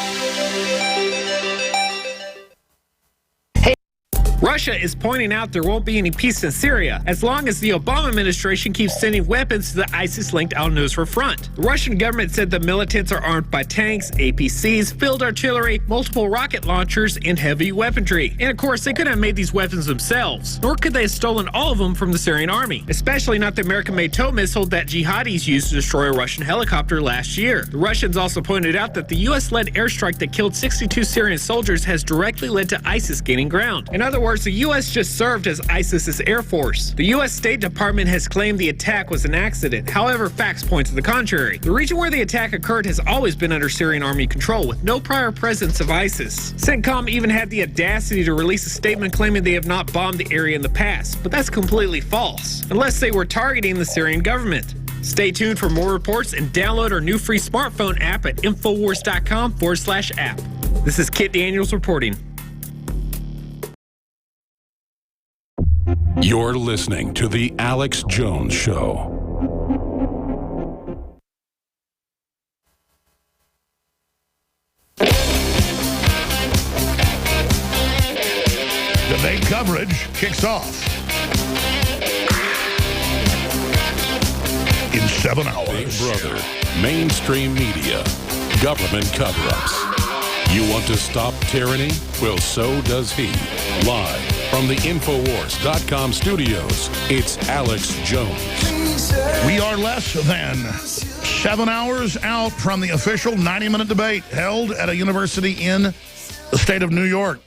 Russia is pointing out there won't be any peace in Syria as long as the Obama administration keeps sending weapons to the ISIS-linked al-Nusra front. The Russian government said the militants are armed by tanks, APCs, field artillery, multiple rocket launchers, and heavy weaponry. And of course, they couldn't have made these weapons themselves, nor could they have stolen all of them from the Syrian army, especially not the American-made tow missile that jihadis used to destroy a Russian helicopter last year. The Russians also pointed out that the U.S.-led airstrike that killed 62 Syrian soldiers has directly led to ISIS gaining ground. In other words, the U.S. just served as ISIS's air force. The U.S. State Department has claimed the attack was an accident. However, facts point to the contrary. The region where the attack occurred has always been under Syrian army control, with no prior presence of ISIS. CENTCOM even had the audacity to release a statement claiming they have not bombed the area in the past, but that's completely false, unless they were targeting the Syrian government. Stay tuned for more reports and download our new free smartphone app at Infowars.com/app. This is Kit Daniels reporting. You're listening to The Alex Jones Show. Debate coverage kicks off in 7 hours. Big Brother, mainstream media, government cover-ups. You want to stop tyranny? Well, so does he. Live from the Infowars.com studios, it's Alex Jones. We are less than 7 hours out from the official 90-minute debate held at a university in the state of New York.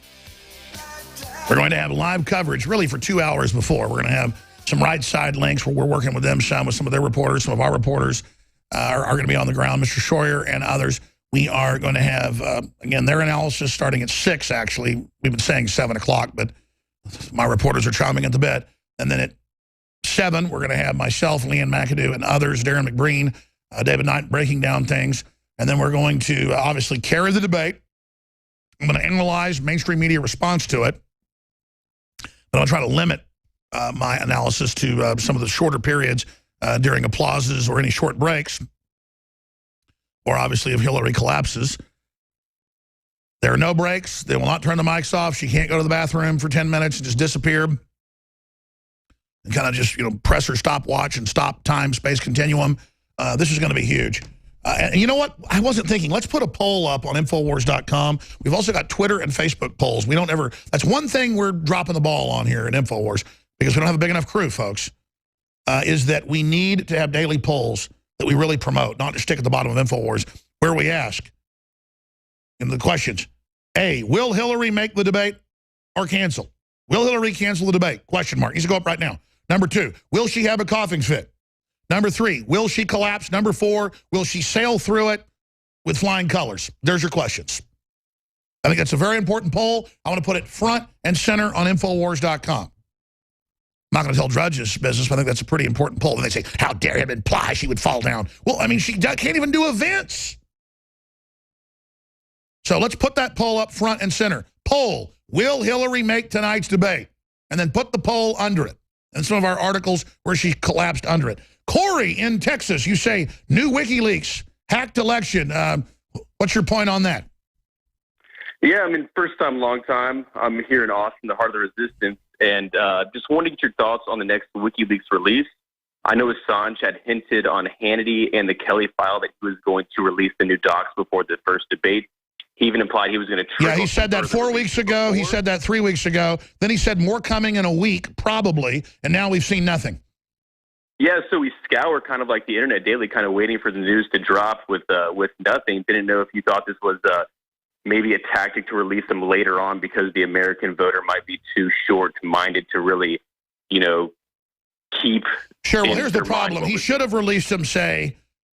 We're going to have live coverage really for 2 hours before. We're going to have some right side links where we're working with them, with some of their reporters. Some of our reporters are going to be on the ground, Mr. Schroyer and others. We are going to have, again, their analysis starting at 6, actually. We've been saying 7 o'clock, but my reporters are chiming at the bit. And then at 7, we're going to have myself, Leanne McAdoo, and others, Darren McBreen, David Knight, breaking down things. And then we're going to obviously carry the debate. I'm going to analyze mainstream media response to it. But I'll try to limit my analysis to some of the shorter periods during applauses or any short breaks. Or obviously if Hillary collapses. There are no breaks. They will not turn the mics off. She can't go to the bathroom for 10 minutes and just disappear. And kind of just, press her stopwatch and stop time, space continuum. This is going to be huge. And you know what? I wasn't thinking. Let's put a poll up on Infowars.com. We've also got Twitter and Facebook polls. We don't ever. That's one thing we're dropping the ball on here at Infowars because we don't have a big enough crew, folks. Is that we need to have daily polls that we really promote, not just stick at the bottom of Infowars, where we ask in the questions: A, will Hillary make the debate or cancel? Will Hillary cancel the debate? Question mark. Needs to go up right now. Number 2, will she have a coughing fit? Number 3, will she collapse? Number 4, will she sail through it with flying colors? There's your questions. I think that's a very important poll. I want to put it front and center on Infowars.com. I'm not going to tell Drudge's business, but I think that's a pretty important poll. And they say, how dare him imply she would fall down? Well, I mean, she can't even do events. So let's put that poll up front and center. Poll, will Hillary make tonight's debate? And then put the poll under it. And some of our articles where she collapsed under it. Corey in Texas, you say new WikiLeaks, hacked election. What's your point on that? Yeah, I mean, first time, long time. I'm here in Austin, the heart of the resistance, and just wanted to get your thoughts on the next WikiLeaks release. I know Assange had hinted on Hannity and the Kelly file that he was going to release the new docs before the first debate. He even implied he was going to... Yeah, he said that 4 weeks ago. He said that 3 weeks ago. Then he said more coming in a week, probably, and now we've seen nothing. Yeah, so we scour kind of like the internet daily, kind of waiting for the news to drop with nothing. Didn't know if you thought this was maybe a tactic to release them later on because the American voter might be too short-minded to really, keep... Sure, well, here's the problem. He should have released them, say,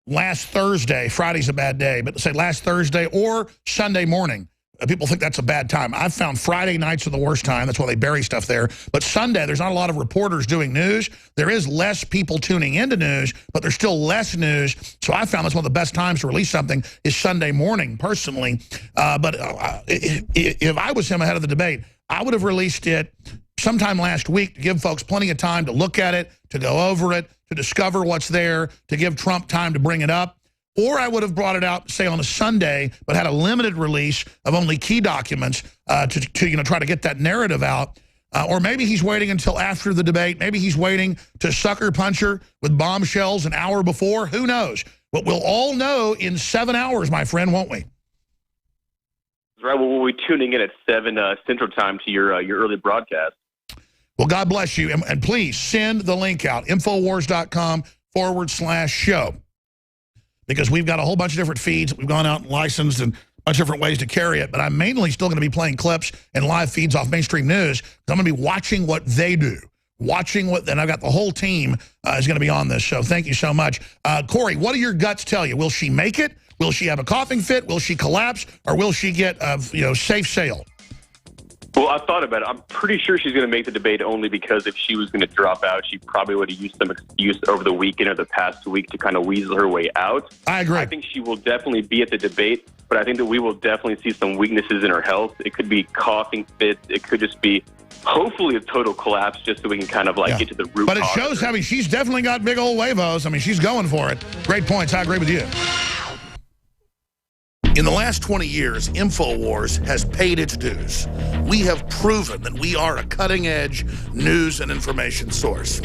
last Thursday. Friday's a bad day, but say last Thursday or Sunday morning. People think that's a bad time. I've found Friday nights are the worst time. That's why they bury stuff there. But Sunday, there's not a lot of reporters doing news. There is less people tuning into news, but there's still less news. So I found that's one of the best times to release something is Sunday morning, personally. But if I was him ahead of the debate, I would have released it sometime last week to give folks plenty of time to look at it, to go over it, to discover what's there, to give Trump time to bring it up. Or I would have brought it out, say, on a Sunday, but had a limited release of only key documents to try to get that narrative out. Or maybe he's waiting until after the debate. Maybe he's waiting to sucker punch her with bombshells an hour before. Who knows? But we'll all know in 7 hours, my friend, won't we? Right. Well, we'll be tuning in at 7 Central Time to your early broadcast. Well, God bless you. And please send the link out, Infowars.com/show. Because we've got a whole bunch of different feeds. We've gone out and licensed and a bunch of different ways to carry it. But I'm mainly still going to be playing clips and live feeds off mainstream news. I'm going to be watching what they do. And I've got the whole team is going to be on this show. Thank you so much. Corey, what do your guts tell you? Will she make it? Will she have a coughing fit? Will she collapse? Or will she get, safe sail? Well, I thought about it. I'm pretty sure she's going to make the debate only because if she was going to drop out, she probably would have used some excuse over the weekend or the past week to kind of weasel her way out. I agree. I think she will definitely be at the debate, but I think that we will definitely see some weaknesses in her health. It could be coughing fits. It could just be hopefully a total collapse just so we can kind of get to the root But it cause. shows, I mean, she's definitely got big old huevos. I mean, she's going for it. Great points. I agree with you. In the last 20 years, Infowars has paid its dues. We have proven that we are a cutting-edge news and information source.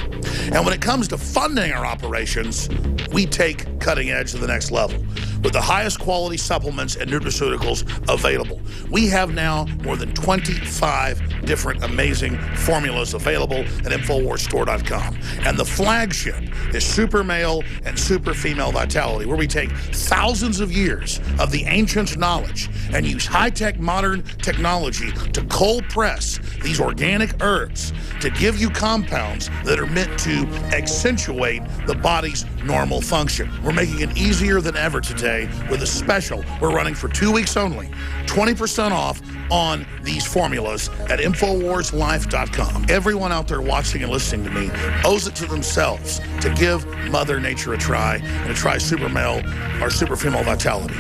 And when it comes to funding our operations, we take cutting edge to the next level with the highest quality supplements and nutraceuticals available. We have now more than 25 different amazing formulas available at InfoWarsStore.com. And the flagship is Super Male and Super Female Vitality, where we take thousands of years of the ancient knowledge and use high-tech modern technology to cold press these organic herbs to give you compounds that are meant to accentuate the body's normal function. We're making it easier than ever today with a special we're running for 2 weeks only. 20% off on these formulas at InfoWarsLife.com. Everyone out there watching and listening to me owes it to themselves to give Mother Nature a try and to try Super Male or Super Female Vitality.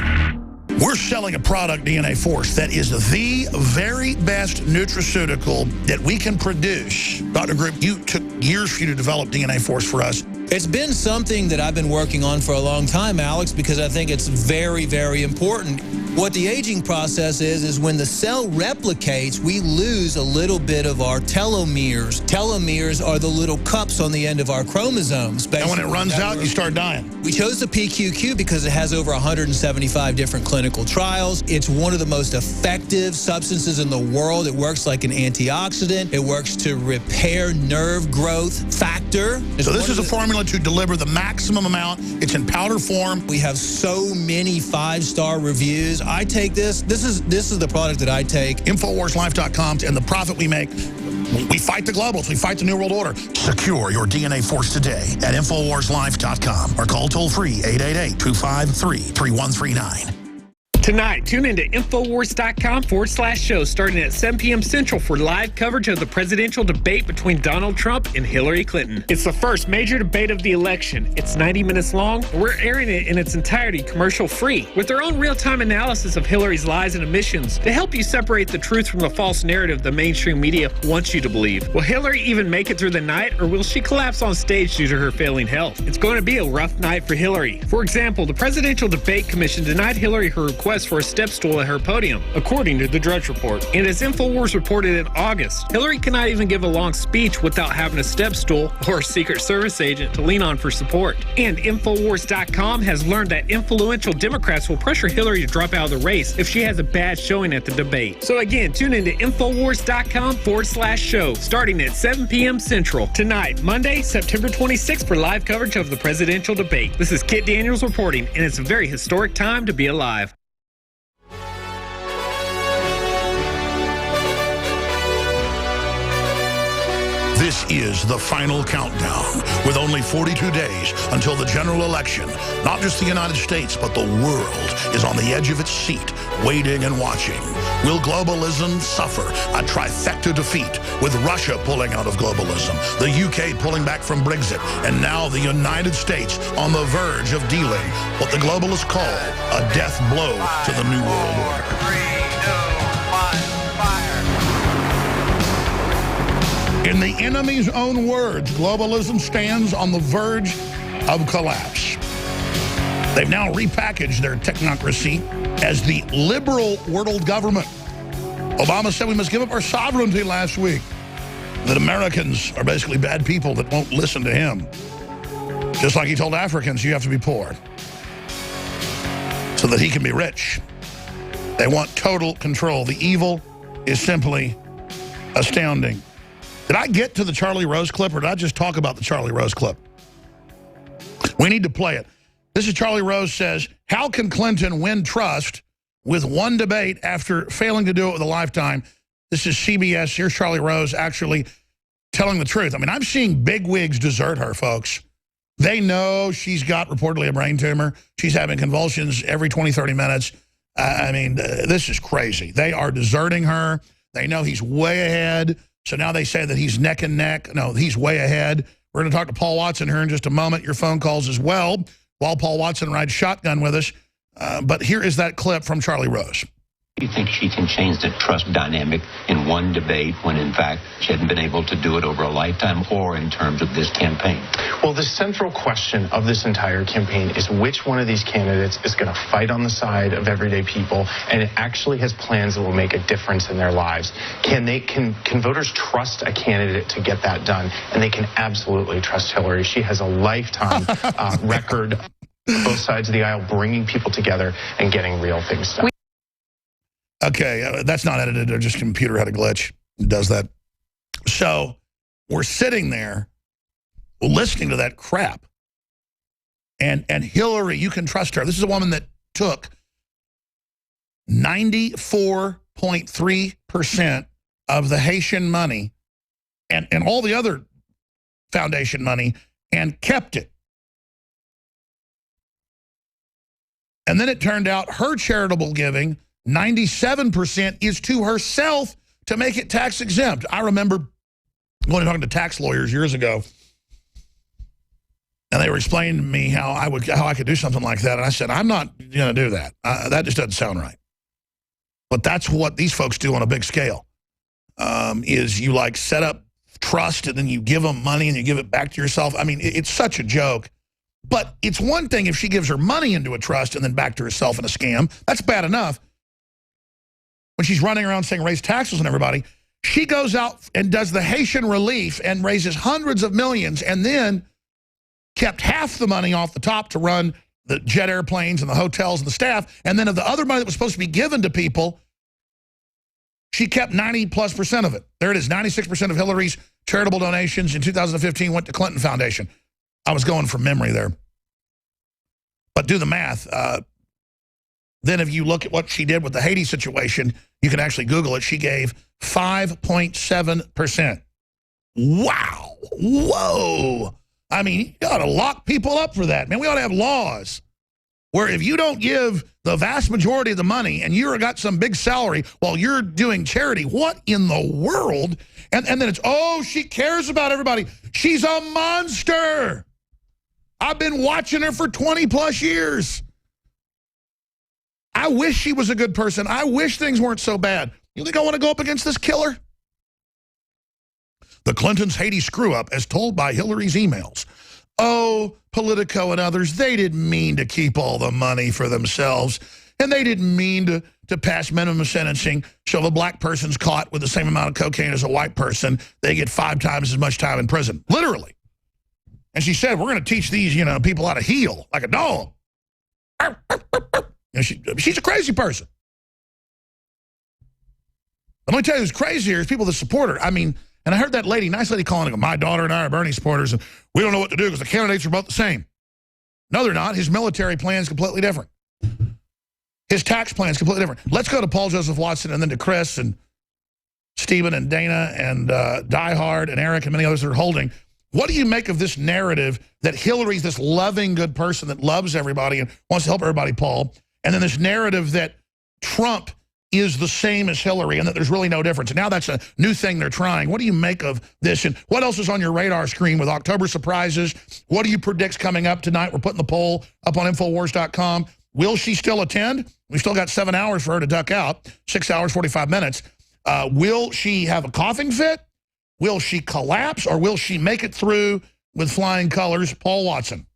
We're selling a product, DNA Force, that is the very best nutraceutical that we can produce. Dr. Group, you took years for you to develop DNA Force for us. It's been something that I've been working on for a long time, Alex, because I think it's very, very important. What the aging process is when the cell replicates, we lose a little bit of our telomeres. Telomeres are the little cups on the end of our chromosomes. And when it runs out, you start dying. We chose the PQQ because it has over 175 different clinical trials. It's one of the most effective substances in the world. It works like an antioxidant. It works to repair nerve growth factor. So this is a formula to deliver the maximum amount. It's in powder form. We have so many 5-star reviews. I take this. This is the product that I take. InfoWarsLife.com, and the profit we make, we fight the globals. We fight the New World Order. Secure your DNA Force today at InfoWarsLife.com or call toll-free 888-253-3139. Tonight, tune into Infowars.com/show starting at 7 p.m. Central for live coverage of the presidential debate between Donald Trump and Hillary Clinton. It's the first major debate of the election. It's 90 minutes long, and we're airing it in its entirety commercial-free with their own real-time analysis of Hillary's lies and omissions to help you separate the truth from the false narrative the mainstream media wants you to believe. Will Hillary even make it through the night, or will she collapse on stage due to her failing health? It's going to be a rough night for Hillary. For example, the Presidential Debate Commission denied Hillary her request for a step stool at her podium, according to the Drudge Report. And as Infowars reported in August, Hillary cannot even give a long speech without having a step stool or a Secret Service agent to lean on for support. And Infowars.com has learned that influential Democrats will pressure Hillary to drop out of the race if she has a bad showing at the debate. So again, tune into Infowars.com/show starting at 7 p.m. Central tonight, Monday, September 26th for live coverage of the presidential debate. This is Kit Daniels reporting, and it's a very historic time to be alive. This is the final countdown, with only 42 days until the general election. Not just the United States, but the world is on the edge of its seat, waiting and watching. Will globalism suffer a trifecta defeat, with Russia pulling out of globalism, the UK pulling back from Brexit, and now the United States on the verge of dealing what the globalists call a death blow to the New World Order? In the enemy's own words, globalism stands on the verge of collapse. They've now repackaged their technocracy as the liberal world government. Obama said we must give up our sovereignty last week. That Americans are basically bad people that won't listen to him. Just like he told Africans, you have to be poor so that he can be rich. They want total control. The evil is simply astounding. Did I get to the Charlie Rose clip, or did I just talk about the Charlie Rose clip? We need to play it. This is Charlie Rose says, how can Clinton win trust with one debate after failing to do it with a lifetime? This is CBS. Here's Charlie Rose actually telling the truth. I mean, I'm seeing bigwigs desert her, folks. They know she's got reportedly a brain tumor. She's having convulsions every 20, 30 minutes. I mean, this is crazy. They are deserting her. They know he's way ahead. So now they say that he's neck and neck. No, he's way ahead. We're going to talk to Paul Watson here in just a moment. Your phone calls as well while Paul Watson rides shotgun with us. But here is that clip from Charlie Rose. Do you think she can change the trust dynamic in one debate when, in fact, she hadn't been able to do it over a lifetime or in terms of this campaign? Well, the central question of this entire campaign is which one of these candidates is going to fight on the side of everyday people and it actually has plans that will make a difference in their lives. Can voters trust a candidate to get that done? And they can absolutely trust Hillary. She has a lifetime record on both sides of the aisle bringing people together and getting real things done. Okay, that's not edited. Their just computer had a glitch. It does that. So we're sitting there listening to that crap. And Hillary, you can trust her. This is a woman that took 94.3% of the Haitian money and all the other foundation money and kept it. And then it turned out her charitable giving, 97%, is to herself to make it tax exempt. I remember going and talking to tax lawyers years ago, and they were explaining to me how I could do something like that. And I said, I'm not going to do that. That just doesn't sound right. But that's what these folks do on a big scale, is you like set up trust and then you give them money and you give it back to yourself. I mean, it's such a joke. But it's one thing if she gives her money into a trust and then back to herself in a scam. That's bad enough. When she's running around saying raise taxes on everybody, she goes out and does the Haitian relief and raises hundreds of millions and then kept half the money off the top to run the jet airplanes and the hotels and the staff. And then of the other money that was supposed to be given to people, she kept 90+% of it. There it is, 96% of Hillary's charitable donations in 2015 went to Clinton Foundation. I was going from memory there. But do the math. Then if you look at what she did with the Haiti situation, you can actually Google it. She gave 5.7%. Wow. Whoa. I mean, you ought to lock people up for that, man. We ought to have laws where if you don't give the vast majority of the money and you've got some big salary while you're doing charity, what in the world? And then it's, oh, she cares about everybody. She's a monster. I've been watching her for 20+ years. I wish she was a good person. I wish things weren't so bad. You think I want to go up against this killer? The Clintons' Haiti screw-up as told by Hillary's emails. Oh, Politico and others, they didn't mean to keep all the money for themselves, and they didn't mean to pass minimum sentencing, so if a black person's caught with the same amount of cocaine as a white person, they get 5 times as much time in prison. Literally. And she said, we're going to teach these, people how to heel like a dog. She's a crazy person. But let me tell you who's crazier is people that support her. I mean, and I heard that lady, nice lady calling, my daughter and I are Bernie supporters, and we don't know what to do because the candidates are both the same. No, they're not. His military plan is completely different. His tax plan is completely different. Let's go to Paul Joseph Watson and then to Chris and Stephen and Dana and Die Hard and Eric and many others that are holding. What do you make of this narrative that Hillary's this loving, good person that loves everybody and wants to help everybody, Paul, and then this narrative that Trump is the same as Hillary and that there's really no difference? And now that's a new thing they're trying. What do you make of this? And what else is on your radar screen with October surprises? What do you predict coming up tonight? We're putting the poll up on Infowars.com. Will she still attend? We've still got 7 hours for her to duck out, 6 hours, 45 minutes. Will she have a coughing fit? Will she collapse, or will she make it through with flying colors? Paul Watson.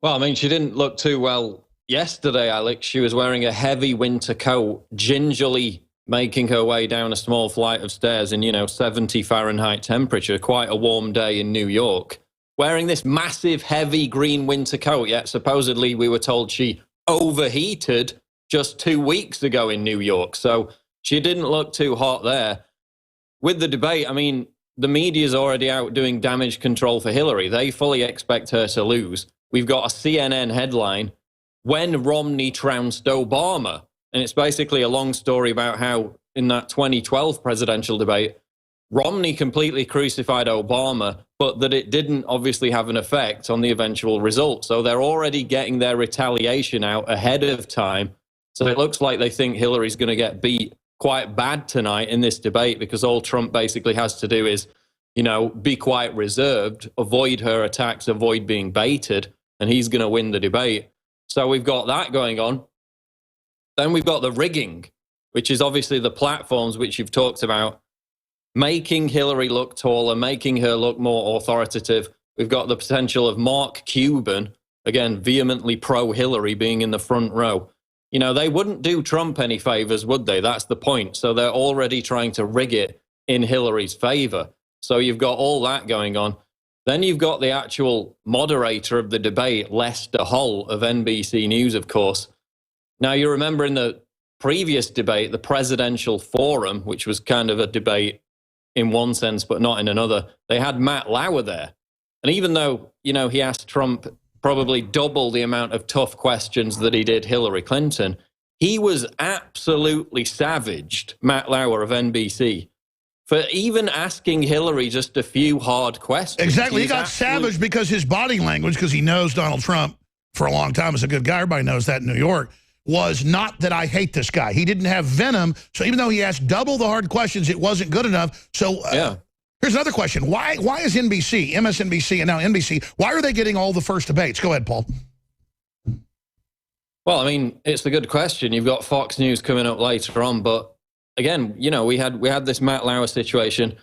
Well, I mean, she didn't look too well yesterday, Alex. She was wearing a heavy winter coat, gingerly making her way down a small flight of stairs in, 70 Fahrenheit temperature, quite a warm day in New York, wearing this massive, heavy green winter coat. Yet supposedly we were told she overheated just 2 weeks ago in New York. So she didn't look too hot there. With the debate, I mean, the media's already out doing damage control for Hillary. They fully expect her to lose. We've got a CNN headline, when Romney trounced Obama. And it's basically a long story about how in that 2012 presidential debate, Romney completely crucified Obama, but that it didn't obviously have an effect on the eventual result. So they're already getting their retaliation out ahead of time. So it looks like they think Hillary's going to get beat quite bad tonight in this debate, because all Trump basically has to do is, be quite reserved, avoid her attacks, avoid being baited, and he's going to win the debate. So we've got that going on. Then we've got the rigging, which is obviously the platforms which you've talked about, making Hillary look taller, making her look more authoritative. We've got the potential of Mark Cuban, again, vehemently pro-Hillary, being in the front row. They wouldn't do Trump any favors, would they? That's the point. So they're already trying to rig it in Hillary's favor. So you've got all that going on. Then you've got the actual moderator of the debate, Lester Holt of NBC News, of course. Now, you remember in the previous debate, the presidential forum, which was kind of a debate in one sense, but not in another, they had Matt Lauer there. And even though, he asked Trump probably double the amount of tough questions that he did Hillary Clinton, he was absolutely savaged, Matt Lauer of NBC, for even asking Hillary just a few hard questions. Exactly. He got savaged because his body language, because he knows Donald Trump for a long time is a good guy, everybody knows that in New York, was not that I hate this guy. He didn't have venom, so even though he asked double the hard questions, it wasn't good enough. So here's another question. Why is NBC, MSNBC, and now NBC, why are they getting all the first debates? Go ahead, Paul. Well, I mean, it's a good question. You've got Fox News coming up later on, but again, we had this Matt Lauer situation.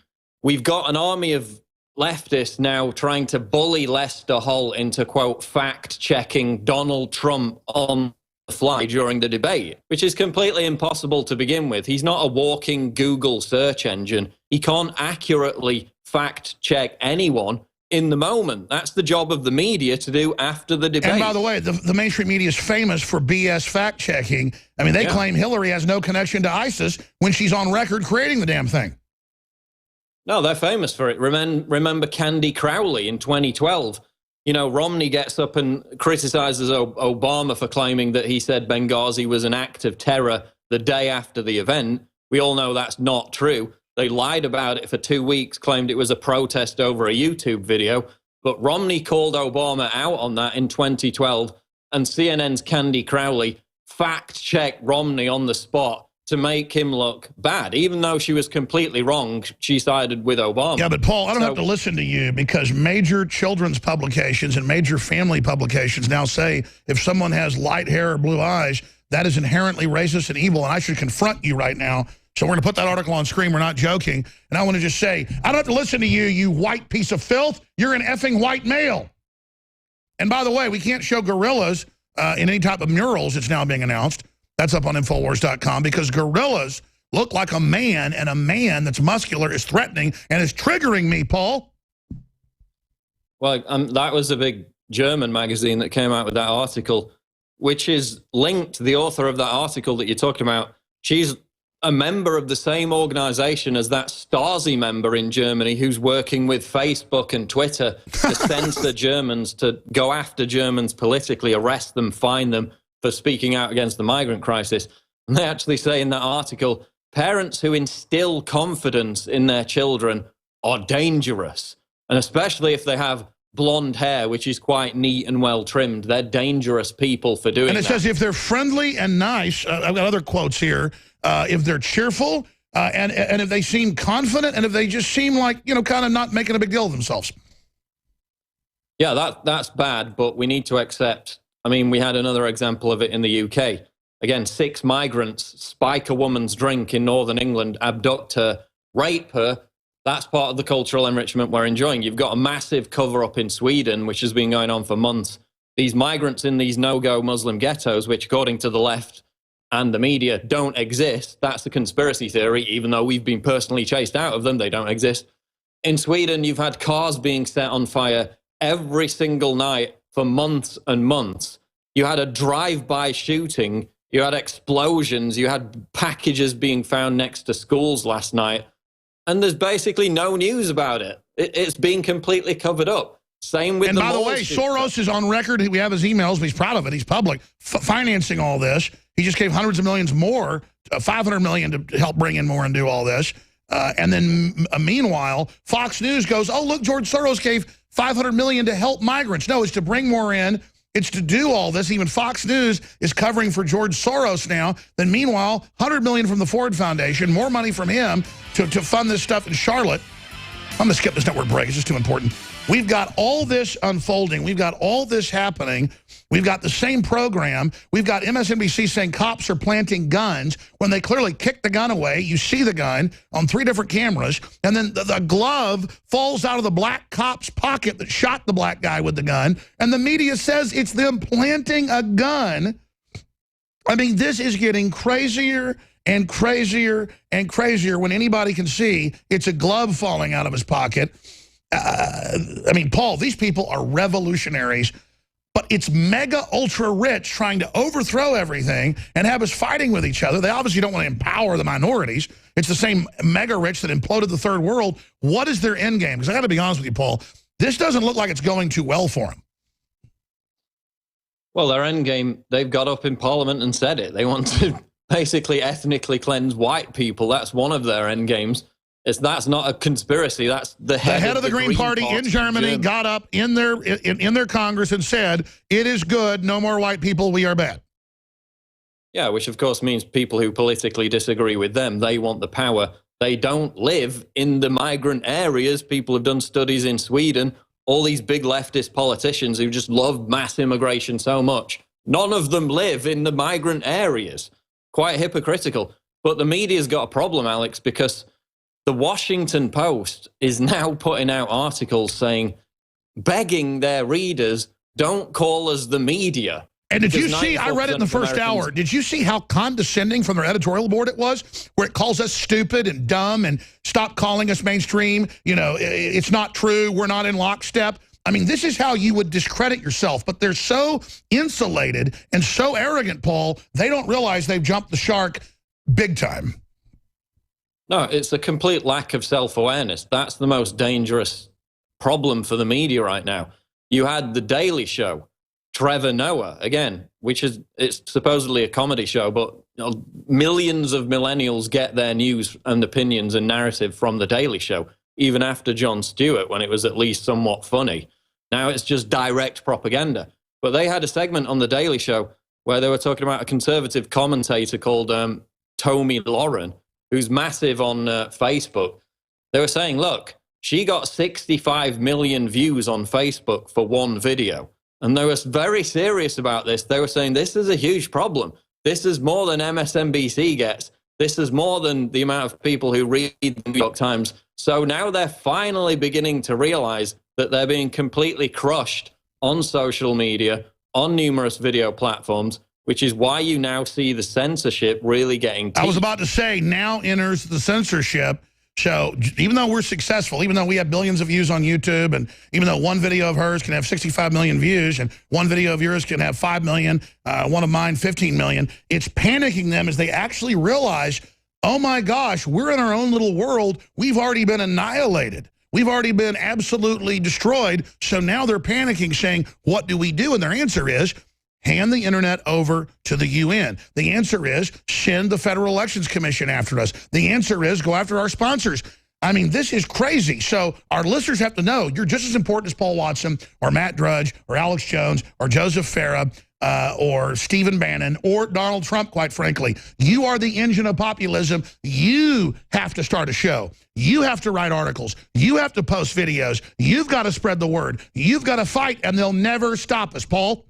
We've got an army of leftists now trying to bully Lester Holt into, quote, fact-checking Donald Trump on the fly during the debate, which is completely impossible to begin with. He's not a walking Google search engine. He can't accurately fact-check anyone in the moment. That's the job of the media to do after the debate. And by the way, the mainstream media is famous for BS fact-checking. I mean, they claim Hillary has no connection to ISIS when she's on record creating the damn thing. No, they're famous for it. Remember Candy Crowley in 2012. Romney gets up and criticizes Obama for claiming that he said Benghazi was an act of terror the day after the event. We all know that's not true. They lied about it for 2 weeks, claimed it was a protest over a YouTube video. But Romney called Obama out on that in 2012, and CNN's Candy Crowley fact-checked Romney on the spot to make him look bad. Even though she was completely wrong, she sided with Obama. Yeah, but Paul, I don't have to listen to you, because major children's publications and major family publications now say if someone has light hair or blue eyes, that is inherently racist and evil, and I should confront you right now. So we're going to put that article on screen. We're not joking. And I want to just say, I don't have to listen to you, you white piece of filth. You're an effing white male. And by the way, we can't show gorillas in any type of murals. It's now being announced. That's up on Infowars.com, because gorillas look like a man, and a man that's muscular is threatening and is triggering me, Paul. Well, that was a big German magazine that came out with that article, which is linked to the author of that article that you're talking about. She's a member of the same organization as that Stasi member in Germany who's working with Facebook and Twitter to censor Germans, to go after Germans politically, arrest them, fine them for speaking out against the migrant crisis. And they actually say in that article, parents who instill confidence in their children are dangerous. And especially if they have blonde hair, which is quite neat and well trimmed, they're dangerous people for doing that. And it says if they're friendly and nice, I've got other quotes here, if they're cheerful, and if they seem confident, and if they just seem like, kind of not making a big deal of themselves. Yeah, that's bad, but we need to accept. I mean, we had another example of it in the UK. Again, 6 migrants spike a woman's drink in northern England, abduct her, rape her. That's part of the cultural enrichment we're enjoying. You've got a massive cover-up in Sweden, which has been going on for months. These migrants in these no-go Muslim ghettos, which according to the left and the media don't exist. That's a conspiracy theory, even though we've been personally chased out of them. They don't exist. In Sweden, you've had cars being set on fire every single night for months and months. You had a drive-by shooting. You had explosions. You had packages being found next to schools last night. And there's basically no news about it. It's being completely covered up. Same with and by the way, Soros is on record. We have his emails, but he's proud of it. He's public, financing all this. He just gave hundreds of millions more, $500 million to help bring in more and do all this. And then meanwhile, Fox News goes, oh, look, George Soros gave $500 million to help migrants. No, it's to bring more in It's to do all this. Even Fox News is covering for George Soros now. Then meanwhile, $100 million from the Ford Foundation, more money from him to fund this stuff in Charlotte. I'm going to skip this network break. It's just too important. We've got all this unfolding. We've got all this happening. We've got the same program. We've got MSNBC saying cops are planting guns when they clearly kicked the gun away. You see the gun on 3 different cameras. And then the glove falls out of the black cop's pocket that shot the black guy with the gun. And the media says it's them planting a gun. I mean, this is getting crazier and crazier and crazier when anybody can see it's a glove falling out of his pocket. I mean, Paul, these people are revolutionaries, but it's mega ultra rich trying to overthrow everything and have us fighting with each other. They obviously don't want to empower the minorities. It's the same mega rich that imploded the third world. What is their end game? Because I got to be honest with you, Paul, this doesn't look like it's going too well for them. Well, their end game, they've got up in Parliament and said it. They want to basically ethnically cleanse white people. That's one of their end games. That's not a conspiracy. That's the head of the Green Party in Germany got up in their Congress and said, it is good, no more white people, we are bad. Yeah, which of course means people who politically disagree with them, they want the power. They don't live in the migrant areas. People have done studies in Sweden. All these big leftist politicians who just love mass immigration so much. None of them live in the migrant areas. Quite hypocritical. But the media's got a problem, Alex, because the Washington Post is now putting out articles saying, begging their readers, don't call us the media. And did you see, I read it in the first hour, did you see how condescending from their editorial board it was? Where it calls us stupid and dumb and stop calling us mainstream. You know, it's not true. We're not in lockstep. I mean, this is how you would discredit yourself. But they're so insulated and so arrogant, Paul, they don't realize they've jumped the shark big time. No, it's a complete lack of self-awareness. That's the most dangerous problem for the media right now. You had The Daily Show, Trevor Noah, again, it's supposedly a comedy show, but millions of millennials get their news and opinions and narrative from The Daily Show, even after Jon Stewart, when it was at least somewhat funny. Now it's just direct propaganda. But they had a segment on The Daily Show where they were talking about a conservative commentator called Tomi Lauren, who's massive on Facebook. They were saying, look, she got 65 million views on Facebook for one video. And they were very serious about this. They were saying, this is a huge problem. This is more than MSNBC gets. This is more than the amount of people who read the New York Times. So now they're finally beginning to realize that they're being completely crushed on social media, on numerous video platforms, which is why you now see the censorship really getting teeth. I was about to say, now enters the censorship. So even though we're successful, even though we have billions of views on YouTube, and even though one video of hers can have 65 million views, and one video of yours can have 5 million, one of mine 15 million, it's panicking them as they actually realize, oh my gosh, we're in our own little world. We've already been annihilated. We've already been absolutely destroyed. So now they're panicking, saying, what do we do? And their answer is, hand the internet over to the UN. The answer is send the Federal Elections Commission after us. The answer is go after our sponsors. I mean, this is crazy. So our listeners have to know you're just as important as Paul Watson or Matt Drudge or Alex Jones or Joseph Farah or Stephen Bannon or Donald Trump, quite frankly. You are the engine of populism. You have to start a show. You have to write articles. You have to post videos. You've got to spread the word. You've got to fight, and they'll never stop us, Paul.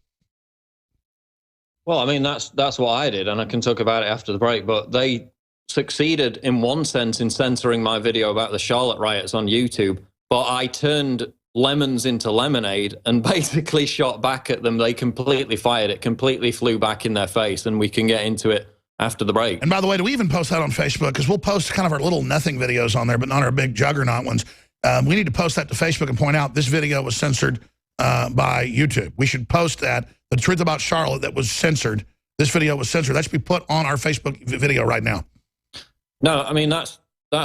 Well, I mean, that's what I did, and I can talk about it after the break, but they succeeded in one sense in censoring my video about the Charlotte riots on YouTube, but I turned lemons into lemonade and basically shot back at them. They completely fired it, completely flew back in their face, and we can get into it after the break. And by the way, do we even post that on Facebook? Because we'll post kind of our little nothing videos on there, but not our big juggernaut ones. We need to post that to Facebook and point out this video was censored by YouTube. We should post that. The truth about Charlotte that was censored. This video was censored. That should be put on our Facebook video right now. No, I mean, that's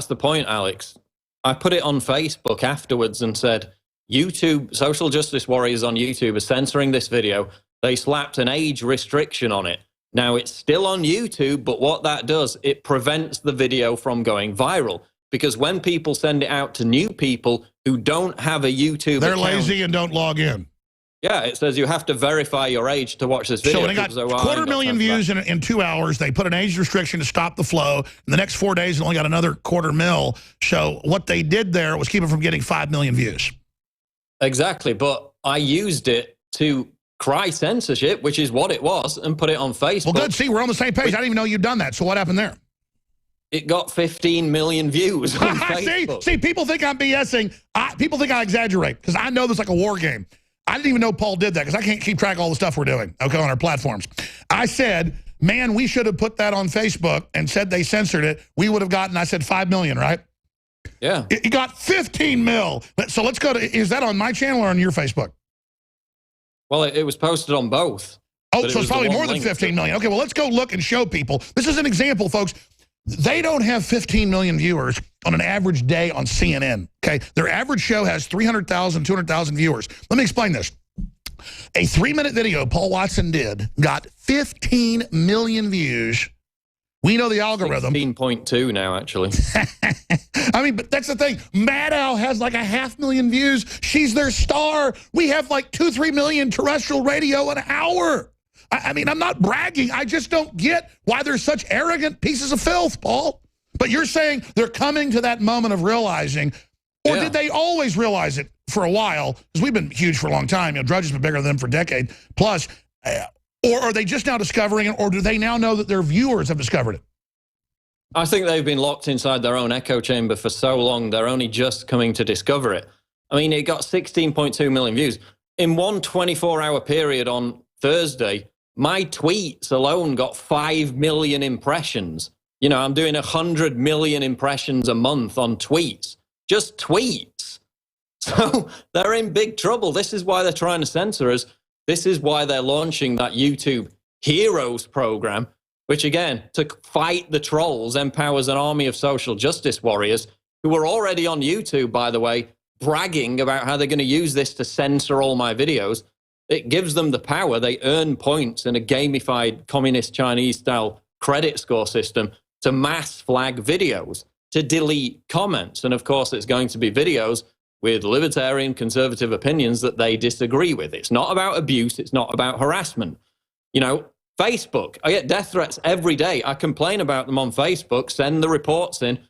the point, Alex. I put it on Facebook afterwards and said, YouTube, social justice warriors on YouTube are censoring this video. They slapped an age restriction on it. Now, it's still on YouTube, but what that does, it prevents the video from going viral. Because when people send it out to new people who don't have a YouTube They're account, lazy and don't log in. Yeah, it says you have to verify your age to watch this video. So when they got 250,000 views in 2 hours, they put an age restriction to stop the flow. In the next 4 days, it only got another 250,000. So what they did there was keep it from getting 5 million views. Exactly, but I used it to cry censorship, which is what it was, and put it on Facebook. Well, good. See, we're on the same page. I didn't even know you'd done that. So what happened there? It got 15 million views on Facebook. See, people think I'm BSing. People think I exaggerate because I know this like a war game. I didn't even know Paul did that because I can't keep track of all the stuff we're doing, okay, on our platforms. I said, man, we should have put that on Facebook and said they censored it. We would have gotten, I said, 5 million, right? Yeah. It got 15 mil. So let's go to, is that on my channel or on your Facebook? Well, it was posted on both. Oh, so it's probably more than 15 million. Okay, well, let's go look and show people. This is an example, folks. They don't have 15 million viewers on an average day on CNN, okay? Their average show has 300,000, 200,000 viewers. Let me explain this. A 3-minute video Paul Watson did got 15 million views. We know the algorithm. 16.2 now, actually. I mean, but that's the thing. Maddow has like 500,000 views. She's their star. We have like 2-3 million terrestrial radio an hour. I mean, I'm not bragging. I just don't get why they're such arrogant pieces of filth, Paul. But you're saying they're coming to that moment of realizing, or did they always realize it for a while? Because we've been huge for a long time. You know, Drudge has been bigger than them for a decade plus. Or are they just now discovering it, or do they now know that their viewers have discovered it? I think they've been locked inside their own echo chamber for so long, they're only just coming to discover it. I mean, it got 16.2 million views. In one 24-hour period on Thursday, my tweets alone got 5 million impressions. You know, I'm doing 100 million impressions a month on tweets. Just tweets. So they're in big trouble. This is why they're trying to censor us. This is why they're launching that YouTube Heroes program, which, again, to fight the trolls, empowers an army of social justice warriors who are already on YouTube, by the way, bragging about how they're going to use this to censor all my videos. It gives them the power. They earn points in a gamified communist Chinese-style credit score system to mass flag videos, to delete comments. And, of course, it's going to be videos with libertarian conservative opinions that they disagree with. It's not about abuse. It's not about harassment. You know, Facebook, I get death threats every day. I complain about them on Facebook, send the reports in.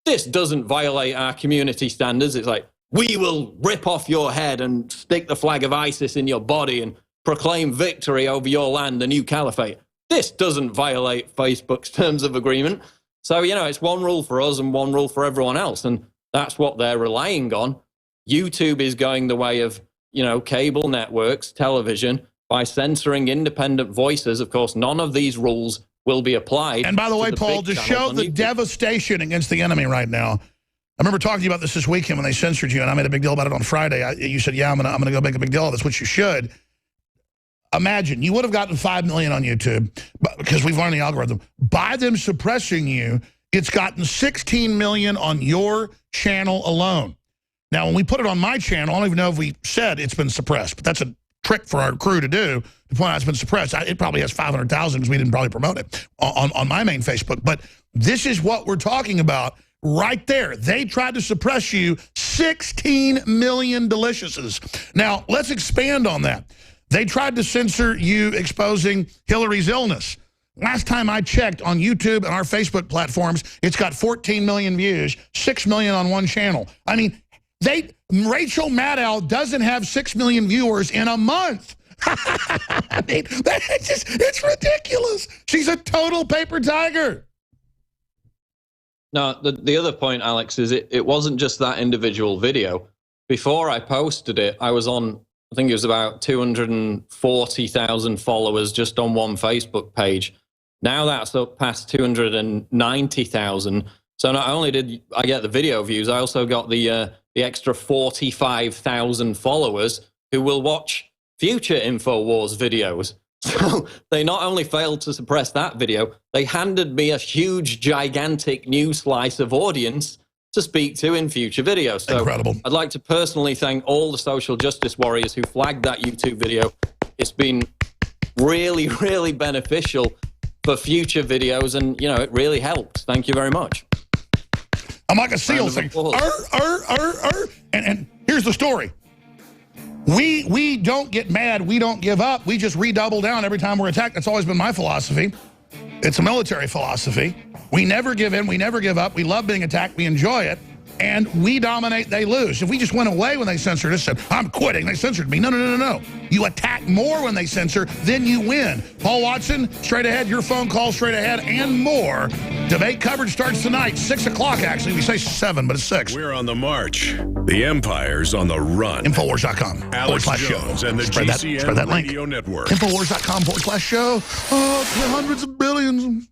This doesn't violate our community standards. It's like, we will rip off your head and stick the flag of ISIS in your body and proclaim victory over your land, the new caliphate. This doesn't violate Facebook's terms of agreement. So, you know, it's one rule for us and one rule for everyone else. And that's what they're relying on. YouTube is going the way of, you know, cable networks, television, by censoring independent voices. Of course, none of these rules will be applied. And by the way, Paul, to show the devastation against the enemy right now, I remember talking to you about this weekend when they censored you, and I made a big deal about it on Friday. You said, yeah, I'm gonna go make a big deal of this, which you should. Imagine, you would have gotten 5 million on YouTube, because we've learned the algorithm. By them suppressing you, it's gotten 16 million on your channel alone. Now, when we put it on my channel, I don't even know if we said it's been suppressed, but that's a trick for our crew to do, to point out it's been suppressed. It probably has 500,000 because we didn't probably promote it on my main Facebook. But this is what we're talking about right there. They tried to suppress you, 16 million deliciouses. Now, let's expand on that. They tried to censor you exposing Hillary's illness. Last time I checked on YouTube and our Facebook platforms, it's got 14 million views, 6 million on one channel. I mean, Rachel Maddow doesn't have 6 million viewers in a month. I mean, it's ridiculous. She's a total paper tiger. No, the other point, Alex, is it wasn't just that individual video. Before I posted it, I was on, I think it was about 240,000 followers just on one Facebook page. Now that's up past 290,000. So not only did I get the video views, I also got the extra 45,000 followers who will watch future Infowars videos. So they not only failed to suppress that video, they handed me a huge, gigantic new slice of audience to speak to in future videos. So incredible. I'd like to personally thank all the social justice warriors who flagged that YouTube video. It's been really, really beneficial for future videos, and, you know, it really helped. Thank you very much. I'm like a seal saying, and here's the story. We don't get mad. We don't give up. We just redouble down every time we're attacked. That's always been my philosophy. It's a military philosophy. We never give in. We never give up. We love being attacked. We enjoy it. And we dominate, they lose. If we just went away when they censored us, said, I'm quitting, they censored me. No, no, no, no, no. You attack more when they censor, then you win. Paul Watson, straight ahead, your phone call straight ahead, and more. Debate coverage starts tonight, 6 o'clock actually. We say 7, but it's 6. We're on the march. The Empire's on the run. Infowars.com Alex /show. Jones and the spread GCN that link. Radio Network. Infowars.com /show. Oh, hundreds of billions.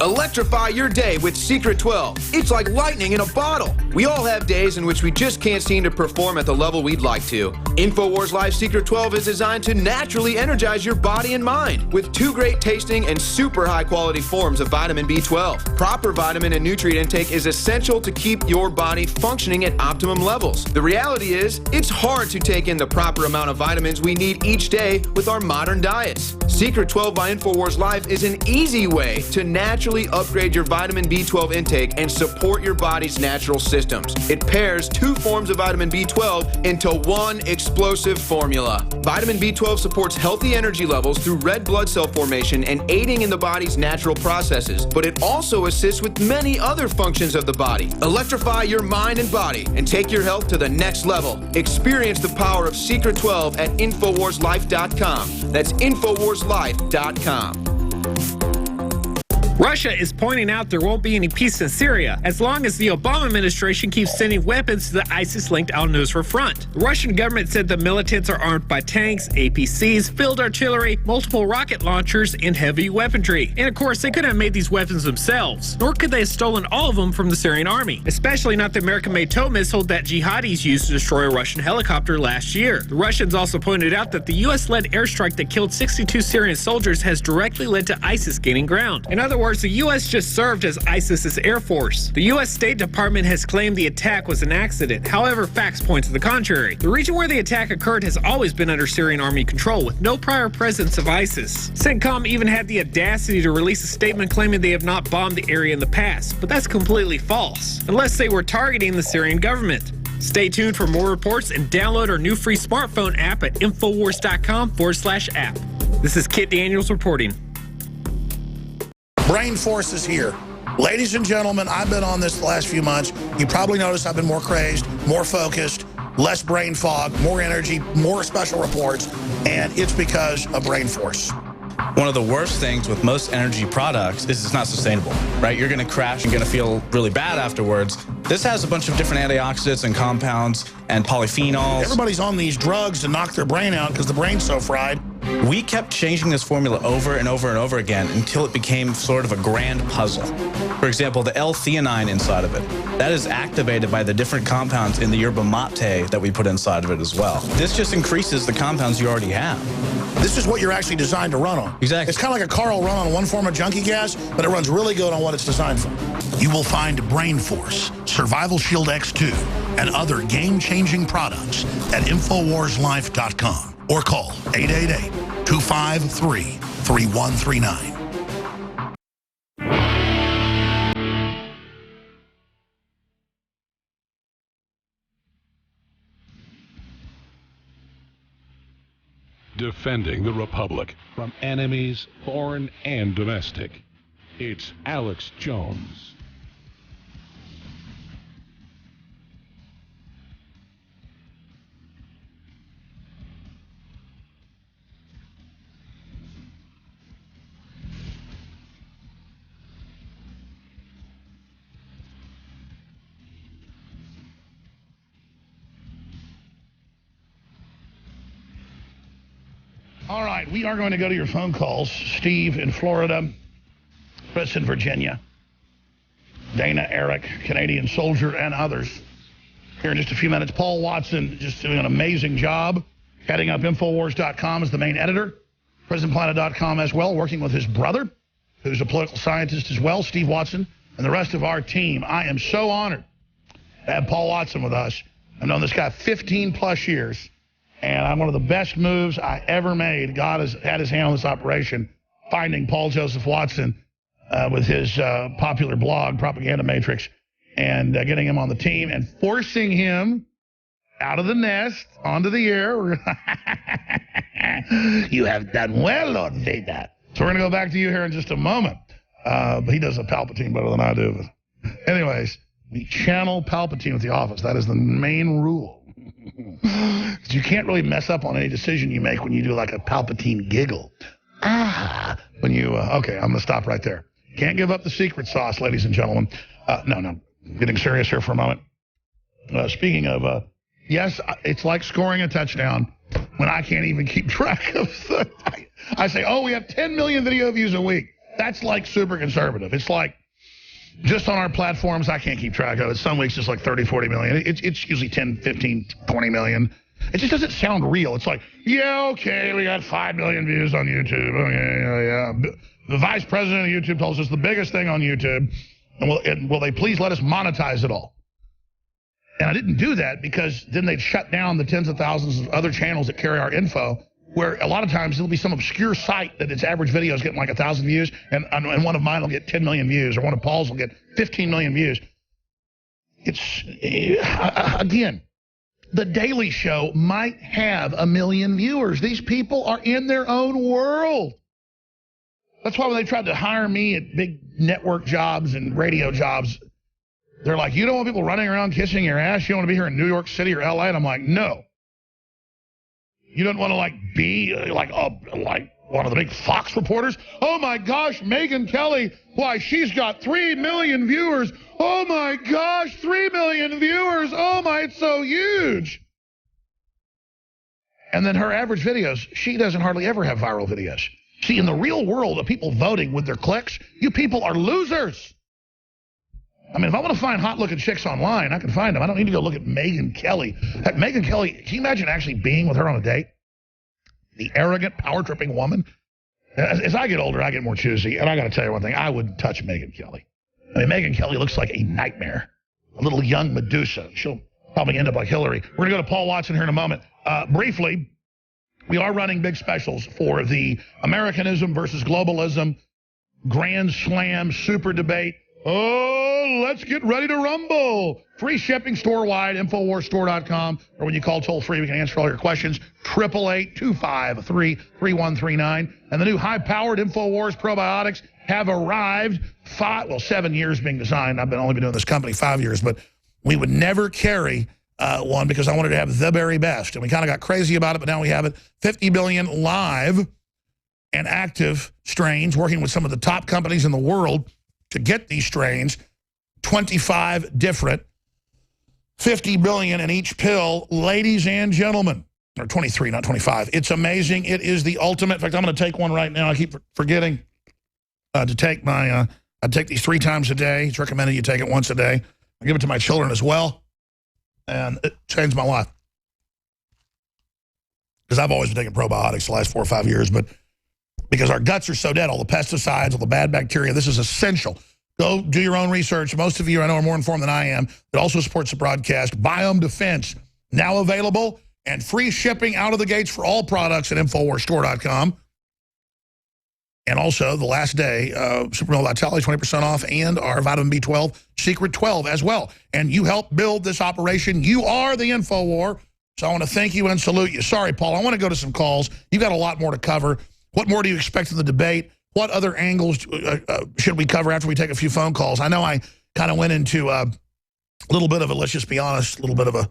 Electrify your day with Secret 12. It's like lightning in a bottle. We all have days in which we just can't seem to perform at the level we'd like to. Infowars Live Secret 12 is designed to naturally energize your body and mind with 2 great tasting and super high quality forms of vitamin B12. Proper vitamin and nutrient intake is essential to keep your body functioning at optimum levels. The reality is, it's hard to take in the proper amount of vitamins we need each day with our modern diets. Secret 12 by Infowars Live is an easy way to naturally upgrade your vitamin B12 intake and support your body's natural systems. It pairs 2 forms of vitamin B12 into one explosive formula. Vitamin B12 supports healthy energy levels through red blood cell formation and aiding in the body's natural processes, but it also assists with many other functions of the body. Electrify your mind and body and take your health to the next level. Experience the power of Secret 12 at InfoWarsLife.com. That's InfoWarsLife.com. Russia is pointing out there won't be any peace in Syria as long as the Obama administration keeps sending weapons to the ISIS-linked al-Nusra front. The Russian government said the militants are armed by tanks, APCs, field artillery, multiple rocket launchers, and heavy weaponry. And of course, they couldn't have made these weapons themselves, nor could they have stolen all of them from the Syrian army, especially not the American-made tow missile that jihadis used to destroy a Russian helicopter last year. The Russians also pointed out that the U.S.-led airstrike that killed 62 Syrian soldiers has directly led to ISIS gaining ground. In other words, the U.S. just served as ISIS's air force. The U.S. State Department has claimed the attack was an accident. However, facts point to the contrary. The region where the attack occurred has always been under Syrian army control, with no prior presence of ISIS. CENTCOM even had the audacity to release a statement claiming they have not bombed the area in the past, but that's completely false, unless they were targeting the Syrian government. Stay tuned for more reports and download our new free smartphone app at Infowars.com/app. This is Kit Daniels reporting. Brain Force is here. Ladies and gentlemen, I've been on this the last few months. You probably noticed I've been more crazed, more focused, less brain fog, more energy, more special reports, and it's because of Brain Force. One of the worst things with most energy products is it's not sustainable, right? You're going to crash and going to feel really bad afterwards. This has a bunch of different antioxidants and compounds and polyphenols. Everybody's on these drugs to knock their brain out because the brain's so fried. We kept changing this formula over and over and over again until it became sort of a grand puzzle. For example, the L-theanine inside of it, that is activated by the different compounds in the yerba mate that we put inside of it as well. This just increases the compounds you already have. This is what you're actually designed to run on. Exactly. It's kind of like a car will run on one form of junkie gas, but it runs really good on what it's designed for. You will find Brain Force, Survival Shield X2, and other game-changing products at InfoWarsLife.com or call 888-253-3139. Defending the Republic from enemies, foreign and domestic. It's Alex Jones. All right, we are going to go to your phone calls. Steve in Florida, Chris in Virginia, Dana, Eric, Canadian Soldier, and others. Here in just a few minutes, Paul Watson just doing an amazing job. Heading up Infowars.com as the main editor. PrisonPlanet.com as well, working with his brother, who's a political scientist as well, Steve Watson, and the rest of our team. I am so honored to have Paul Watson with us. I've known this guy 15-plus years. And I'm one of the best moves I ever made. God has had his hand on this operation, finding Paul Joseph Watson with his popular blog, Propaganda Matrix, and getting him on the team and forcing him out of the nest, onto the air. You have done well, Lord Vader. So we're going to go back to you here in just a moment. But he does a Palpatine better than I do. But anyways, we channel Palpatine with the office. That is the main rule. You can't really mess up on any decision you make when you do like a Palpatine giggle. When you, okay, I'm going to stop right there. Can't give up the secret sauce, ladies and gentlemen. No, getting serious here for a moment. Speaking of, yes, it's like scoring a touchdown when I can't even keep track of I say, oh, we have 10 million video views a week. That's like super conservative. It's like just on our platforms, I can't keep track of it. Some weeks it's like 30, 40 million. It's usually 10, 15, 20 million. It just doesn't sound real. It's like, yeah, okay, we got 5 million views on YouTube. Okay, yeah. The vice president of YouTube tells us the biggest thing on YouTube, and will they please let us monetize it all? And I didn't do that because then they'd shut down the tens of thousands of other channels that carry our info, where a lot of times it'll be some obscure site that its average video is getting like 1,000 views, and one of mine will get 10 million views, or one of Paul's will get 15 million views. It's, again, The Daily Show might have 1 million viewers. These people are in their own world. That's why when they tried to hire me at big network jobs and radio jobs, they're like, you don't want people running around kissing your ass? You don't want to be here in New York City or LA? And I'm like, no. You don't want to be like one of the big Fox reporters? Oh my gosh, Megyn Kelly, why, she's got 3 million viewers. Oh my gosh, 3 million viewers. Oh my, it's so huge. And then her average videos, she doesn't hardly ever have viral videos. See, in the real world of people voting with their clicks, you people are losers. I mean, if I want to find hot-looking chicks online, I can find them. I don't need to go look at Megyn Kelly. Heck, Megyn Kelly, can you imagine actually being with her on a date? The arrogant, power-tripping woman. As I get older, I get more choosy. And I got to tell you one thing, I wouldn't touch Megyn Kelly. I mean, Megyn Kelly looks like a nightmare. A little young Medusa. She'll probably end up like Hillary. We're going to go to Paul Watson here in a moment. Briefly, we are running big specials for the Americanism versus globalism Grand Slam Super Debate. Oh, let's get ready to rumble. Free shipping store-wide, InfoWarsStore.com, or when you call toll-free, we can answer all your questions, 888-253-3139. And the new high-powered InfoWars probiotics have arrived. 7 years being designed. I've only been doing this company 5 years, but we would never carry one because I wanted to have the very best. And we kind of got crazy about it, but now we have it. 50 billion live and active strains, working with some of the top companies in the world to get these strains, 25 different, 50 billion in each pill, ladies and gentlemen, or 23, not 25. It's amazing. It is the ultimate. In fact, I'm going to take one right now. I keep forgetting to take I take these 3 times a day. It's recommended you take it once a day. I give it to my children as well, and it changed my life. Because I've always been taking probiotics the last 4 or 5 years, but because our guts are so dead, all the pesticides, all the bad bacteria, this is essential. Go do your own research. Most of you I know are more informed than I am. That also supports the broadcast. Biome Defense, now available, and free shipping out of the gates for all products at InfoWarsStore.com. And also, the last day, Supermilk Vitality, 20% off, and our vitamin B12, Secret 12 as well. And you help build this operation. You are the InfoWar. So I want to thank you and salute you. Sorry, Paul, I want to go to some calls. You've got a lot more to cover. What more do you expect in the debate? What other angles should we cover after we take a few phone calls? I know I kind of went into a little bit of a, let's just be honest, a little bit of a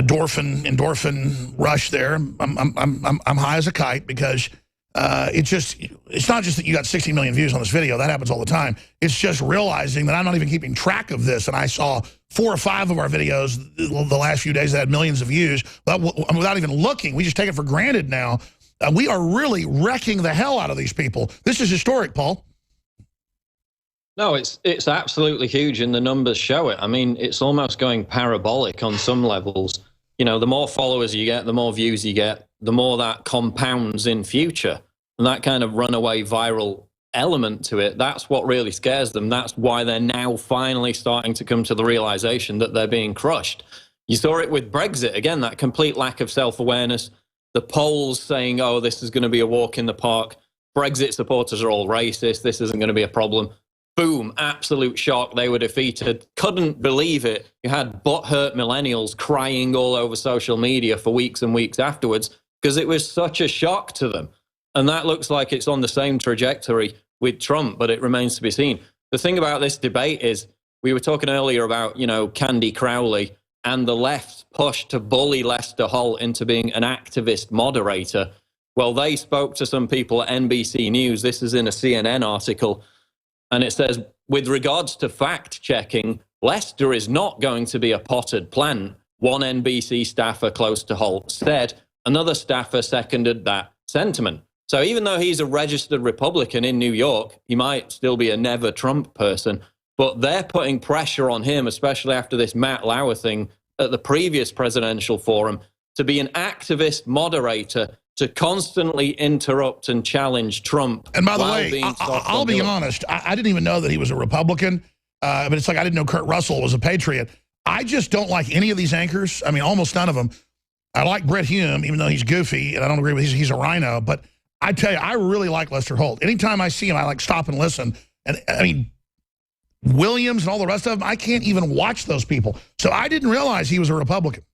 endorphin rush there. I'm high as a kite because it's not just that you got 60 million views on this video. That happens all the time. It's just realizing that I'm not even keeping track of this. And I saw 4 or 5 of our videos the last few days that had millions of views without even looking. We just take it for granted now. We are really wrecking the hell out of these people. This is historic, Paul. No, it's absolutely huge, and the numbers show it. I mean, it's almost going parabolic on some levels. You know, the more followers you get, the more views you get, the more that compounds in future. And that kind of runaway viral element to it, that's what really scares them. That's why they're now finally starting to come to the realization that they're being crushed. You saw it with Brexit. Again, that complete lack of self-awareness. The polls saying, oh, this is going to be a walk in the park. Brexit supporters are all racist. This isn't going to be a problem. boom, absolute shock. They were defeated. Couldn't believe it. You had butthurt millennials crying all over social media for weeks and weeks afterwards because it was such a shock to them. And that looks like it's on the same trajectory with Trump, but it remains to be seen. The thing about this debate is we were talking earlier about, Candy Crowley and the left's push to bully Lester Holt into being an activist moderator. Well, they spoke to some people at NBC News. This is in a CNN article. And it says, with regards to fact-checking, Lester is not going to be a potted plant, one NBC staffer close to Holt said. Another staffer seconded that sentiment. So even though he's a registered Republican in New York, he might still be a never Trump person, but they're putting pressure on him, especially after this Matt Lauer thing at the previous presidential forum, to be an activist moderator, to constantly interrupt and challenge Trump. And by the way, I'll be honest, I didn't even know that he was a Republican, but it's like I didn't know Kurt Russell was a patriot. I just don't like any of these anchors. I mean, almost none of them. I like Brett Hume, even though he's goofy, and I don't agree with he's a rhino, but I tell you, I really like Lester Holt. Anytime I see him, I stop and listen. And I mean, Williams and all the rest of them, I can't even watch those people. So I didn't realize he was a Republican.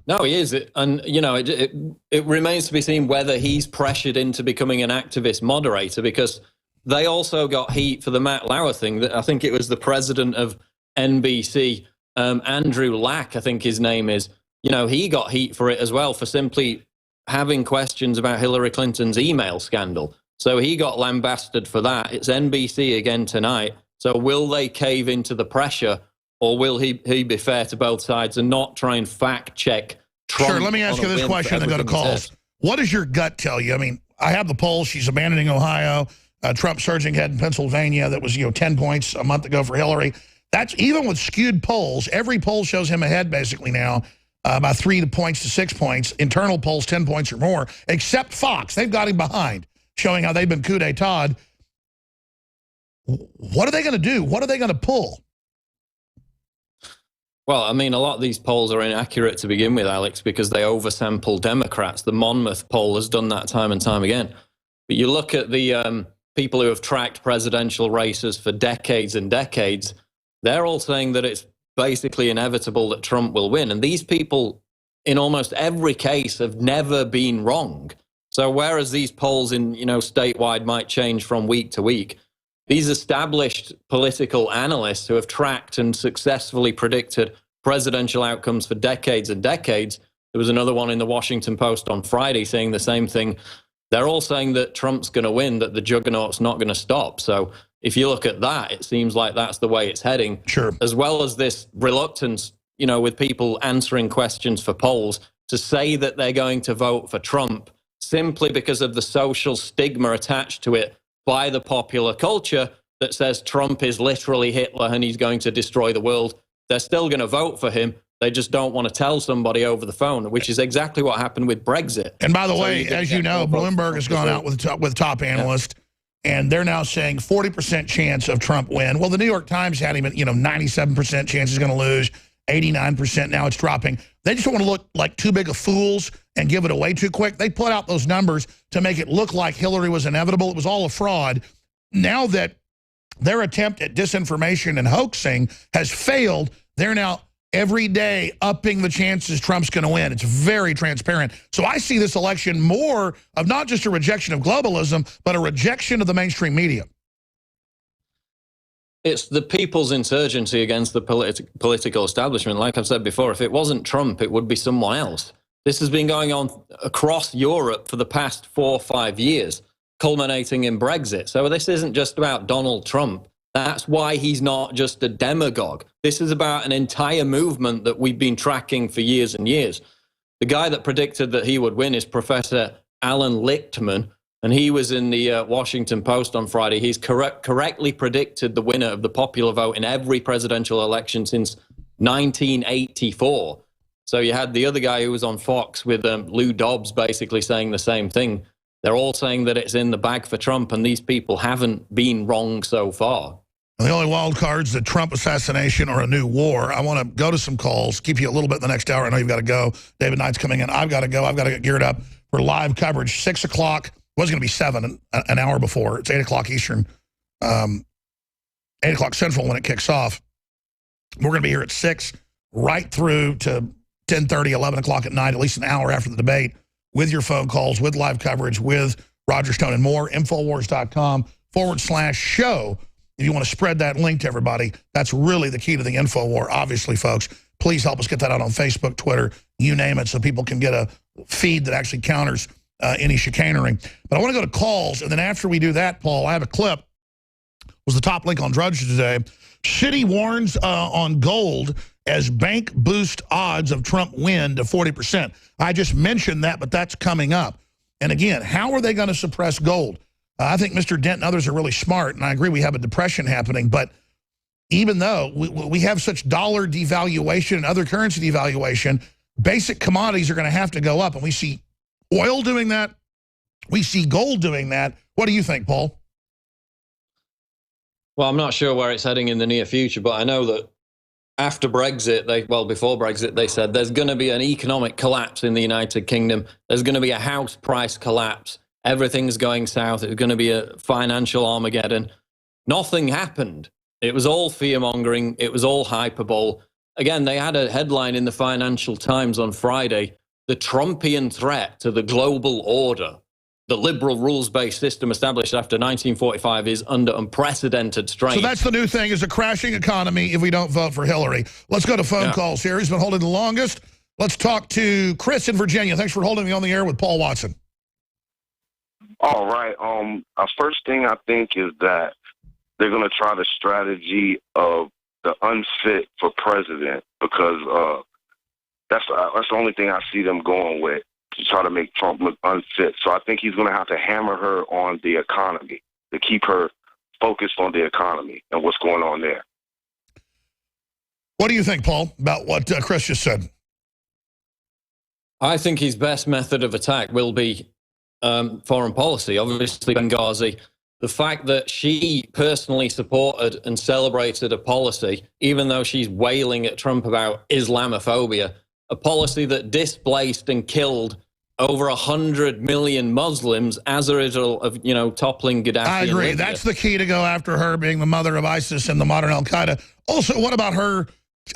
No, he is. And, it remains to be seen whether he's pressured into becoming an activist moderator, because they also got heat for the Matt Lauer thing. I think it was the president of NBC, Andrew Lack, I think his name is. He got heat for it as well, for simply having questions about Hillary Clinton's email scandal. So he got lambasted for that. It's NBC again tonight. So will they cave into the pressure, or will he be fair to both sides and not try and fact check Trump? Sure, let me ask you this question and go to calls. What does your gut tell you? I mean, I have the poll. She's abandoning Ohio. Trump surging ahead in Pennsylvania. That was, 10 points a month ago for Hillary. That's even with skewed polls. Every poll shows him ahead basically now. By 3 points to 6 points. Internal polls, 10 points or more, except Fox. They've got him behind, showing how they've been coup d'etat. What are they going to do? What are they going to pull? Well, I mean, a lot of these polls are inaccurate to begin with, Alex, because they oversample Democrats. The Monmouth poll has done that time and time again. But you look at the people who have tracked presidential races for decades and decades, they're all saying that it's basically inevitable that Trump will win. And these people, in almost every case, have never been wrong. So whereas these polls in, statewide might change from week to week, these established political analysts who have tracked and successfully predicted presidential outcomes for decades and decades, there was another one in the Washington Post on Friday saying the same thing. They're all saying that Trump's going to win, that the juggernaut's not going to stop. So if you look at that, it seems like that's the way it's heading. Sure. As well as this reluctance, with people answering questions for polls to say that they're going to vote for Trump simply because of the social stigma attached to it by the popular culture that says Trump is literally Hitler and he's going to destroy the world. They're still going to vote for him. They just don't want to tell somebody over the phone, which is exactly what happened with Brexit. And by the way, as you know, Bloomberg has gone out with top analysts. Yeah. And they're now saying 40% chance of Trump win. Well, the New York Times had him at, 97% chance he's going to lose, 89%. Now it's dropping. They just don't want to look like too big of fools and give it away too quick. They put out those numbers to make it look like Hillary was inevitable. It was all a fraud. Now that their attempt at disinformation and hoaxing has failed, they're now every day upping the chances Trump's going to win. It's very transparent. So I see this election more of not just a rejection of globalism, but a rejection of the mainstream media. It's the people's insurgency against the political establishment. Like I've said before, if it wasn't Trump, it would be someone else. This has been going on across Europe for the past 4 or 5 years, culminating in Brexit. So this isn't just about Donald Trump. That's why he's not just a demagogue. This is about an entire movement that we've been tracking for years and years. The guy that predicted that he would win is Professor Alan Lichtman, and he was in the Washington Post on Friday. He's correctly predicted the winner of the popular vote in every presidential election since 1984. So you had the other guy who was on Fox with Lou Dobbs basically saying the same thing. They're all saying that it's in the bag for Trump, and these people haven't been wrong so far. The only wild cards, the Trump assassination or a new war. I want to go to some calls, keep you a little bit in the next hour. I know you've got to go. David Knight's coming in. I've got to go. I've got to get geared up for live coverage. 6 o'clock. It was going to be 7, an hour before. It's 8 o'clock Eastern. 8 o'clock Central when it kicks off. We're going to be here at 6 right through to 10:30, 11 o'clock at night, at least an hour after the debate, with your phone calls, with live coverage, with Roger Stone and more. Infowars.com/show. If you want to spread that link to everybody, that's really the key to the Infowar, obviously, folks. Please help us get that out on Facebook, Twitter, you name it, so people can get a feed that actually counters any chicanery. But I want to go to calls, and then after we do that, Paul, I have a clip. Was the top link on Drudge today. Citi warns on gold as bank boost odds of Trump win to 40%. I just mentioned that, but that's coming up. And again, how are they going to suppress gold? I think Mr. Dent and others are really smart, and I agree we have a depression happening, but even though we have such dollar devaluation and other currency devaluation, basic commodities are going to have to go up, and we see oil doing that. We see gold doing that. What do you think, Paul? Well, I'm not sure where it's heading in the near future, but I know that after Brexit, before Brexit, they said there's going to be an economic collapse in the United Kingdom. There's going to be a house price collapse. Everything's going south. It's going to be a financial Armageddon. Nothing happened. It was all fear-mongering. It was all hyperbole. Again, they had a headline in the Financial Times on Friday, the Trumpian threat to the global order. The liberal rules-based system established after 1945 is under unprecedented strain. So that's the new thing, is a crashing economy if we don't vote for Hillary. Let's go to phone calls here. He's been holding the longest. Let's talk to Chris in Virginia. Thanks for holding me on the air with Paul Watson. All right. First thing I think is that they're going to try the strategy of the unfit for president, because that's the only thing I see them going with, to try to make Trump look unfit. So I think he's going to have to hammer her on the economy, to keep her focused on the economy and what's going on there. What do you think, Paul, about what Chris just said? I think his best method of attack will be foreign policy, obviously Benghazi. The fact that she personally supported and celebrated a policy, even though she's wailing at Trump about Islamophobia, a policy that displaced and killed over 100 million Muslims as a result of, toppling Gaddafi. I agree. That's the key to go after her, being the mother of ISIS and the modern Al-Qaeda. Also, what about her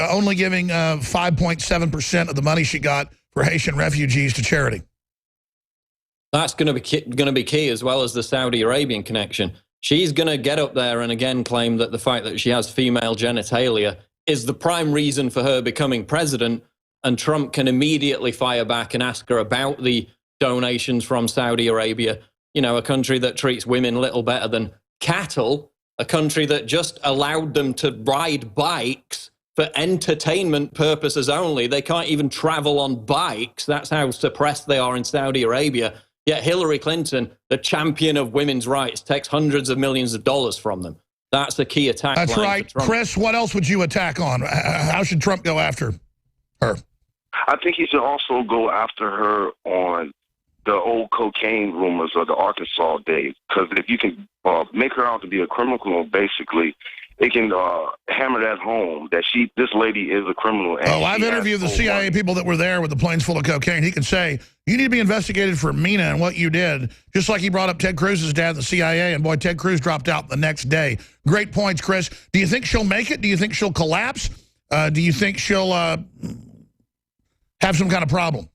only giving 5.7% of the money she got for Haitian refugees to charity? That's going to be key, as well as the Saudi Arabian connection. She's going to get up there and again claim that the fact that she has female genitalia is the prime reason for her becoming president, and Trump can immediately fire back and ask her about the donations from Saudi Arabia, a country that treats women little better than cattle, a country that just allowed them to ride bikes for entertainment purposes only. They can't even travel on bikes. That's how suppressed they are in Saudi Arabia. Yet Hillary Clinton, the champion of women's rights, takes hundreds of millions of dollars from them. That's a key attack. That's right. Chris, what else would you attack on? How should Trump go after her? I think he should also go after her on the old cocaine rumors of the Arkansas days. Because if you can make her out to be a criminal, basically, it can hammer that home that this lady is a criminal. And I've interviewed the CIA people that were there with the planes full of cocaine. He can say, you need to be investigated for MENA and what you did, just like he brought up Ted Cruz's dad at the CIA, and boy, Ted Cruz dropped out the next day. Great points, Chris. Do you think she'll make it? Do you think she'll collapse? Do you think she'll have some kind of problem?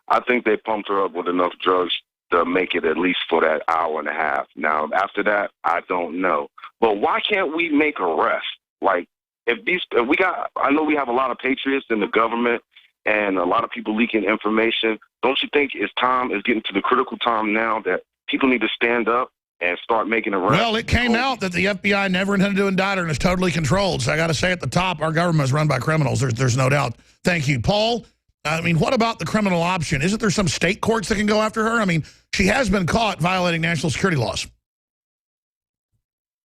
I think they pumped her up with enough drugs to make it at least for that hour and a half. Now, after that, I don't know. But why can't we make arrests? Like, I know we have a lot of patriots in the government and a lot of people leaking information. Don't you think it's getting to the critical time now that people need to stand up and start making arrests? Well, it came out that the FBI never intended to indict her and is totally controlled. So I got to say at the top, our government is run by criminals. There's no doubt. Thank you. Paul, what about the criminal option? Isn't there some state courts that can go after her? She has been caught violating national security laws.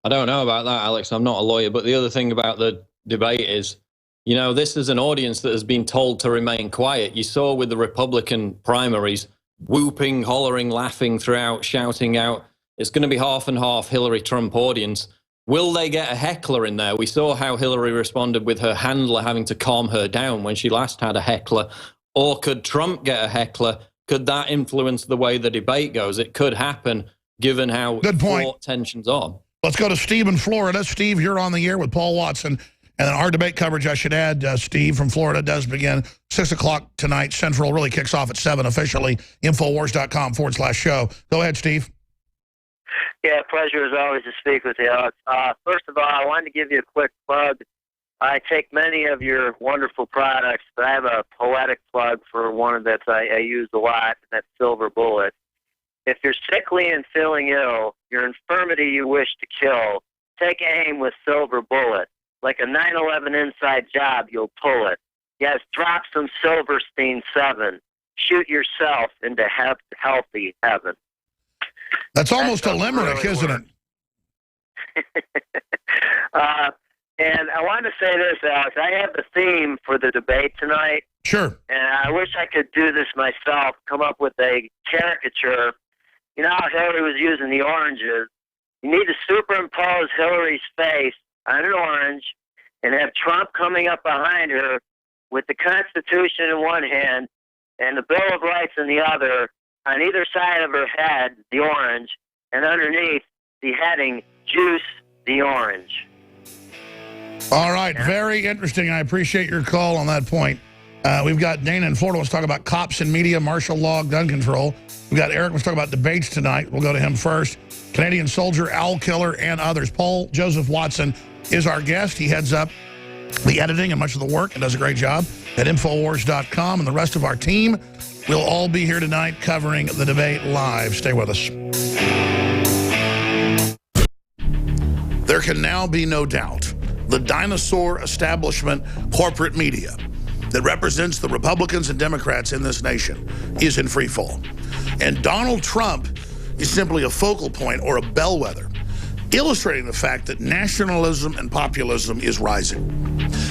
I don't know about that, Alex. I'm not a lawyer. But the other thing about the debate is, this is an audience that has been told to remain quiet. You saw with the Republican primaries, whooping, hollering, laughing throughout, shouting out. It's going to be half and half Hillary-Trump audience. Will they get a heckler in there? We saw how Hillary responded with her handler having to calm her down when she last had a heckler. Or could Trump get a heckler? Could that influence the way the debate goes? It could happen, given how fraught tensions are. Let's go to Steve in Florida. Steve, you're on the air with Paul Watson. And then our debate coverage, I should add, Steve from Florida, does begin 6 o'clock tonight. Central really kicks off at 7 officially. Infowars.com/show. Go ahead, Steve. Yeah, pleasure as always to speak with you, Alex. First of all, I wanted to give you a quick plug. I take many of your wonderful products, but I have a poetic plug for one that I use a lot, and that's Silver Bullet. If you're sickly and feeling ill, your infirmity you wish to kill, take aim with Silver Bullet. Like a 9/11 inside job, you'll pull it. Yes, drop some Silverstein 7. Shoot yourself into healthy heaven. That's almost a limerick, really isn't it? And I wanted to say this, Alex. I have the theme for the debate tonight. Sure. And I wish I could do this myself, come up with a caricature. You know how Hillary was using the oranges? You need to superimpose Hillary's face on an orange and have Trump coming up behind her with the Constitution in one hand and the Bill of Rights in the other, on either side of her head, the orange, and underneath the heading, Juice the Orange. All right, very interesting. I appreciate your call on that point. We've got Dana in Florida. Let's talk about cops and media, martial law, gun control. We've got Eric. Let's talk about debates tonight. We'll go to him first. Canadian soldier, owl killer, and others. Paul Joseph Watson is our guest. He heads up the editing and much of the work and does a great job at Infowars.com. And the rest of our team will all be here tonight covering the debate live. Stay with us. There can now be no doubt the dinosaur establishment corporate media that represents the Republicans and Democrats in this nation is in free fall. And Donald Trump is simply a focal point or a bellwether, illustrating the fact that nationalism and populism is rising.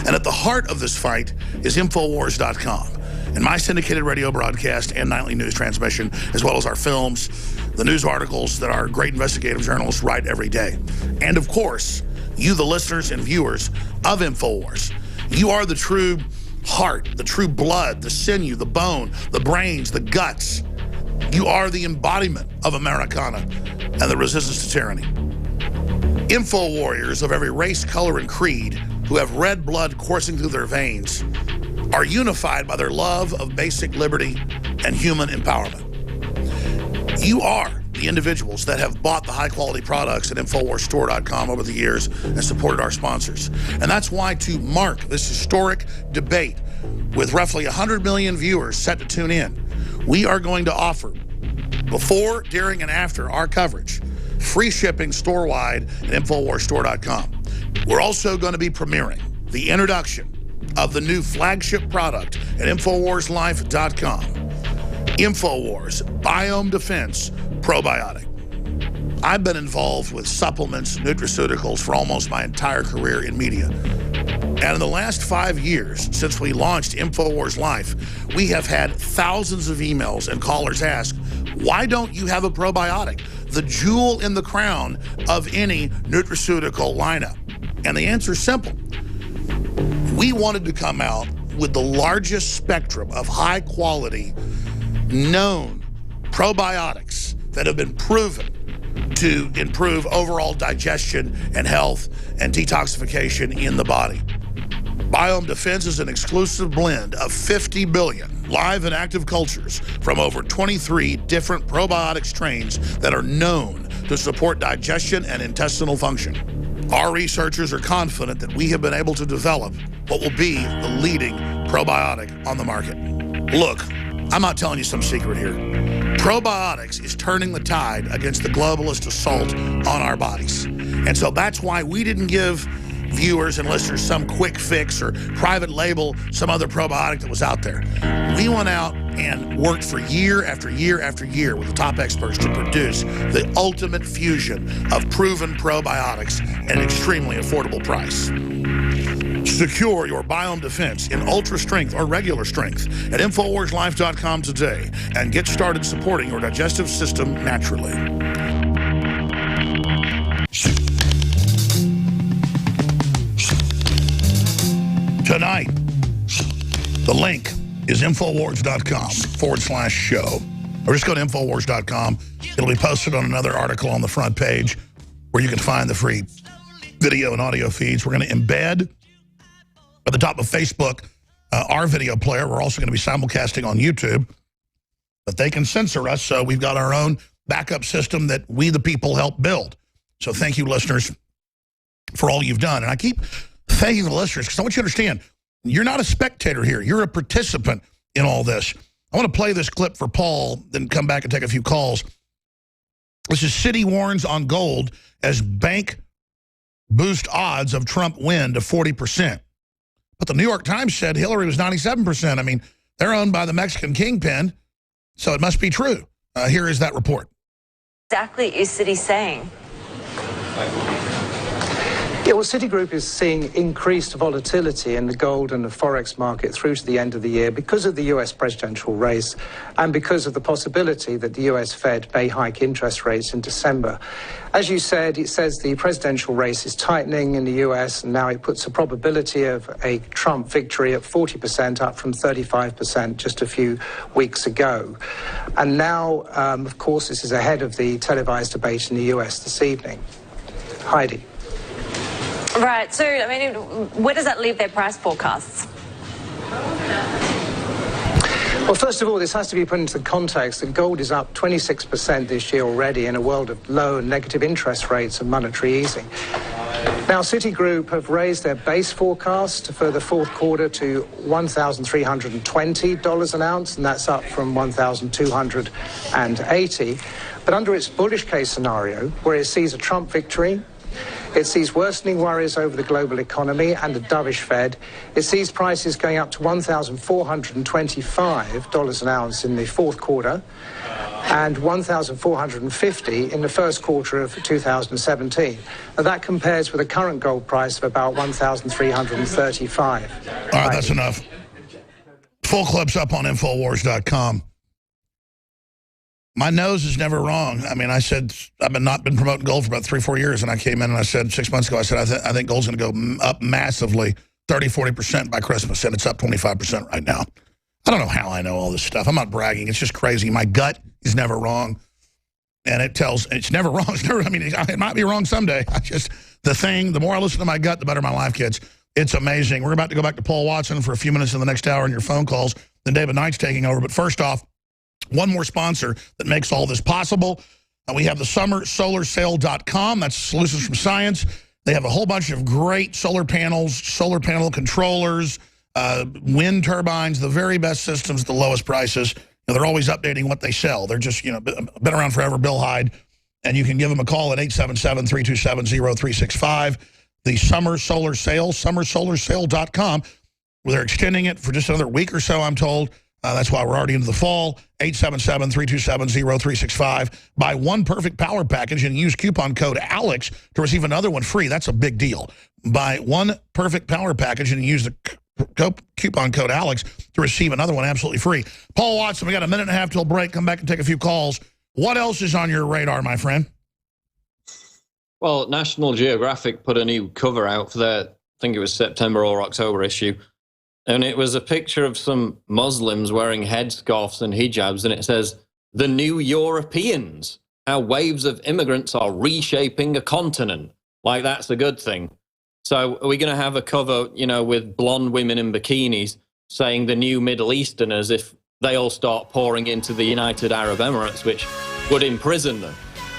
And at the heart of this fight is Infowars.com and my syndicated radio broadcast and nightly news transmission, as well as our films, the news articles that our great investigative journalists write every day. And of course, you, the listeners and viewers of Infowars, you are the true heart, the true blood, the sinew, the bone, the brains, the guts. You are the embodiment of Americana and the resistance to tyranny. Info warriors of every race, color, and creed who have red blood coursing through their veins are unified by their love of basic liberty and human empowerment. You are the individuals that have bought the high-quality products at InfoWarsStore.com over the years and supported our sponsors. And that's why, to mark this historic debate with roughly 100 million viewers set to tune in, we are going to offer, before, during, and after our coverage, free shipping store-wide at InfoWarsStore.com. We're also going to be premiering the introduction of the new flagship product at InfoWarsLife.com. Infowars Biome Defense Probiotic. I've been involved with supplements, nutraceuticals for almost my entire career in media. And in the last 5 years, since we launched Infowars Life, we have had thousands of emails and callers ask, why don't you have a probiotic? The jewel in the crown of any nutraceutical lineup. And the answer is simple. We wanted to come out with the largest spectrum of high quality, known probiotics that have been proven to improve overall digestion and health and detoxification in the body. Biome Defense is an exclusive blend of 50 billion live and active cultures from over 23 different probiotic strains that are known to support digestion and intestinal function. Our researchers are confident that we have been able to develop what will be the leading probiotic on the market. Look, I'm not telling you some secret here. Probiotics is turning the tide against the globalist assault on our bodies. And so that's why we didn't give viewers and listeners some quick fix or private label, some other probiotic that was out there. We went out and worked for year after year after year with the top experts to produce the ultimate fusion of proven probiotics at an extremely affordable price. Secure your Biome Defense in ultra strength or regular strength at InfoWarsLife.com today and get started supporting your digestive system naturally. Tonight, the link is Infowars.com/show. Or just go to Infowars.com. It'll be posted on another article on the front page. where you can find the free video and audio feeds. We're going to embed at the top of Facebook our video player. We're also going to be simulcasting on YouTube, but they can censor us, so we've got our own backup system that we, the people, help build. So thank you, listeners, for all you've done. And I keep thanking the listeners because I want you to understand, you're not a spectator here. You're a participant in all this. I want to play this clip for Paul, then come back and take a few calls. This is Citi warns on gold as bank boost odds of Trump win to 40%. But the New York Times said Hillary was 97%. I mean, they're owned by the Mexican kingpin, so it must be true. Here is that report. Exactly is Citi saying? Yeah, well, Citigroup is seeing increased volatility in the gold and the forex market through to the end of the year because of the U.S. presidential race and because of the possibility that the U.S. Fed may hike interest rates in December. As you said, it says the presidential race is tightening in the U.S., and now it puts a probability of a Trump victory at 40%, up from 35% just a few weeks ago. And now, of course, this is ahead of the televised debate in the U.S. this evening. Heidi. Right, so, I mean, where does that leave their price forecasts? Well, first of all, this has to be put into the context that gold is up 26% this year already in a world of low and negative interest rates and monetary easing. Now, Citigroup have raised their base forecast for the fourth quarter to $1,320 an ounce, and that's up from $1,280. But under its bullish case scenario, where it sees a Trump victory, it sees worsening worries over the global economy and a dovish Fed. It sees prices going up to $1,425 an ounce in the fourth quarter and $1,450 in the first quarter of 2017. Now, that compares with a current gold price of about $1,335. All right, that's enough. Full clip's up on Infowars.com. My nose is never wrong. I mean, I said, I've not been promoting gold for about 3-4 years, and I came in and I said 6 months ago, I said, I think gold's going to go up massively, 30-40% by Christmas, and it's up 25% right now. I don't know how I know all this stuff. I'm not bragging. It's just crazy. My gut is never wrong, and it's never wrong. I mean, it might be wrong someday. The more I listen to my gut, the better my life gets. It's amazing. We're about to go back to Paul Watson for a few minutes in the next hour in your phone calls. Then David Knight's taking over. But first off, one more sponsor that makes all this possible. We have the summersolarsale.com. That's solutions from science. They have a whole bunch of great solar panels, solar panel controllers, wind turbines, the very best systems at the lowest prices. They're always updating what they sell. They're just, been around forever, Bill Hyde. And you can give them a call at 877-327-0365. The Summer Solar Sale, summersolarsale.com, where they're extending it for just another week or so, I'm told. That's why we're already into the fall. 877-327-0365. Buy one perfect power package and use coupon code ALEX to receive another one free. That's a big deal. Buy one perfect power package and use the coupon code ALEX to receive another one absolutely free. Paul Watson, we got a minute and a half till break. Come back and take a few calls. What else is on your radar, my friend? Well, National Geographic put a new cover out for their, I think it was September or October issue. And it was a picture of some Muslims wearing headscarves and hijabs, and it says, "The New Europeans, how waves of immigrants are reshaping a continent." Like, that's a good thing. So are we going to have a cover, with blonde women in bikinis saying the new Middle Easterners if they all start pouring into the United Arab Emirates, which would imprison them?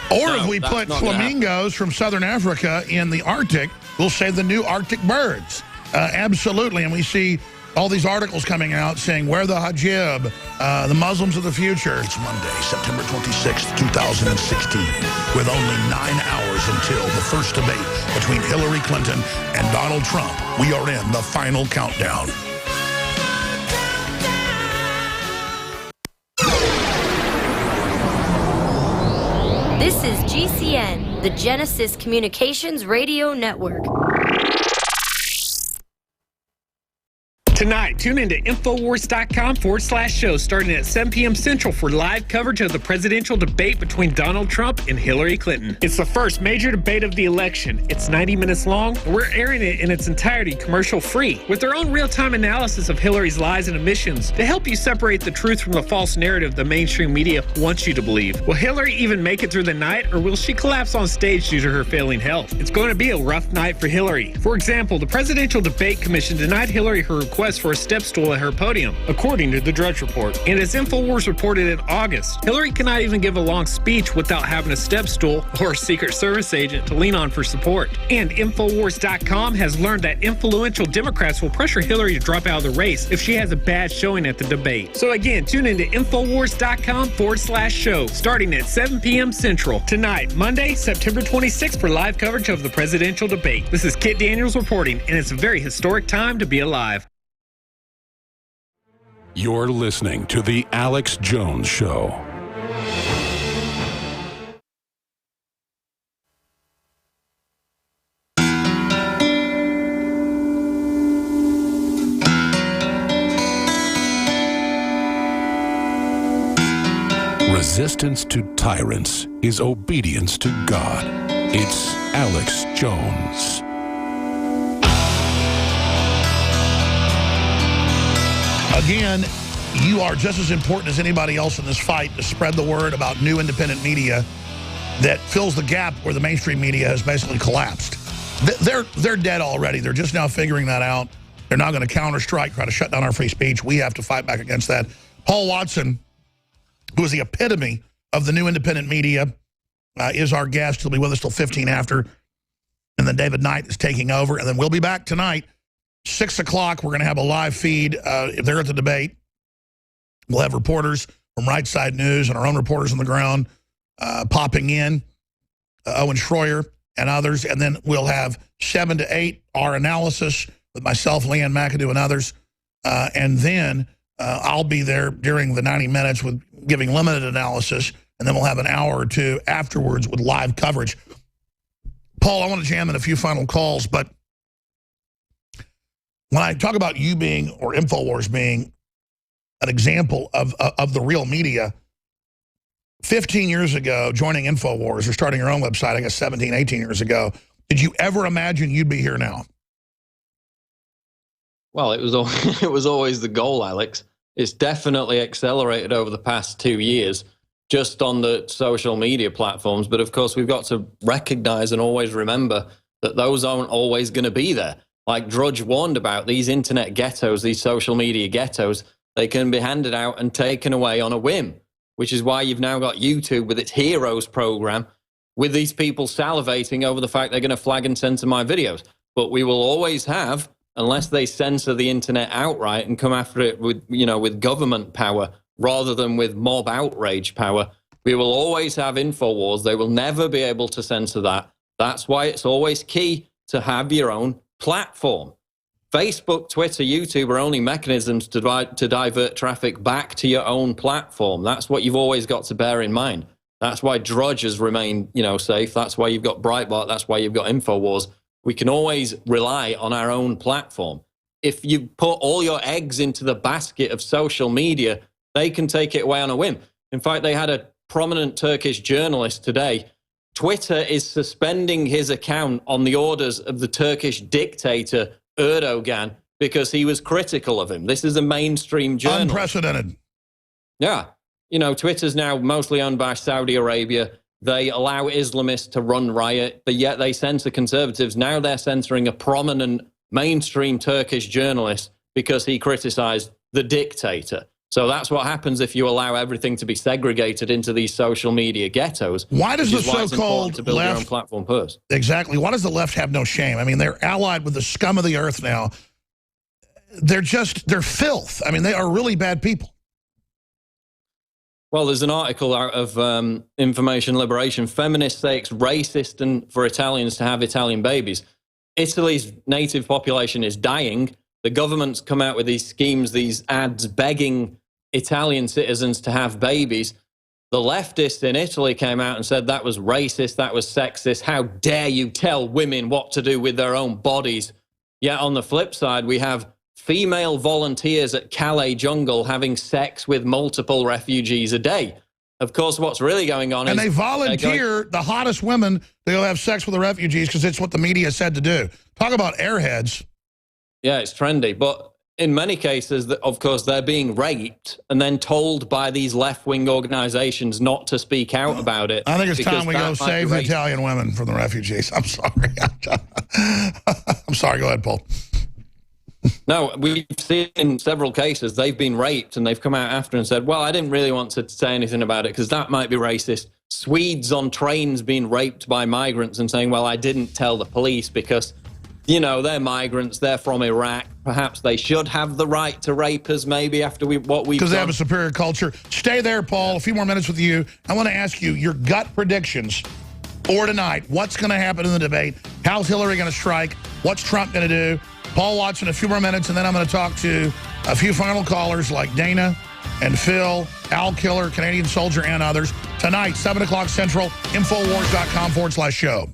Or if we put flamingos from southern Africa in the Arctic, we'll say the new Arctic birds. Absolutely, and we see all these articles coming out saying, wear the hijab, the Muslims of the future. It's Monday, September 26th, 2016, with only 9 hours until the first debate between Hillary Clinton and Donald Trump. We are in the final countdown. This is GCN, the Genesis Communications Radio Network. Tonight, tune into Infowars.com/show starting at 7 p.m. Central for live coverage of the presidential debate between Donald Trump and Hillary Clinton. It's the first major debate of the election. It's 90 minutes long, and we're airing it in its entirety commercial-free, with their own real-time analysis of Hillary's lies and omissions to help you separate the truth from the false narrative the mainstream media wants you to believe. Will Hillary even make it through the night, or will she collapse on stage due to her failing health? It's going to be a rough night for Hillary. For example, the Presidential Debate Commission denied Hillary her request for a step stool at her podium, according to the Drudge Report. And as Infowars reported in August, Hillary cannot even give a long speech without having a step stool or a Secret Service agent to lean on for support. And Infowars.com has learned that influential Democrats will pressure Hillary to drop out of the race if she has a bad showing at the debate. So again, tune into Infowars.com/show starting at 7 p.m. Central tonight, Monday, September 26th for live coverage of the presidential debate. This is Kit Daniels reporting, and it's a very historic time to be alive. You're listening to The Alex Jones Show. Resistance to tyrants is obedience to God. It's Alex Jones. Again, you are just as important as anybody else in this fight to spread the word about new independent media that fills the gap where the mainstream media has basically collapsed. They're dead already. They're just now figuring that out. They're not going to counter-strike, try to shut down our free speech. We have to fight back against that. Paul Watson, who is the epitome of the new independent media, is our guest. He'll be with us till 15 after. And then David Knight is taking over. And then we'll be back tonight. 6 o'clock, we're going to have a live feed. If they're at the debate, we'll have reporters from Right Side News and our own reporters on the ground popping in, Owen Schroyer and others. And then we'll have 7 to 8, our analysis with myself, Leanne McAdoo, and others. And then I'll be there during the 90 minutes with giving limited analysis. And then we'll have an hour or two afterwards with live coverage. Paul, I want to jam in a few final calls, but when I talk about you being, or Infowars being, an example of the real media, 15 years ago, joining Infowars or starting your own website, I guess 17, 18 years ago, did you ever imagine you'd be here now? Well, it was always the goal, Alex. It's definitely accelerated over the past 2 years just on the social media platforms. But of course, we've got to recognize and always remember that those aren't always going to be there. Like Drudge warned about, these internet ghettos, these social media ghettos, they can be handed out and taken away on a whim, which is why you've now got YouTube with its Heroes program, with these people salivating over the fact they're going to flag and censor my videos. But we will always have, unless they censor the internet outright and come after it with, with government power rather than with mob outrage power, we will always have Infowars. They will never be able to censor that. That's why it's always key to have your own platform. Facebook, Twitter, YouTube are only mechanisms to divert traffic back to your own platform. That's what you've always got to bear in mind. That's why Drudge has remained, safe. That's why you've got Breitbart. That's why you've got Infowars. We can always rely on our own platform. If you put all your eggs into the basket of social media, they can take it away on a whim. In fact, they had a prominent Turkish journalist today. Twitter is suspending his account on the orders of the Turkish dictator Erdogan because he was critical of him. This is a mainstream journal. Unprecedented. Yeah. Twitter's now mostly owned by Saudi Arabia. They allow Islamists to run riot, but yet they censor conservatives. Now they're censoring a prominent mainstream Turkish journalist because he criticized the dictator. So that's what happens if you allow everything to be segregated into these social media ghettos. Why does the so-called to build left, your own platform first? Exactly. Why does the left have no shame? I mean, they're allied with the scum of the earth now. They're filth. I mean, they are really bad people. Well, there's an article out of Information Liberation. Feminists say it's racist and for Italians to have Italian babies. Italy's native population is dying. The government's come out with these schemes, these ads begging Italian citizens to have babies. The leftists in Italy came out and said that was racist, that was sexist. How dare you tell women what to do with their own bodies? Yet on the flip side, we have female volunteers at Calais jungle having sex with multiple refugees a day. Of course, what's really going on is... And they volunteer the hottest women to go have sex with the refugees because it's what the media said to do. Talk about airheads. Yeah, it's trendy. But in many cases, of course, they're being raped and then told by these left-wing organizations not to speak out about it. I think it's time we go save the Italian women from the refugees. I'm sorry. I'm sorry. Go ahead, Paul. No, we've seen in several cases they've been raped and they've come out after and said, well, I didn't really want to say anything about it because that might be racist. Swedes on trains being raped by migrants and saying, well, I didn't tell the police because, you know, they're migrants, they're from Iraq. Perhaps they should have the right to rape us maybe after what we've done. Because they have a superior culture. Stay there, Paul. A few more minutes with you. I want to ask you your gut predictions for tonight. What's going to happen in the debate? How's Hillary going to strike? What's Trump going to do? Paul Watson, a few more minutes, and then I'm going to talk to a few final callers like Dana and Phil, Al Killer, Canadian Soldier, and others. Tonight, 7 o'clock Central, Infowars.com/show.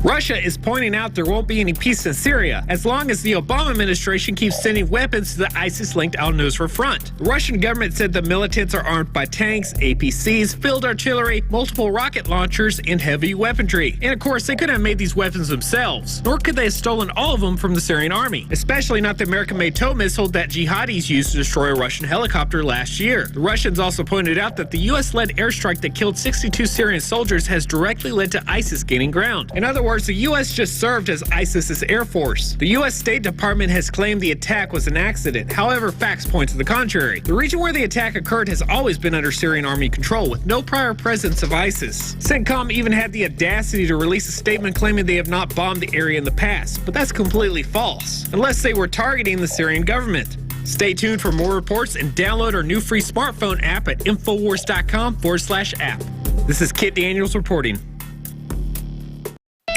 Russia is pointing out there won't be any peace in Syria as long as the Obama administration keeps sending weapons to the ISIS-linked al-Nusra front. The Russian government said the militants are armed by tanks, APCs, field artillery, multiple rocket launchers, and heavy weaponry. And of course, they couldn't have made these weapons themselves, nor could they have stolen all of them from the Syrian army, especially not the American-made tow missile that jihadis used to destroy a Russian helicopter last year. The Russians also pointed out that the U.S.-led airstrike that killed 62 Syrian soldiers has directly led to ISIS gaining ground. In other words, the U.S. just served as ISIS's air force. The U.S. State Department has claimed the attack was an accident. However, facts point to the contrary. The region where the attack occurred has always been under Syrian army control, with no prior presence of ISIS. CENTCOM even had the audacity to release a statement claiming they have not bombed the area in the past, but that's completely false, unless they were targeting the Syrian government. Stay tuned for more reports and download our new free smartphone app at Infowars.com/app. This is Kit Daniels reporting.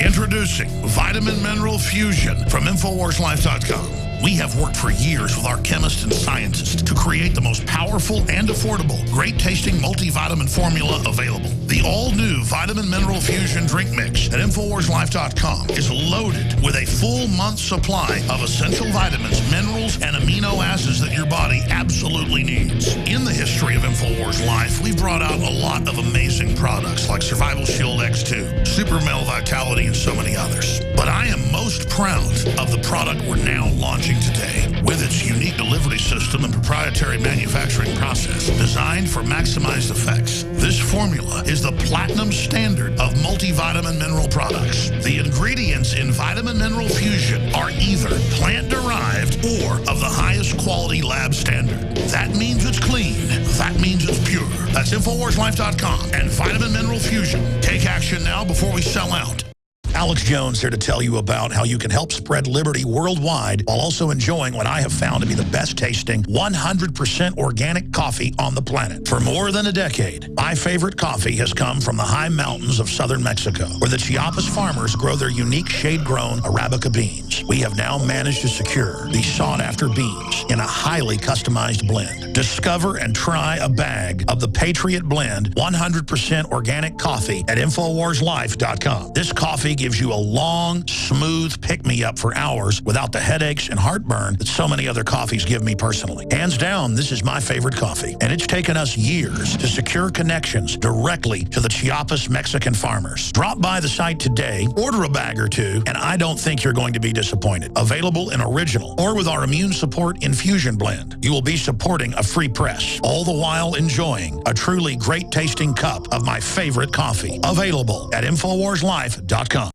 Introducing Vitamin Mineral Fusion from InfoWarsLife.com. We have worked for years with our chemists and scientists to create the most powerful and affordable, great-tasting multivitamin formula available. The all-new Vitamin Mineral Fusion drink mix at InfoWarsLife.com is loaded with a full month's supply of essential vitamins, minerals, and amino acids that your body absolutely needs. In the history of InfoWars Life, we've brought out a lot of amazing products like Survival Shield X2, Super Male Vitality, and so many others. But I am most proud of the product we're now launching today. With its unique delivery system and proprietary manufacturing process designed for maximized effects, this formula is the platinum standard of multivitamin mineral products. The ingredients in Vitamin Mineral Fusion are either plant-derived or of the highest quality lab standard. That means it's clean. That means it's pure. That's InfoWarsLife.com and Vitamin Mineral Fusion. Take action now before we sell out. Alex Jones here to tell you about how you can help spread liberty worldwide while also enjoying what I have found to be the best tasting 100% organic coffee on the planet. For more than a decade, my favorite coffee has come from the high mountains of southern Mexico, where the Chiapas farmers grow their unique shade-grown Arabica beans. We have now managed to secure these sought-after beans in a highly customized blend. Discover and try a bag of the Patriot Blend 100% organic coffee at InfoWarsLife.com. This coffee gives you a long, smooth pick-me-up for hours without the headaches and heartburn that so many other coffees give me personally. Hands down, this is my favorite coffee, and it's taken us years to secure connections directly to the Chiapas Mexican farmers. Drop by the site today, order a bag or two, and I don't think you're going to be disappointed. Available in original or with our Immune Support Infusion Blend. You will be supporting a free press, all the while enjoying a truly great-tasting cup of my favorite coffee. Available at InfoWarsLife.com.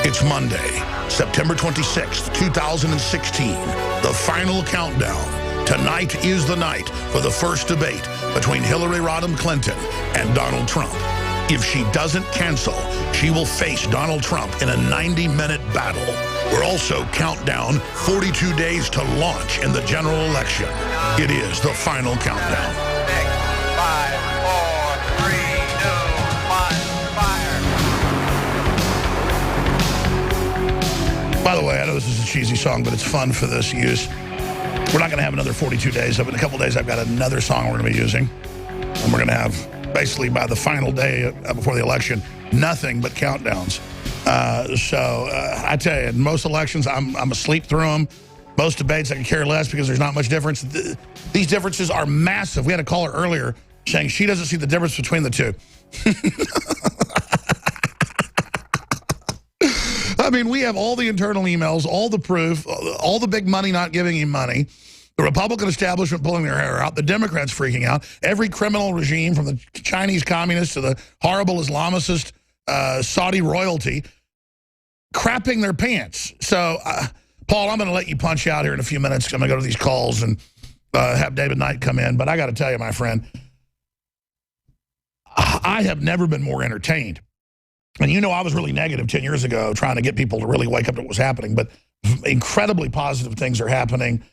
It's Monday, September 26th, 2016, the final countdown. Tonight is the night for the first debate between Hillary Rodham Clinton and Donald Trump. If she doesn't cancel, she will face Donald Trump in a 90-minute battle. We're also countdown 42 days to launch in the general election. It is the final countdown. 5, 4, 3, 2, 1, fire. By the way, I know this is a cheesy song, but it's fun for this use. We're not going to have another 42 days. In a couple days, I've got another song we're going to be using. And we're going to have basically by the final day before the election, nothing but countdowns. So I tell you, in most elections, I'm asleep through them. Most debates I can care less because there's not much difference. These differences are massive. We had a caller earlier saying she doesn't see the difference between the two. I mean, we have all the internal emails, all the proof, all the big money not giving him money, the Republican establishment pulling their hair out, the Democrats freaking out, every criminal regime from the Chinese communists to the horrible Islamicist Saudi royalty crapping their pants. So, Paul, I'm going to let you punch out here in a few minutes. I'm going to go to these calls and have David Knight come in. But I got to tell you, my friend, I have never been more entertained. And you know I was really negative 10 years ago trying to get people to really wake up to what was happening. But incredibly positive things are happening.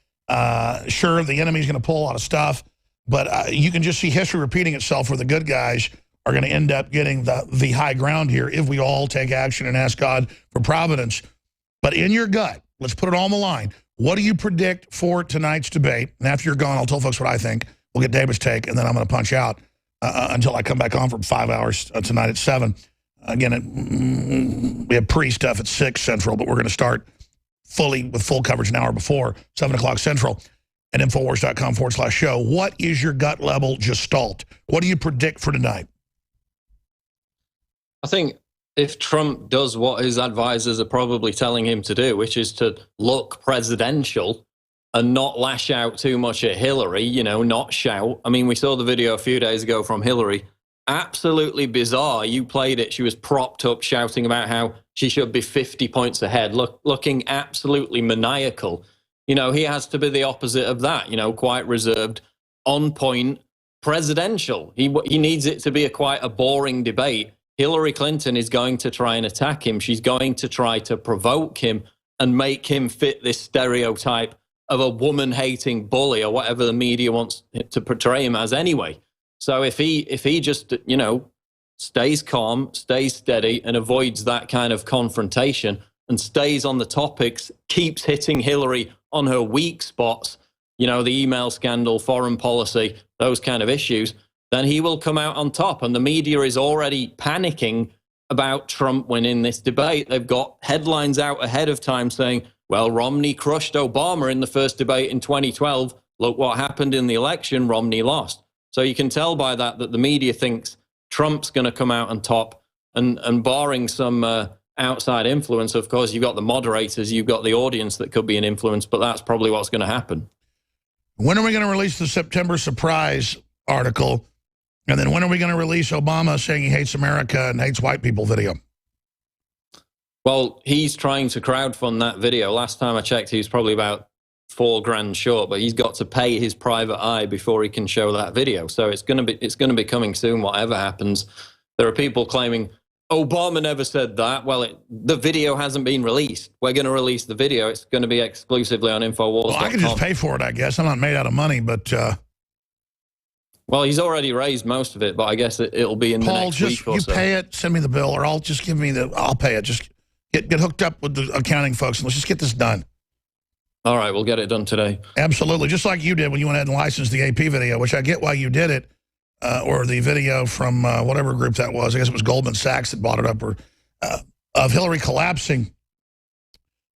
Sure, the enemy's going to pull a lot of stuff. But you can just see history repeating itself where the good guys are going to end up getting the high ground here if we all take action and ask God for providence. But in your gut, let's put it all on the line. What do you predict for tonight's debate? And after you're gone, I'll tell folks what I think. We'll get David's take, and then I'm going to punch out until I come back on for 5 hours tonight at 7. Again, we have pre-stuff at 6 Central, but we're going to start fully with full coverage an hour before, 7 o'clock Central, at Infowars.com/show. What is your gut level gestalt? What do you predict for tonight? I think if Trump does what his advisors are probably telling him to do, which is to look presidential and not lash out too much at Hillary, you know, not shout. I mean, we saw the video a few days ago from Hillary. Absolutely bizarre. You played it. She was propped up shouting about how she should be 50 points ahead, looking absolutely maniacal. You know, he has to be the opposite of that, you know, quite reserved, on point, presidential. He needs it to be quite a boring debate. Hillary Clinton is going to try and attack him. She's going to try to provoke him and make him fit this stereotype of a woman-hating bully or whatever the media wants to portray him as anyway. So if he just, you know, stays calm, stays steady, and avoids that kind of confrontation and stays on the topics, keeps hitting Hillary on her weak spots, you know, the email scandal, foreign policy, those kind of issues, then he will come out on top. And the media is already panicking about Trump winning this debate. They've got headlines out ahead of time saying, well, Romney crushed Obama in the first debate in 2012. Look what happened in the election. Romney lost. So you can tell by that the media thinks Trump's going to come out on top. And barring some outside influence, of course, you've got the moderators, you've got the audience that could be an influence, but that's probably what's going to happen. When are we going to release the September surprise article? And then when are we going to release Obama saying he hates America and hates white people video? Well, he's trying to crowdfund that video. Last time I checked, he was probably about $4,000 short, but he's got to pay his private eye before he can show that video. So it's going to be coming soon, whatever happens. There are people claiming Obama never said that. Well, the video hasn't been released. We're going to release the video. It's going to be exclusively on Infowars. Well, I can just pay for it, I guess. I'm not made out of money, but... Well, he's already raised most of it, but I guess it'll be in the next week or so. You pay it, send me the bill, or I'll pay it. Just get hooked up with the accounting folks, and let's just get this done. All right, we'll get it done today. Absolutely, just like you did when you went ahead and licensed the AP video, which I get why you did it, or the video from whatever group that was. I guess it was Goldman Sachs that bought it up, or of Hillary collapsing.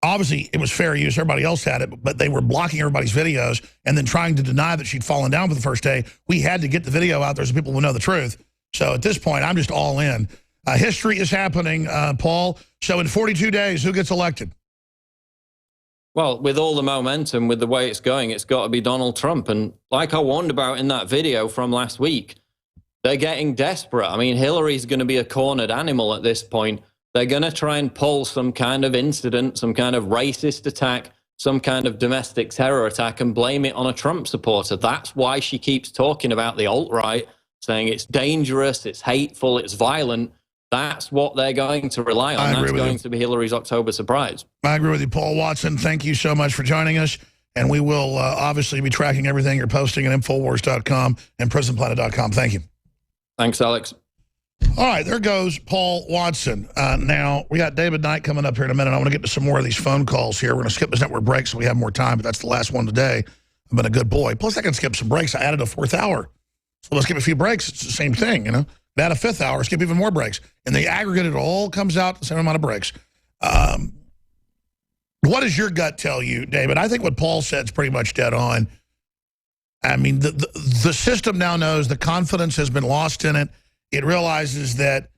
Obviously, it was fair use. Everybody else had it, but they were blocking everybody's videos and then trying to deny that she'd fallen down for the first day. We had to get the video out there so people will know the truth. So at this point, I'm just all in. History is happening, Paul. So in 42 days, who gets elected? Well, with all the momentum, with the way it's going, it's got to be Donald Trump. And like I warned about in that video from last week, they're getting desperate. I mean, Hillary's going to be a cornered animal at this point. They're going to try and pull some kind of incident, some kind of racist attack, some kind of domestic terror attack and blame it on a Trump supporter. That's why she keeps talking about the alt-right, saying it's dangerous, it's hateful, it's violent. That's what they're going to rely on. That's going to be Hillary's October surprise. I agree with you, Paul Watson. Thank you so much for joining us. And we will obviously be tracking everything you're posting at Infowars.com and PrisonPlanet.com. Thank you. Thanks, Alex. All right, there goes Paul Watson. Now, we got David Knight coming up here in a minute. I want to get to some more of these phone calls here. We're going to skip this network break so we have more time, but that's the last one today. I've been a good boy. Plus, I can skip some breaks. I added a 4th hour. So let's give a few breaks. It's the same thing, you know. Add a fifth hour, skip even more breaks. And the aggregate, it all comes out the same amount of breaks. What does your gut tell you, David? I think what Paul said is pretty much dead on. I mean, the system now knows the confidence has been lost in it. It realizes that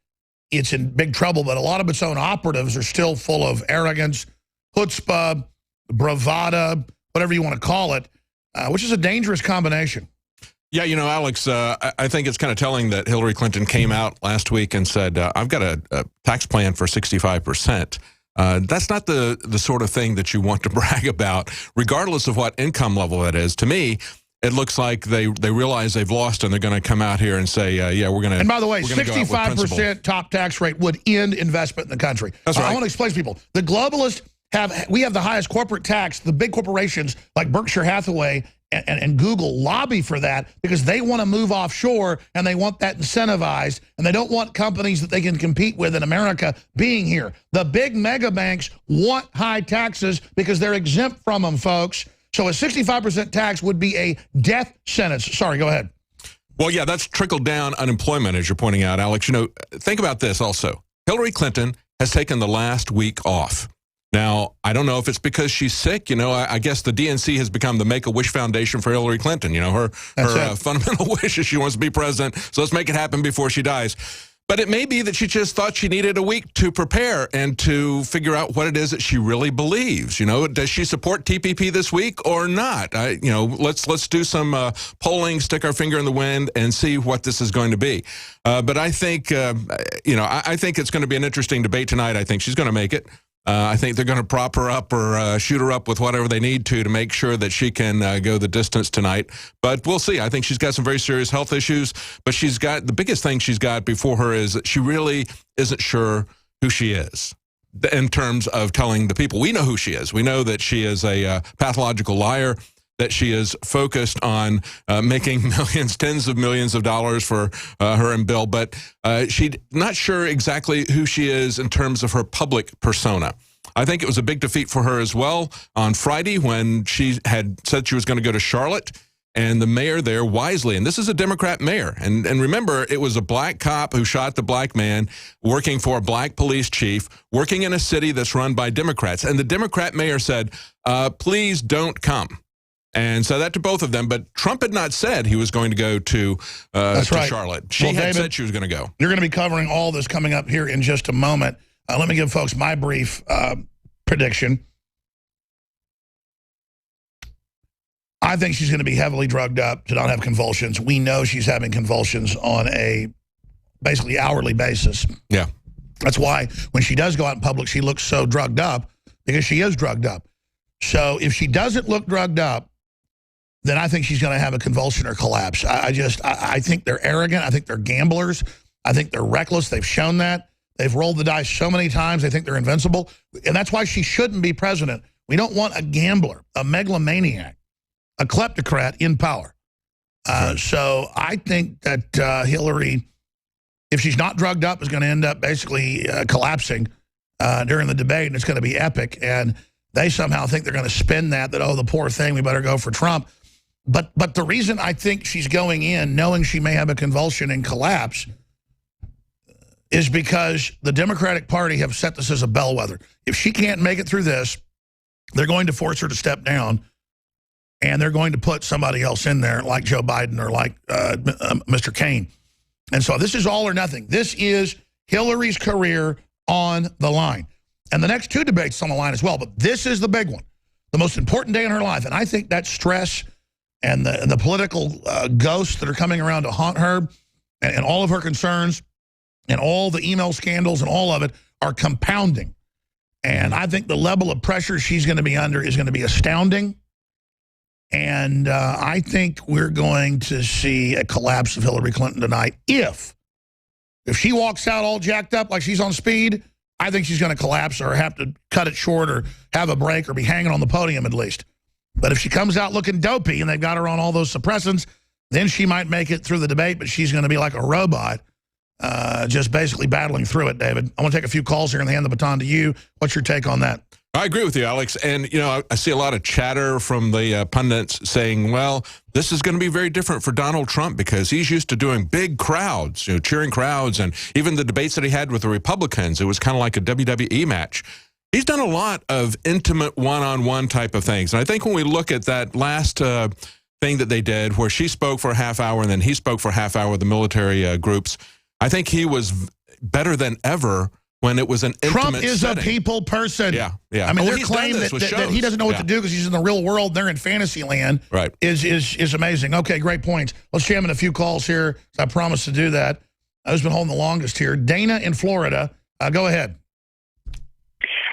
it's in big trouble, but a lot of its own operatives are still full of arrogance, chutzpah, bravado, whatever you want to call it, which is a dangerous combination. Yeah, you know, Alex, I think it's kind of telling that Hillary Clinton came out last week and said, I've got a tax plan for 65%. That's not the sort of thing that you want to brag about, regardless of what income level that is. To me, it looks like they realize they've lost and they're going to come out here and say, yeah, we're going to. And by the way, 65% top tax rate would end investment in the country. That's right. I want to explain to people. The globalists we have the highest corporate tax. The big corporations like Berkshire Hathaway and Google lobby for that because they want to move offshore and they want that incentivized and they don't want companies that they can compete with in America being here. The big mega banks want high taxes because they're exempt from them, folks. So a 65% tax would be a death sentence. Sorry, go ahead. Well, yeah, that's trickled down unemployment, as you're pointing out, Alex. You know, think about this also. Hillary Clinton has taken the last week off. Now, I don't know if it's because she's sick. You know, I guess the DNC has become the Make-A-Wish Foundation for Hillary Clinton. You know, her fundamental wish is she wants to be president, so let's make it happen before she dies. But it may be that she just thought she needed a week to prepare and to figure out what it is that she really believes. You know, does she support TPP this week or not? You know, let's do some polling, stick our finger in the wind, and see what this is going to be. But I think, you know, I think it's going to be an interesting debate tonight. I think she's going to make it. I think they're going to prop her up or shoot her up with whatever they need to make sure that she can go the distance tonight. But we'll see. I think she's got some very serious health issues. But she's got the biggest thing she's got before her is that she really isn't sure who she is in terms of telling the people. We know who she is. We know that she is a pathological liar, that she is focused on making millions, tens of millions of dollars for her and Bill, but she's not sure exactly who she is in terms of her public persona. I think it was a big defeat for her as well on Friday when she had said she was going to go to Charlotte, and the mayor there wisely, and this is a Democrat mayor, and remember, it was a black cop who shot the black man working for a black police chief, working in a city that's run by Democrats, and the Democrat mayor said, please don't come. And so that to both of them. But Trump had not said he was going to go to Charlotte. She had said she was going to go. You're going to be covering all this coming up here in just a moment. Let me give folks my brief prediction. I think she's going to be heavily drugged up to not have convulsions. We know she's having convulsions on a basically hourly basis. Yeah. That's why when she does go out in public, she looks so drugged up because she is drugged up. So if she doesn't look drugged up, then I think she's going to have a convulsion or collapse. I think they're arrogant. I think they're gamblers. I think they're reckless. They've shown that. They've rolled the dice so many times. They think they're invincible. And that's why she shouldn't be president. We don't want a gambler, a megalomaniac, a kleptocrat in power. So I think that Hillary, if she's not drugged up, is going to end up basically collapsing during the debate, and it's going to be epic. And they somehow think they're going to spin that, oh, the poor thing, we better go for Trump. But the reason I think she's going in knowing she may have a convulsion and collapse is because the Democratic Party have set this as a bellwether. If she can't make it through this, they're going to force her to step down, and they're going to put somebody else in there like Joe Biden or like Mr. Kaine. And so this is all or nothing. This is Hillary's career on the line. And the next two debates on the line as well, but this is the big one, the most important day in her life. And I think that stress and the political ghosts that are coming around to haunt her and all of her concerns and all the email scandals and all of it are compounding. And I think the level of pressure she's going to be under is going to be astounding. And I think we're going to see a collapse of Hillary Clinton tonight. If she walks out all jacked up like she's on speed, I think she's going to collapse or have to cut it short or have a break or be hanging on the podium at least. But if she comes out looking dopey and they've got her on all those suppressants, then she might make it through the debate, but she's going to be like a robot, just basically battling through it, David. I want to take a few calls here and hand the baton to you. What's your take on that? I agree with you, Alex. And, you know, I see a lot of chatter from the pundits saying, well, this is going to be very different for Donald Trump because he's used to doing big crowds, cheering crowds, and even the debates that he had with the Republicans, it was kind of like a WWE match. He's done a lot of intimate one-on-one type of things. And I think when we look at that last thing that they did where she spoke for a half hour and then he spoke for a half hour with the military groups, I think he was better than ever when it was an intimate Trump is setting. a people person. Yeah. I mean, their he's claim done that, this with that he shows. doesn't know what to do because he's in the real world, they're in fantasy land, right. is amazing. Okay, great points. Let's jam in a few calls here. I promised to do that. Who's been holding the longest here? Dana in Florida. Go ahead.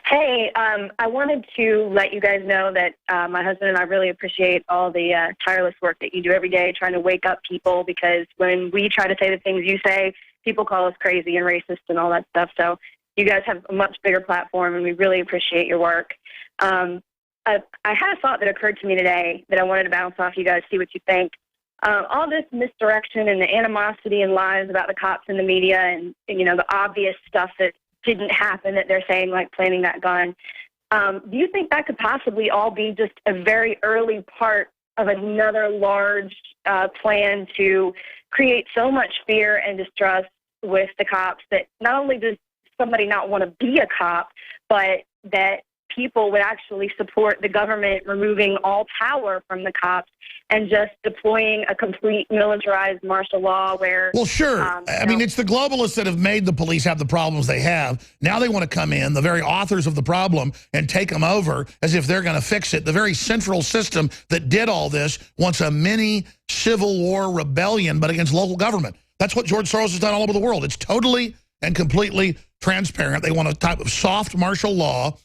Hey, I wanted to let you guys know that my husband and I really appreciate all the tireless work that you do every day trying to wake up people, because when we try to say the things you say, people call us crazy and racist and all that stuff. So you guys have a much bigger platform, and we really appreciate your work. I had a thought that occurred to me today that I wanted to bounce off you guys, see what you think. All this misdirection and the animosity and lies about the cops in the media and the obvious stuff that didn't happen that they're saying, like planting that gun. Do you think that could possibly all be just a very early part of another large plan to create so much fear and distrust with the cops that not only does somebody not want to be a cop, but that people would actually support the government removing all power from the cops and just deploying a complete militarized martial law where... Well, sure. I mean, it's the globalists that have made the police have the problems they have. Now they want to come in, the very authors of the problem, and take them over as if they're going to fix it. The very central system that did all this wants a mini civil war rebellion, but against local government. That's what George Soros has done all over the world. It's totally and completely transparent. They want a type of soft martial law,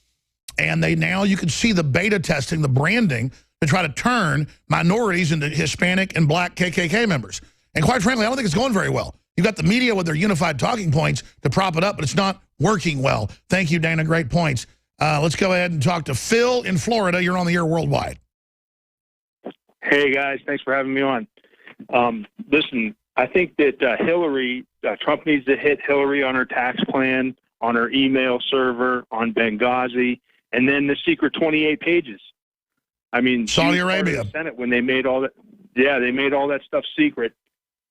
and now you can see the beta testing, the branding, to try to turn minorities into Hispanic and black KKK members. And quite frankly, I don't think it's going very well. You've got the media with their unified talking points to prop it up, but it's not working well. Thank you, Dana. Great points. Let's go ahead and talk to Phil in Florida. You're on the air worldwide. Hey, guys. Thanks for having me on. Listen, I think that Trump needs to hit Hillary on her tax plan, on her email server, on Benghazi, and then the secret 28 pages. I mean, Saudi Arabia, the Senate, when they made all that, they made all that stuff secret.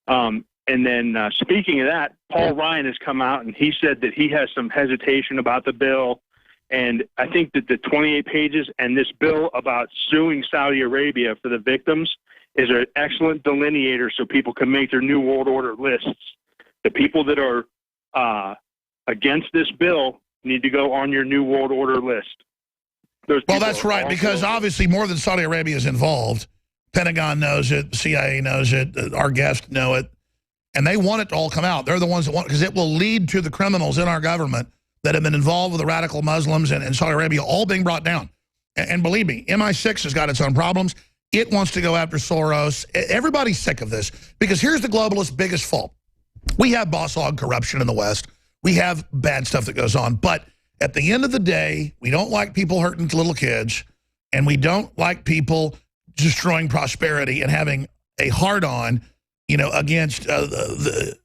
And then speaking of that, Paul Ryan has come out and he said that he has some hesitation about the bill. And I think that the 28 pages and this bill about suing Saudi Arabia for the victims is an excellent delineator so people can make their New World Order lists. The people that are against this bill need to go on your New World Order list. Well, that's right, because obviously more than Saudi Arabia is involved. Pentagon knows it, CIA knows it, our guests know it, and they want it to all come out. They're the ones that want it, because it will lead to the criminals in our government that have been involved with the radical Muslims and Saudi Arabia all being brought down. And believe me, MI6 has got its own problems. It wants to go after Soros. Everybody's sick of this, because here's the globalist biggest fault. We have boss hog corruption in the West. We have bad stuff that goes on, but at the end of the day, we don't like people hurting little kids, and we don't like people destroying prosperity and having a hard-on, against a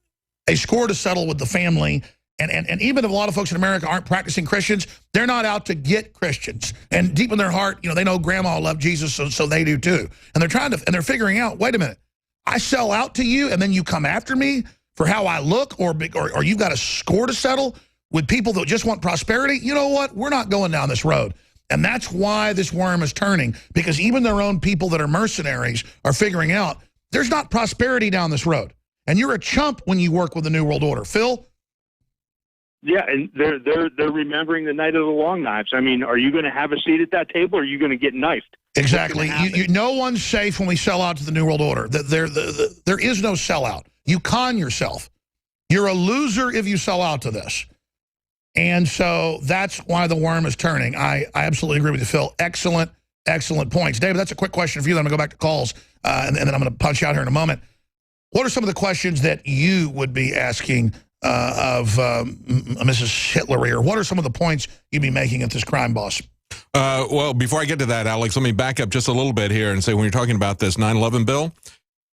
score to settle with the family. And even if a lot of folks in America aren't practicing Christians, they're not out to get Christians. And deep in their heart, they know Grandma loved Jesus, so they do too. And they're figuring out, wait a minute, I sell out to you, and then you come after me for how I look, or you've got a score to settle with people that just want prosperity. You know what? We're not going down this road. And that's why this worm is turning, because even their own people that are mercenaries are figuring out there's not prosperity down this road. And you're a chump when you work with the New World Order. Phil? Yeah, and they're remembering the night of the long knives. I mean, are you going to have a seat at that table, or are you going to get knifed? Exactly. No one's safe when we sell out to the New World Order. There is no sellout. You con yourself. You're a loser if you sell out to this. And so that's why the worm is turning. I absolutely agree with you, Phil. Excellent points. David, that's a quick question for you. Then I'm going to go back to calls, and then I'm going to punch out here in a moment. What are some of the questions that you would be asking of Mrs. Hitler, or what are some of the points you'd be making at this crime boss? Well, before I get to that, Alex, let me back up just a little bit here and say, when you're talking about this 9/11 bill,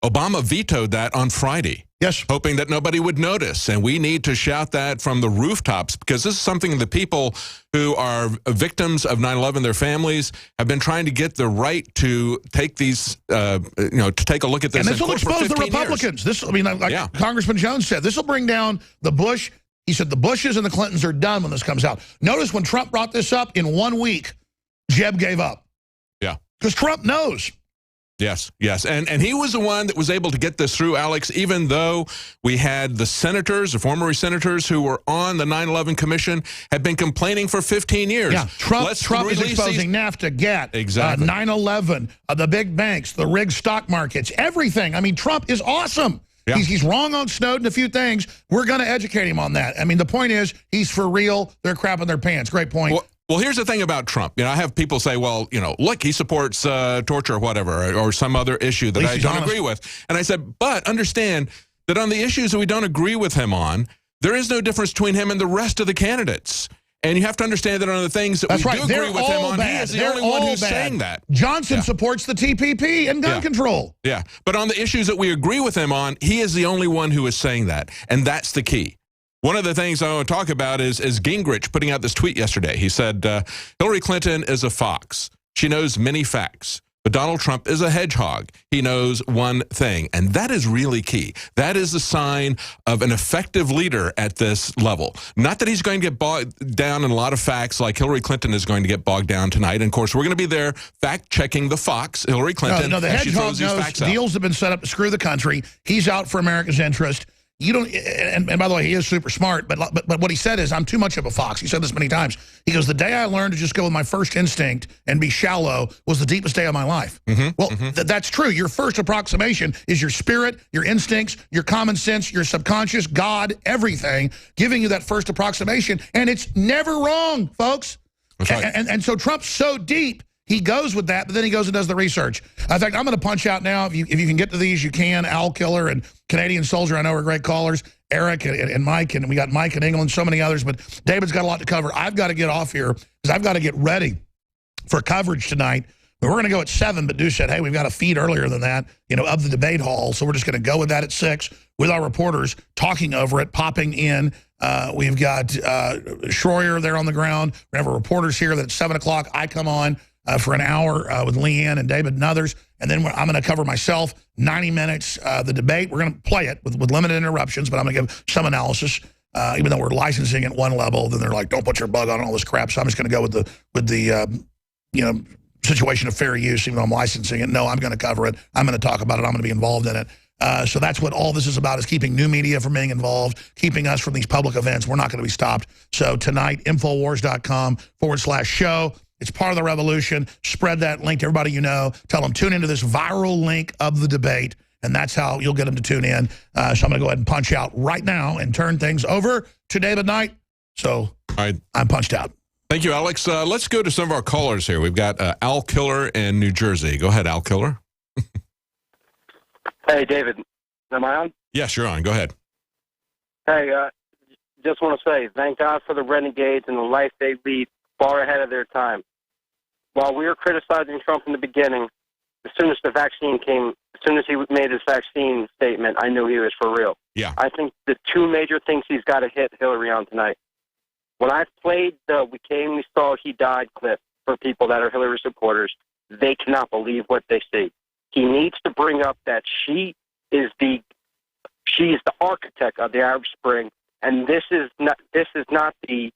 Obama vetoed that on Friday. Yes. Hoping that nobody would notice. And we need to shout that from the rooftops, because this is something the people who are victims of 9/11, their families, have been trying to get the right to take these, to take a look at this. And this will expose the Republicans. This, like Congressman Jones said, this will bring down the Bush. He said the Bushes and the Clintons are done when this comes out. Notice when Trump brought this up, in 1 week, Jeb gave up. Yeah. Because Trump knows. Yes, yes. And he was the one that was able to get this through, Alex, even though we had the senators, the former senators who were on the 9/11 Commission, had been complaining for 15 years. Yeah, Trump is exposing NAFTA, GATT, exactly. 9/11, the big banks, the rigged stock markets, everything. I mean, Trump is awesome. Yeah. He's wrong on Snowden, a few things. We're going to educate him on that. I mean, the point is, he's for real. They're crapping their pants. Great point. Well, here's the thing about Trump. I have people say, well, look, he supports torture or whatever, or some other issue that I don't agree with. And I said, but understand that on the issues that we don't agree with him on, there is no difference between him and the rest of the candidates. And you have to understand that on the things that we do agree with him on, he is the only one who's saying that. Johnson supports the TPP and gun control. Yeah, but on the issues that we agree with him on, he is the only one who is saying that. And that's the key. One of the things I want to talk about is Gingrich putting out this tweet yesterday. He said, Hillary Clinton is a fox. She knows many facts. But Donald Trump is a hedgehog. He knows one thing, and that is really key. That is the sign of an effective leader at this level. Not that he's going to get bogged down in a lot of facts like Hillary Clinton is going to get bogged down tonight. And, of course, we're going to be there fact-checking the fox, Hillary Clinton. No, the hedgehog knows deals have been set up to screw the country. He's out for America's interest. You don't, and by the way, he is super smart, but what he said is, I'm too much of a fox. He said this many times. He goes, the day I learned to just go with my first instinct and be shallow was the deepest day of my life. That's true. Your first approximation is your spirit, your instincts, your common sense, your subconscious, God, everything, giving you that first approximation, and it's never wrong, folks. That's right. And so Trump's so deep, he goes with that, but then he goes and does the research. In fact, I'm going to punch out now. If you can get to these, you can. Al Killer and Canadian Soldier, I know are great callers. Eric and Mike, and we got Mike in England, so many others. But David's got a lot to cover. I've got to get off here because I've got to get ready for coverage tonight. We're going to go at 7, but Deuce said, hey, we've got a feed earlier than that, of the debate hall. So we're just going to go with that at 6 with our reporters talking over it, popping in. We've got Schroyer there on the ground. We have our reporters here that at 7 o'clock I come on for an hour with Leanne and David and others. And then I'm going to cover myself 90 minutes, the debate. We're going to play it with limited interruptions, but I'm going to give some analysis. Even though we're licensing at one level, then they're like, don't put your bug on all this crap. So I'm just going to go with the situation of fair use, even though I'm licensing it. No, I'm going to cover it. I'm going to talk about it. I'm going to be involved in it. So that's what all this is about, is keeping new media from being involved, keeping us from these public events. We're not going to be stopped. So tonight, Infowars.com/show. It's part of the revolution. Spread that link to everybody you know. Tell them, tune into this viral link of the debate, and that's how you'll get them to tune in. So I'm going to go ahead and punch out right now and turn things over to David Knight. So I'm punched out. Thank you, Alex. Let's go to some of our callers here. We've got Al Killer in New Jersey. Go ahead, Al Killer. Hey, David. Am I on? Yes, you're on. Go ahead. Hey, just want to say thank God for the renegades and the life they lead far ahead of their time. While we were criticizing Trump in the beginning, as soon as the vaccine came, as soon as he made his vaccine statement, I knew he was for real. Yeah. I think the two major things he's got to hit Hillary on tonight. When I played the "We Came, We Saw, He Died" clip for people that are Hillary supporters, they cannot believe what they see. He needs to bring up that she is the architect of the Arab Spring, and this is not a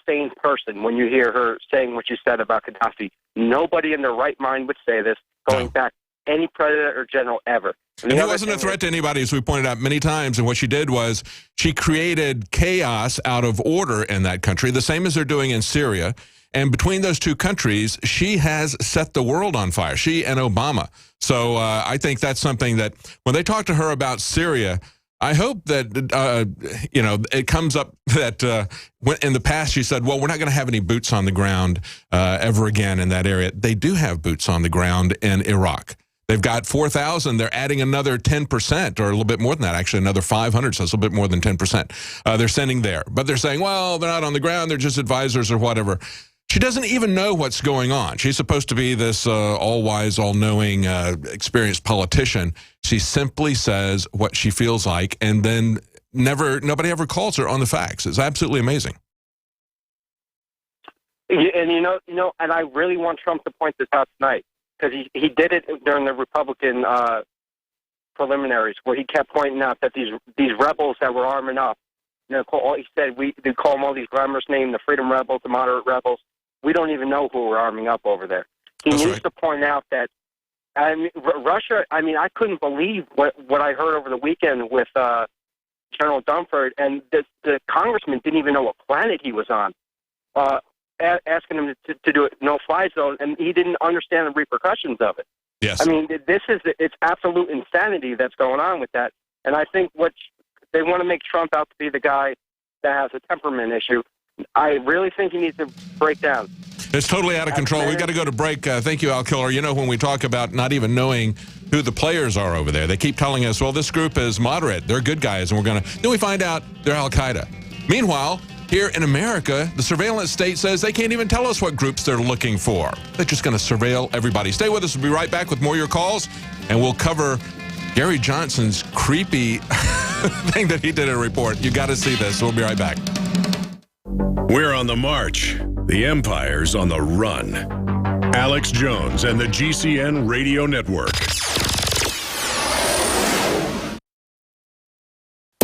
sane person. When you hear her saying what she said about Gaddafi, nobody in their right mind would say this. Going back any president or general ever. And he wasn't a threat to anybody, as we pointed out many times. And what she did was she created chaos out of order in that country, the same as they're doing in Syria. And between those two countries, she has set the world on fire, she and Obama. So I think that's something that when they talk to her about Syria, I hope that, it comes up that in the past she said, well, we're not going to have any boots on the ground ever again in that area. They do have boots on the ground in Iraq. They've got 4,000. They're adding another 10%, or a little bit more than that, actually, another 500, so it's a little bit more than 10%. They're sending there. But they're saying, well, they're not on the ground. They're just advisors or whatever. She doesn't even know what's going on. She's supposed to be this all-wise, all-knowing, experienced politician. She simply says what she feels like, and then nobody ever calls her on the facts. It's absolutely amazing. And and I really want Trump to point this out tonight, because he did it during the Republican preliminaries, where he kept pointing out that these rebels that were arming up, he said they call them all these glamorous names, the freedom rebels, the moderate rebels. We don't even know who we're arming up over there. He needs to point out that Russia. I mean, I couldn't believe what I heard over the weekend with General Dunford, and the congressman didn't even know what planet he was on. Asking him to do it no-fly zone, and he didn't understand the repercussions of it. Yes. I mean, it's absolute insanity that's going on with that. And I think they want to make Trump out to be the guy that has a temperament issue. I really think he needs to break down. It's totally out of control. We've got to go to break. Thank you, Al Killer. When we talk about not even knowing who the players are over there, they keep telling us, well, this group is moderate. They're good guys, and then we find out they're Al-Qaeda. Meanwhile, here in America, the surveillance state says they can't even tell us what groups they're looking for. They're just going to surveil everybody. Stay with us. We'll be right back with more of your calls, and we'll cover Gary Johnson's creepy thing that he did in a report. You got to see this. We'll be right back. We're on the march. The empire's on the run. Alex Jones and the GCN Radio Network.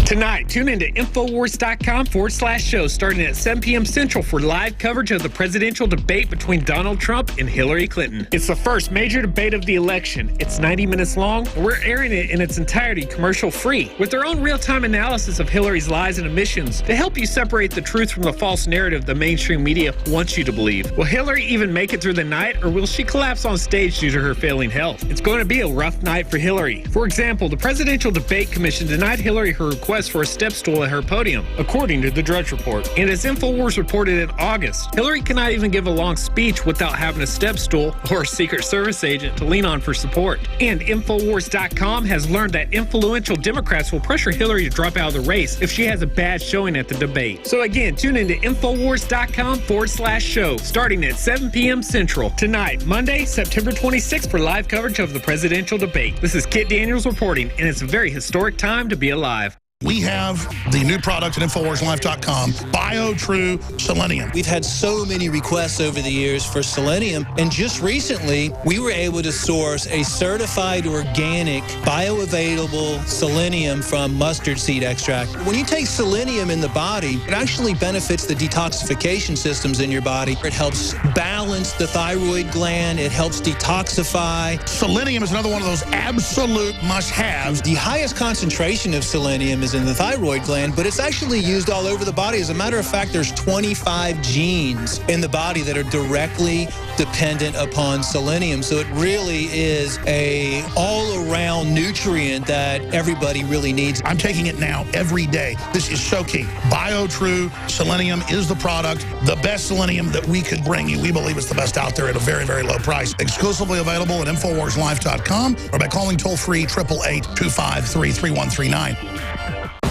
Tonight, tune into Infowars.com/show starting at 7 p.m. Central for live coverage of the presidential debate between Donald Trump and Hillary Clinton. It's the first major debate of the election. It's 90 minutes long, and we're airing it in its entirety commercial-free, with their own real-time analysis of Hillary's lies and omissions to help you separate the truth from the false narrative the mainstream media wants you to believe. Will Hillary even make it through the night, or will she collapse on stage due to her failing health? It's going to be a rough night for Hillary. For example, the Presidential Debate Commission denied Hillary her request for a step stool at her podium, according to the Drudge Report. And as Infowars reported in August, Hillary cannot even give a long speech without having a step stool or a Secret Service agent to lean on for support. And Infowars.com has learned that influential Democrats will pressure Hillary to drop out of the race if she has a bad showing at the debate. So again, tune into Infowars.com/show starting at 7 p.m. Central tonight, Monday, September 26th, for live coverage of the presidential debate. This is Kit Daniels reporting, and it's a very historic time to be alive. We have the new product at InfoWarsLife.com, BioTrue Selenium. We've had so many requests over the years for selenium, and just recently, we were able to source a certified organic, bioavailable selenium from mustard seed extract. When you take selenium in the body, it actually benefits the detoxification systems in your body. It helps balance the thyroid gland. It helps detoxify. Selenium is another one of those absolute must-haves. The highest concentration of selenium is in the thyroid gland, but it's actually used all over the body. As a matter of fact, there's 25 genes in the body that are directly dependent upon selenium. So it really is a all-around nutrient that everybody really needs. I'm taking it now every day. This is so key. BioTrue Selenium is the product, the best selenium that we could bring you. We believe it's the best out there at a very, very low price. Exclusively available at InfoWarsLife.com or by calling toll-free 888-253-3139.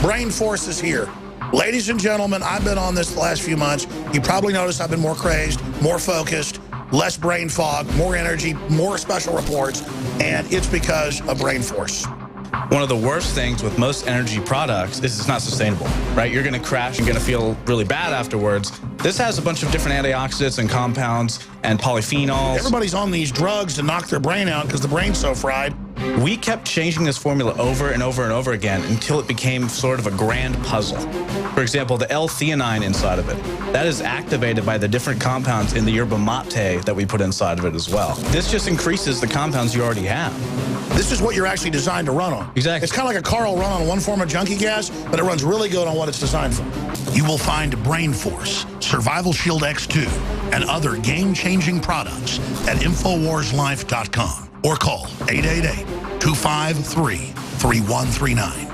Brain Force is here. Ladies and gentlemen, I've been on this the last few months. You probably noticed I've been more crazed, more focused, less brain fog, more energy, more special reports, and it's because of Brain Force. One of the worst things with most energy products is it's not sustainable, right? You're going to crash, you're going to feel really bad afterwards. This has a bunch of different antioxidants and compounds and polyphenols. Everybody's on these drugs to knock their brain out because the brain's so fried. We kept changing this formula over and over and over again until it became sort of a grand puzzle. For example, the L-theanine inside of it, that is activated by the different compounds in the yerba mate that we put inside of it as well. This just increases the compounds you already have. This is what you're actually designed to run on. Exactly. It's kind of like a car will run on one form of junkie gas, but it runs really good on what it's designed for. You will find Brain Force, Survival Shield X2, and other game-changing products at InfoWarsLife.com or call 888-253-3139.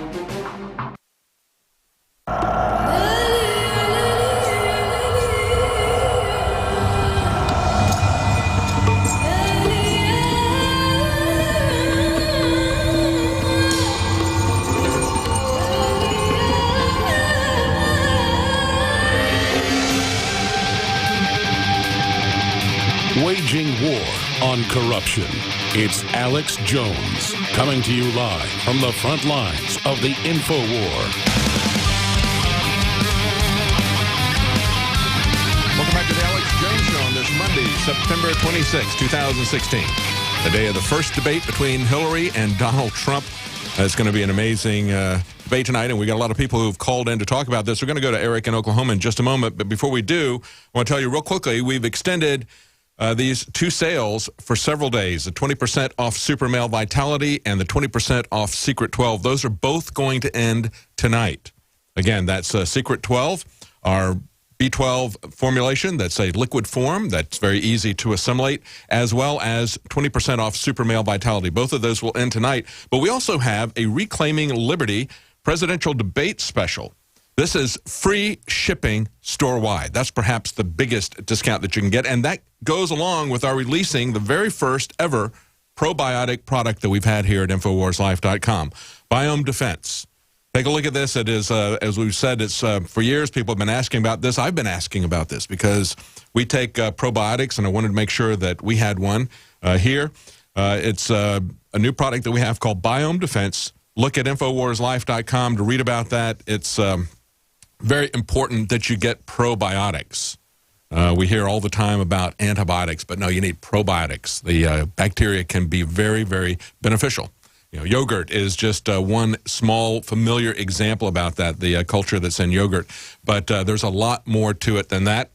waging war on corruption. It's Alex Jones coming to you live from the front lines of the Infowar. Welcome back to the Alex Jones Show on this Monday, September 26, 2016. The day of the first debate between Hillary and Donald Trump. It's going to be an amazing debate tonight, and we got a lot of people who've called in to talk about this. We're going to go to Eric in Oklahoma in just a moment, but before we do, I want to tell you real quickly, we've extended these two sales for several days, the 20% off Super Male Vitality and the 20% off Secret 12. Those are both going to end tonight. Again, that's Secret 12, our B12 formulation that's a liquid form that's very easy to assimilate, as well as 20% off Super Male Vitality. Both of those will end tonight. But we also have a Reclaiming Liberty presidential debate special. This is free shipping store-wide. That's perhaps the biggest discount that you can get, and that goes along with our releasing the very first ever probiotic product that we've had here at InfoWarsLife.com, Biome Defense. Take a look at this. It is, as we've said, it's for years people have been asking about this. I've been asking about this because we take probiotics, and I wanted to make sure that we had one here. It's a new product that we have called Biome Defense. Look at InfoWarsLife.com to read about that. It's very important that you get probiotics. We hear all the time about antibiotics, but no, you need probiotics. The bacteria can be very, very beneficial. You know, yogurt is just one small familiar example about that, the culture that's in yogurt. But there's a lot more to it than that.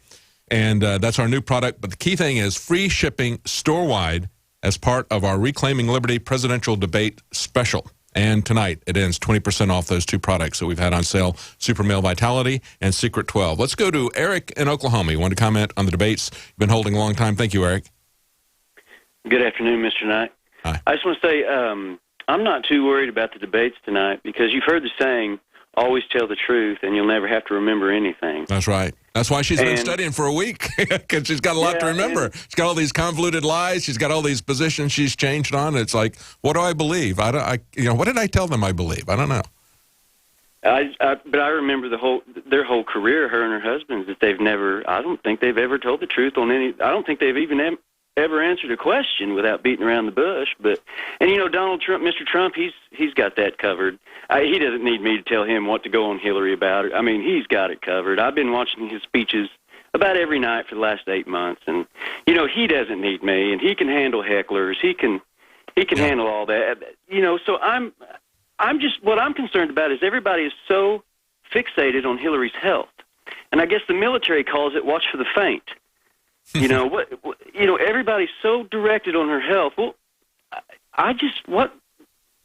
And that's our new product. But the key thing is free shipping store-wide as part of our Reclaiming Liberty presidential debate special. And tonight it ends 20% off those two products that we've had on sale, Super Male Vitality and Secret 12. Let's go to Eric in Oklahoma. You want to comment on the debates? You've been holding a long time. Thank you, Eric. Good afternoon, Mr. Knight. Hi. I just want to say I'm not too worried about the debates tonight because you've heard the saying, always tell the truth and you'll never have to remember anything. That's right. That's why she's been studying for a week, because she's got a lot to remember. She's got all these convoluted lies. She's got all these positions she's changed on. It's like, what do I believe? What did I tell them I believe? I don't know. But I remember their whole career, her and her husband, that I don't think they've ever told the truth on any, I don't think they've even ever answered a question without beating around the bush. And Donald Trump, Mr. Trump, he's got that covered. He doesn't need me to tell him what to go on Hillary about. I mean, he's got it covered. I've been watching his speeches about every night for the last 8 months, and he doesn't need me, and he can handle hecklers. He can handle all that. So I'm just, what I'm concerned about is everybody is so fixated on Hillary's health, and I guess the military calls it watch for the faint. Everybody's so directed on her health. Well,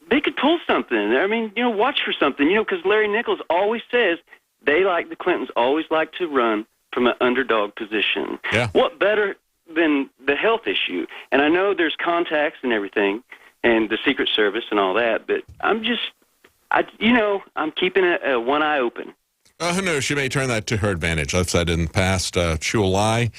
they could pull something. I mean, watch for something, because Larry Nichols always says the Clintons always like to run from an underdog position. Yeah. What better than the health issue? And I know there's contacts and everything and the Secret Service and all that, but I'm keeping one eye open. Who knows? She may turn that to her advantage. I've said in the past, she will lie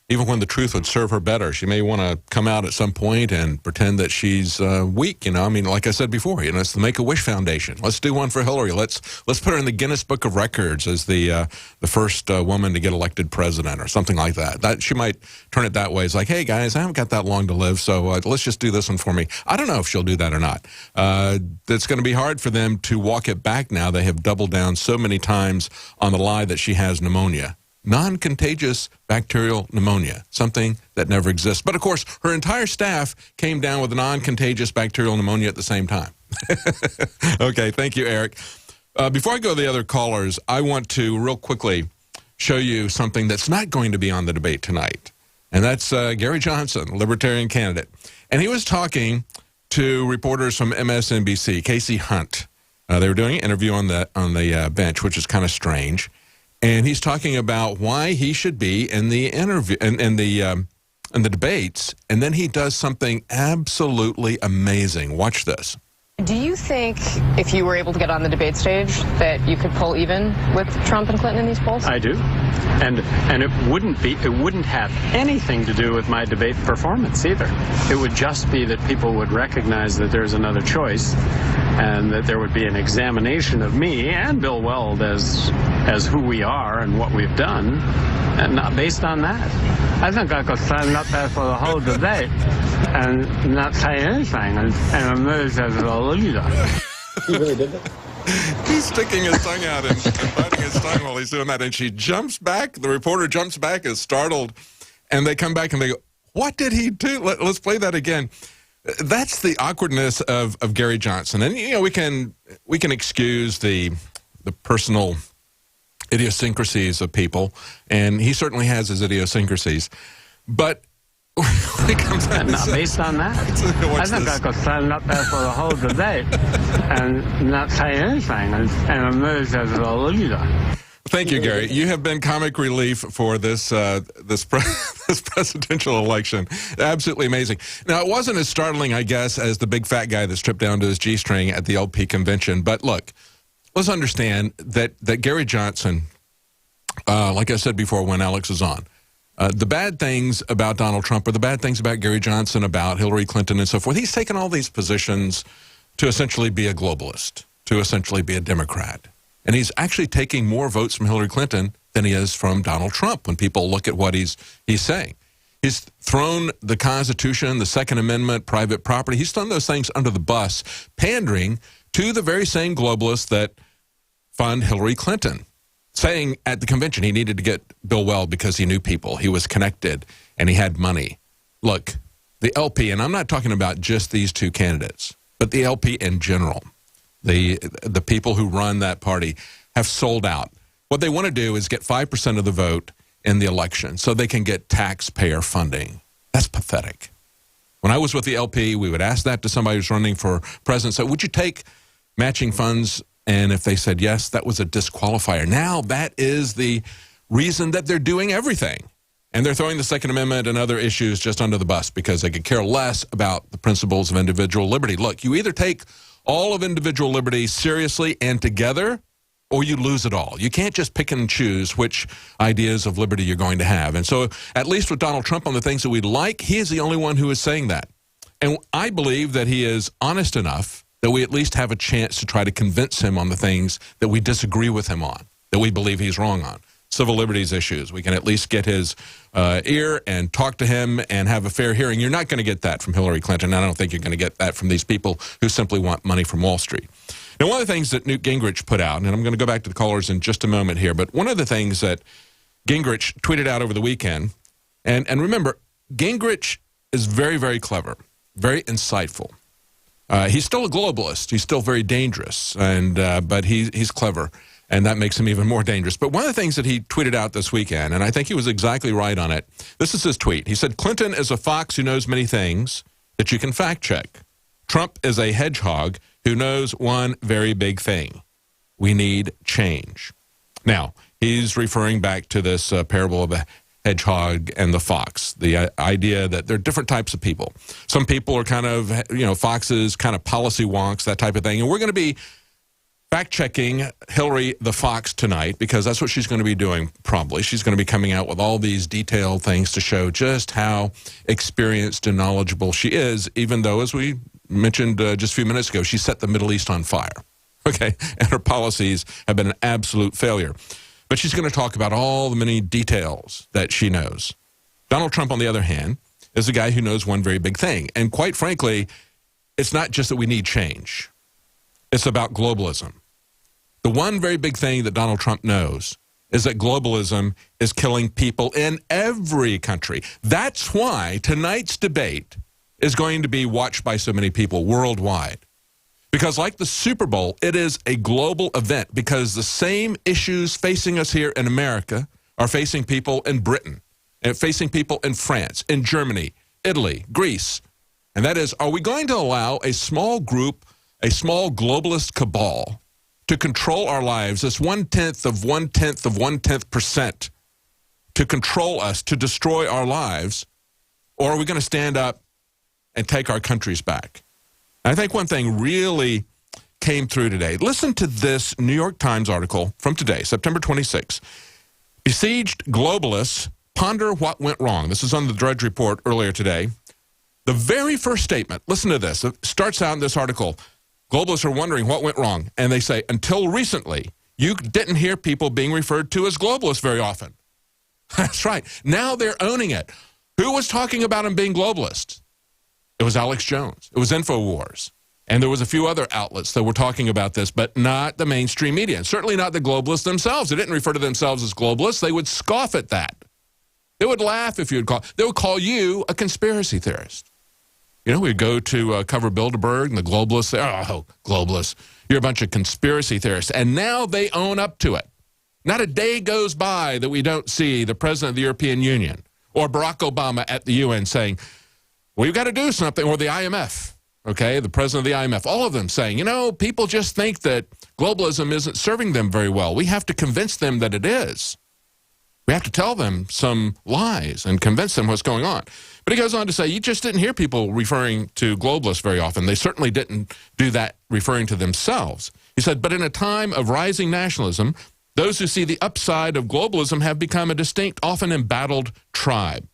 even when the truth would serve her better. She may want to come out at some point and pretend that she's weak. I mean, like I said before, it's the Make-A-Wish Foundation. Let's do one for Hillary. Let's put her in the Guinness Book of Records as the first woman to get elected president or something like that. That she might turn it that way. It's like, hey guys, I haven't got that long to live, so let's just do this one for me. I don't know if she'll do that or not. It's going to be hard for them to walk it back now. They have doubled down so many times on the lie that she has pneumonia. Non-contagious bacterial pneumonia, something that never exists. But, of course, her entire staff came down with non-contagious bacterial pneumonia at the same time. Okay, thank you, Eric. Before I go to the other callers, I want to real quickly show you something that's not going to be on the debate tonight, and that's Gary Johnson, Libertarian candidate. And he was talking to reporters from MSNBC, Casey Hunt. They were doing an interview on the bench, which is kind of strange. And he's talking about why he should be in the interview in the debates, and then he does something absolutely amazing. Watch this. Do you think if you were able to get on the debate stage that you could pull even with Trump and Clinton in these polls? I do. And it wouldn't have anything to do with my debate performance either. It would just be that people would recognize that there's another choice and that there would be an examination of me and Bill Weld as who we are and what we've done, and not based on that. I think I could stand up there for the whole debate and not say anything and emerge as a leader. You really did that? He's sticking his tongue out and biting his tongue while he's doing that. And she jumps back. The reporter jumps back, is startled. And they come back and they go, what did he do? Let's play that again. That's the awkwardness of Gary Johnson. And, you know, we can excuse the personal idiosyncrasies of people. And he certainly has his idiosyncrasies. But when it comes out not based on that. I think I could stand up there for the whole debate and not say anything and emerge as a leader. Thank you, Gary. You have been comic relief for this this presidential election. Absolutely amazing. Now, it wasn't as startling, I guess, as the big fat guy that stripped down to his G-string at the LP convention. But look, let's understand that Gary Johnson, like I said before when Alex was on, the bad things about Donald Trump or the bad things about Gary Johnson, about Hillary Clinton and so forth, he's taken all these positions to essentially be a globalist, to essentially be a Democrat. And he's actually taking more votes from Hillary Clinton than he is from Donald Trump when people look at what he's saying. He's thrown the Constitution, the Second Amendment, private property. He's thrown those things under the bus, pandering to the very same globalists that fund Hillary Clinton, saying at the convention he needed to get Bill Weld because he knew people, he was connected, and he had money. Look, the LP, and I'm not talking about just these two candidates, but the LP in general, the people who run that party have sold out. What they want to do is get 5% of the vote in the election so they can get taxpayer funding. That's pathetic. When I was with the LP, we would ask that to somebody who's running for president. So would you take matching funds? And if they said yes, that was a disqualifier. Now that is the reason that they're doing everything. And they're throwing the Second Amendment and other issues just under the bus because they could care less about the principles of individual liberty. Look, you either take all of individual liberty seriously and together, or you lose it all. You can't just pick and choose which ideas of liberty you're going to have. And so at least with Donald Trump on the things that we like, he is the only one who is saying that. And I believe that he is honest enough that we at least have a chance to try to convince him on the things that we disagree with him on, that we believe he's wrong on. Civil liberties issues. We can at least get his ear and talk to him and have a fair hearing. You're not going to get that from Hillary Clinton. I don't think you're going to get that from these people who simply want money from Wall Street. Now, one of the things that Newt Gingrich put out, and I'm going to go back to the callers in just a moment here, but one of the things that Gingrich tweeted out over the weekend, and remember, Gingrich is very, very clever, very insightful. He's still a globalist. He's still very dangerous, and but he's clever, and that makes him even more dangerous. But one of the things that he tweeted out this weekend, and I think he was exactly right on it, this is his tweet. He said, Clinton is a fox who knows many things that you can fact check. Trump is a hedgehog who knows one very big thing. We need change. Now, he's referring back to this parable of the hedgehog and the fox, the idea that there are different types of people. Some people are kind of, foxes, kind of policy wonks, that type of thing. And we're going to be fact-checking Hillary the Fox tonight because that's what she's going to be doing probably. She's going to be coming out with all these detailed things to show just how experienced and knowledgeable she is, even though, as we mentioned just a few minutes ago, she set the Middle East on fire, okay? And her policies have been an absolute failure. But she's going to talk about all the many details that she knows. Donald Trump, on the other hand, is a guy who knows one very big thing. And quite frankly, it's not just that we need change. It's about globalism. The one very big thing that Donald Trump knows is that globalism is killing people in every country. That's why tonight's debate is going to be watched by so many people worldwide. Because like the Super Bowl, it is a global event because the same issues facing us here in America are facing people in Britain, and facing people in France, in Germany, Italy, Greece. And that is, are we going to allow a small group, a small globalist cabal to control our lives, this 1/10 of 1/10 of 1/10% to control us, to destroy our lives? Or are we going to stand up and take our countries back? I think one thing really came through today. Listen to this New York Times article from today, September 26. Besieged globalists ponder what went wrong. This is on the Drudge Report earlier today. The very first statement, listen to this. It starts out in this article. globalists are wondering what went wrong. And they say, until recently, you didn't hear people being referred to as globalists very often. That's right. Now they're owning it. Who was talking about them being globalists? It was Alex Jones. It was Infowars. And there was a few other outlets that were talking about this, but not the mainstream media. And certainly not the globalists themselves. They didn't refer to themselves as globalists. They would scoff at that. They would laugh if you would call. They would call you a conspiracy theorist. You know, we'd go to cover Bilderberg and the globalists say, oh, globalists, you're a bunch of conspiracy theorists. And now they own up to it. Not a day goes by that we don't see the president of the European Union or Barack Obama at the UN saying, we've got to do something, or the IMF. Okay, the president of the IMF, all of them saying, you know, people just think that globalism isn't serving them very well. We have to convince them that it is. We have to tell them some lies and convince them what's going on. But he goes on to say, you just didn't hear people referring to globalists very often. They certainly didn't do that referring to themselves. He said, but in a time of rising nationalism, those who see the upside of globalism have become a distinct, often embattled tribe.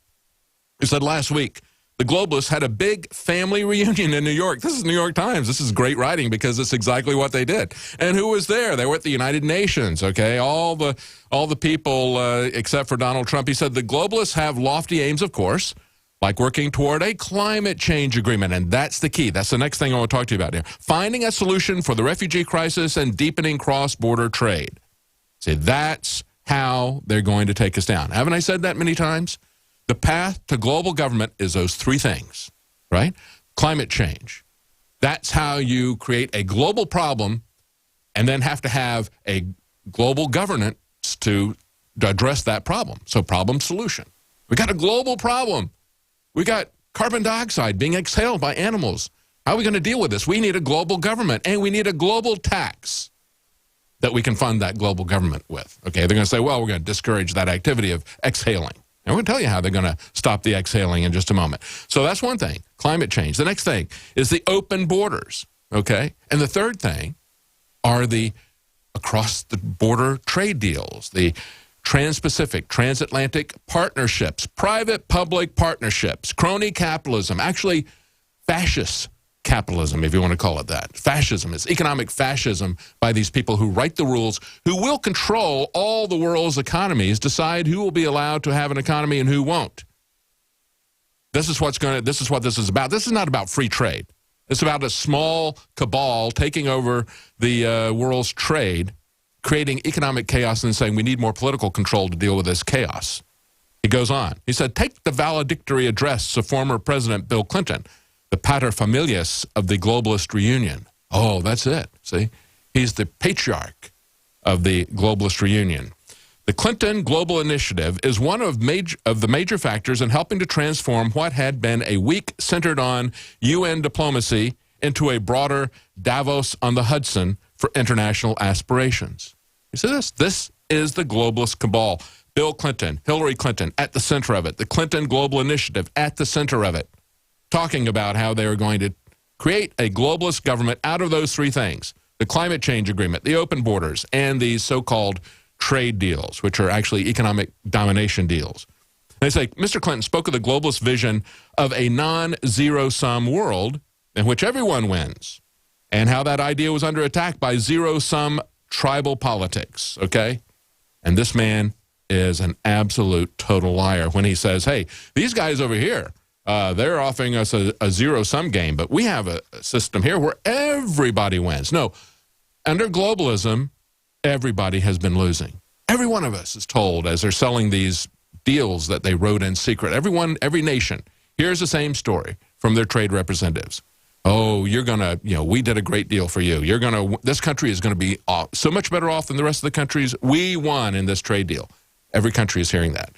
He said last week, the globalists had a big family reunion in New York. This is New York Times. This is great writing because it's exactly what they did. And who was there? They were at the United Nations, okay? All the people except for Donald Trump. He said the globalists have lofty aims, of course, like working toward a climate change agreement. And that's the key. That's the next thing I want to talk to you about here. Finding a solution for the refugee crisis and deepening cross-border trade. See, that's how they're going to take us down. Haven't I said that many times? The path to global government is those three things, right? Climate change. That's how you create a global problem and then have to have a global governance to address that problem. So problem solution. We got a global problem. We got carbon dioxide being exhaled by animals. How are we going to deal with this? We need a global government, and we need a global tax that we can fund that global government with. Okay, they're going to say, well, we're going to discourage that activity of exhaling. And we're going to tell you how they're going to stop the exhaling in just a moment. So that's one thing, climate change. The next thing is the open borders, okay? And the third thing are the across-the-border trade deals, the trans-Pacific, transatlantic partnerships, private-public partnerships, crony capitalism, actually fascist capitalism, if you want to call it that. Fascism is economic fascism by these people who write the rules, who will control all the world's economies, decide who will be allowed to have an economy and who won't. This is what this is about. This is not about free trade. It's about a small cabal taking over the world's trade, creating economic chaos and saying we need more political control to deal with this chaos. He goes on. He said, take the valedictory address of former President Bill Clinton, the paterfamilias of the globalist reunion. Oh, that's it. See? He's the patriarch of the globalist reunion. The Clinton Global Initiative is one of the major factors in helping to transform what had been a week centered on UN diplomacy into a broader Davos on the Hudson for international aspirations. You see this? This is the globalist cabal. Bill Clinton, Hillary Clinton at the center of it. The Clinton Global Initiative at the center of it. Talking about how they are going to create a globalist government out of those three things, the climate change agreement, the open borders, and these so-called trade deals, which are actually economic domination deals. They say, Mr. Clinton spoke of the globalist vision of a non-zero-sum world in which everyone wins, and how that idea was under attack by zero-sum tribal politics, okay? And this man is an absolute total liar when he says, hey, these guys over here, they're offering us a zero-sum game, but we have a system here where everybody wins. No, under globalism, everybody has been losing. Every one of us is told as they're selling these deals that they wrote in secret. Every nation hears the same story from their trade representatives. Oh, you're going to, we did a great deal for you. This country is going to be so much better off than the rest of the countries. We won in this trade deal. Every country is hearing that.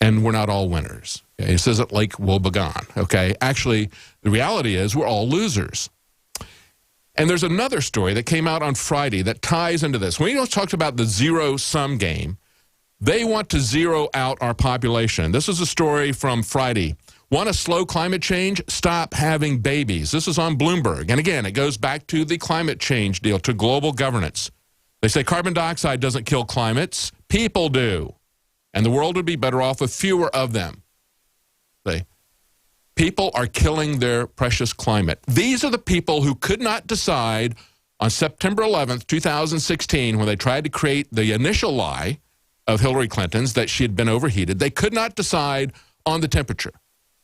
And we're not all winners. Okay? He says it like woebegone, okay? Actually, the reality is we're all losers. And there's another story that came out on Friday that ties into this. When we talked about the zero-sum game, they want to zero out our population. This is a story from Friday. Want to slow climate change? Stop having babies. This is on Bloomberg. And again, it goes back to the climate change deal, to global governance. They say carbon dioxide doesn't kill climates. People do. And the world would be better off with fewer of them. people are killing their precious climate. These are the people who could not decide on September 11th, 2016, when they tried to create the initial lie of Hillary Clinton's that she had been overheated. They could not decide on the temperature.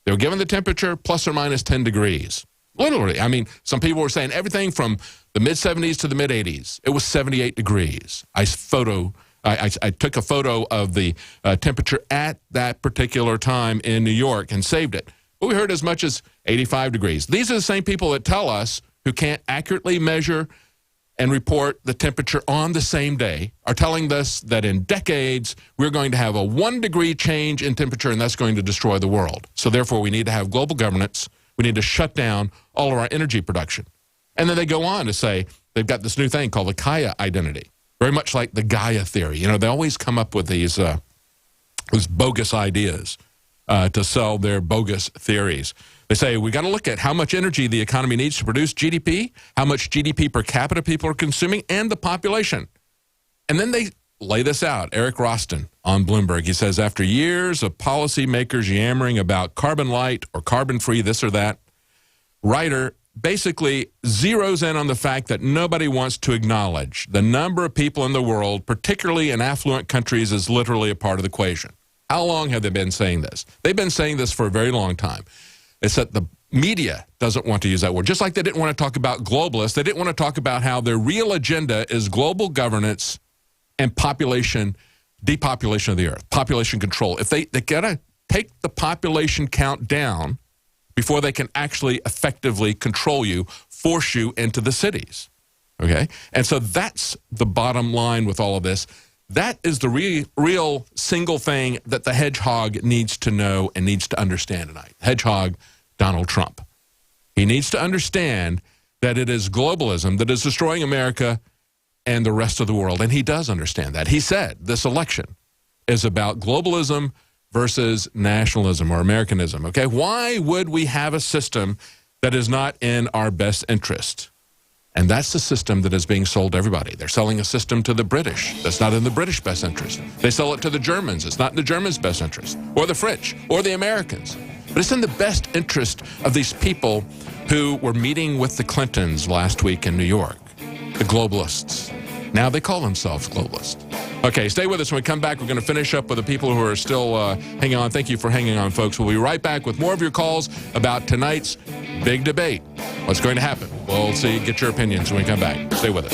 They were given the temperature plus or minus 10 degrees. Literally. I mean, some people were saying everything from the mid-70s to the mid-80s. It was 78 degrees. I took a photo of the temperature at that particular time in New York and saved it. But we heard as much as 85 degrees. These are the same people that tell us who can't accurately measure and report the temperature on the same day are telling us that in decades we're going to have a 1 degree change in temperature and that's going to destroy the world. So therefore we need to have global governance. We need to shut down all of our energy production. And then they go on to say they've got this new thing called the Gaia identity, very much like the Gaia theory. You know, they always come up with these bogus ideas to sell their bogus theories. They say we got to look at how much energy the economy needs to produce GDP, how much GDP per capita people are consuming, and the population. And then they lay this out. Eric Roston on Bloomberg, he says, after years of policymakers yammering about carbon light or carbon free, this or that, Ryder basically zeroes in on the fact that nobody wants to acknowledge the number of people in the world, particularly in affluent countries, is literally a part of the equation. How long have they been saying this? They've been saying this for a very long time. It's that the media doesn't want to use that word. Just like they didn't want to talk about globalists, they didn't want to talk about how their real agenda is global governance and depopulation of the earth, population control. If they got to take the population count down before they can actually effectively control you, force you into the cities, okay? And so that's the bottom line with all of this. That is the real single thing that the hedgehog needs to know and needs to understand tonight. Hedgehog Donald Trump. He needs to understand that it is globalism that is destroying America and the rest of the world. And he does understand that. He said this election is about globalism versus nationalism or Americanism, okay? Why would we have a system that is not in our best interest? And that's the system that is being sold to everybody. They're selling a system to the British that's not in the British best interest. They sell it to the Germans. It's not in the Germans' best interest, or the French, or the Americans. But it's in the best interest of these people who were meeting with the Clintons last week in New York, the globalists. Now they call themselves globalists. Okay, stay with us. When we come back, we're going to finish up with the people who are still hanging on. Thank you for hanging on, folks. We'll be right back with more of your calls about tonight's big debate. What's going to happen? We'll see. Get your opinions when we come back. Stay with us.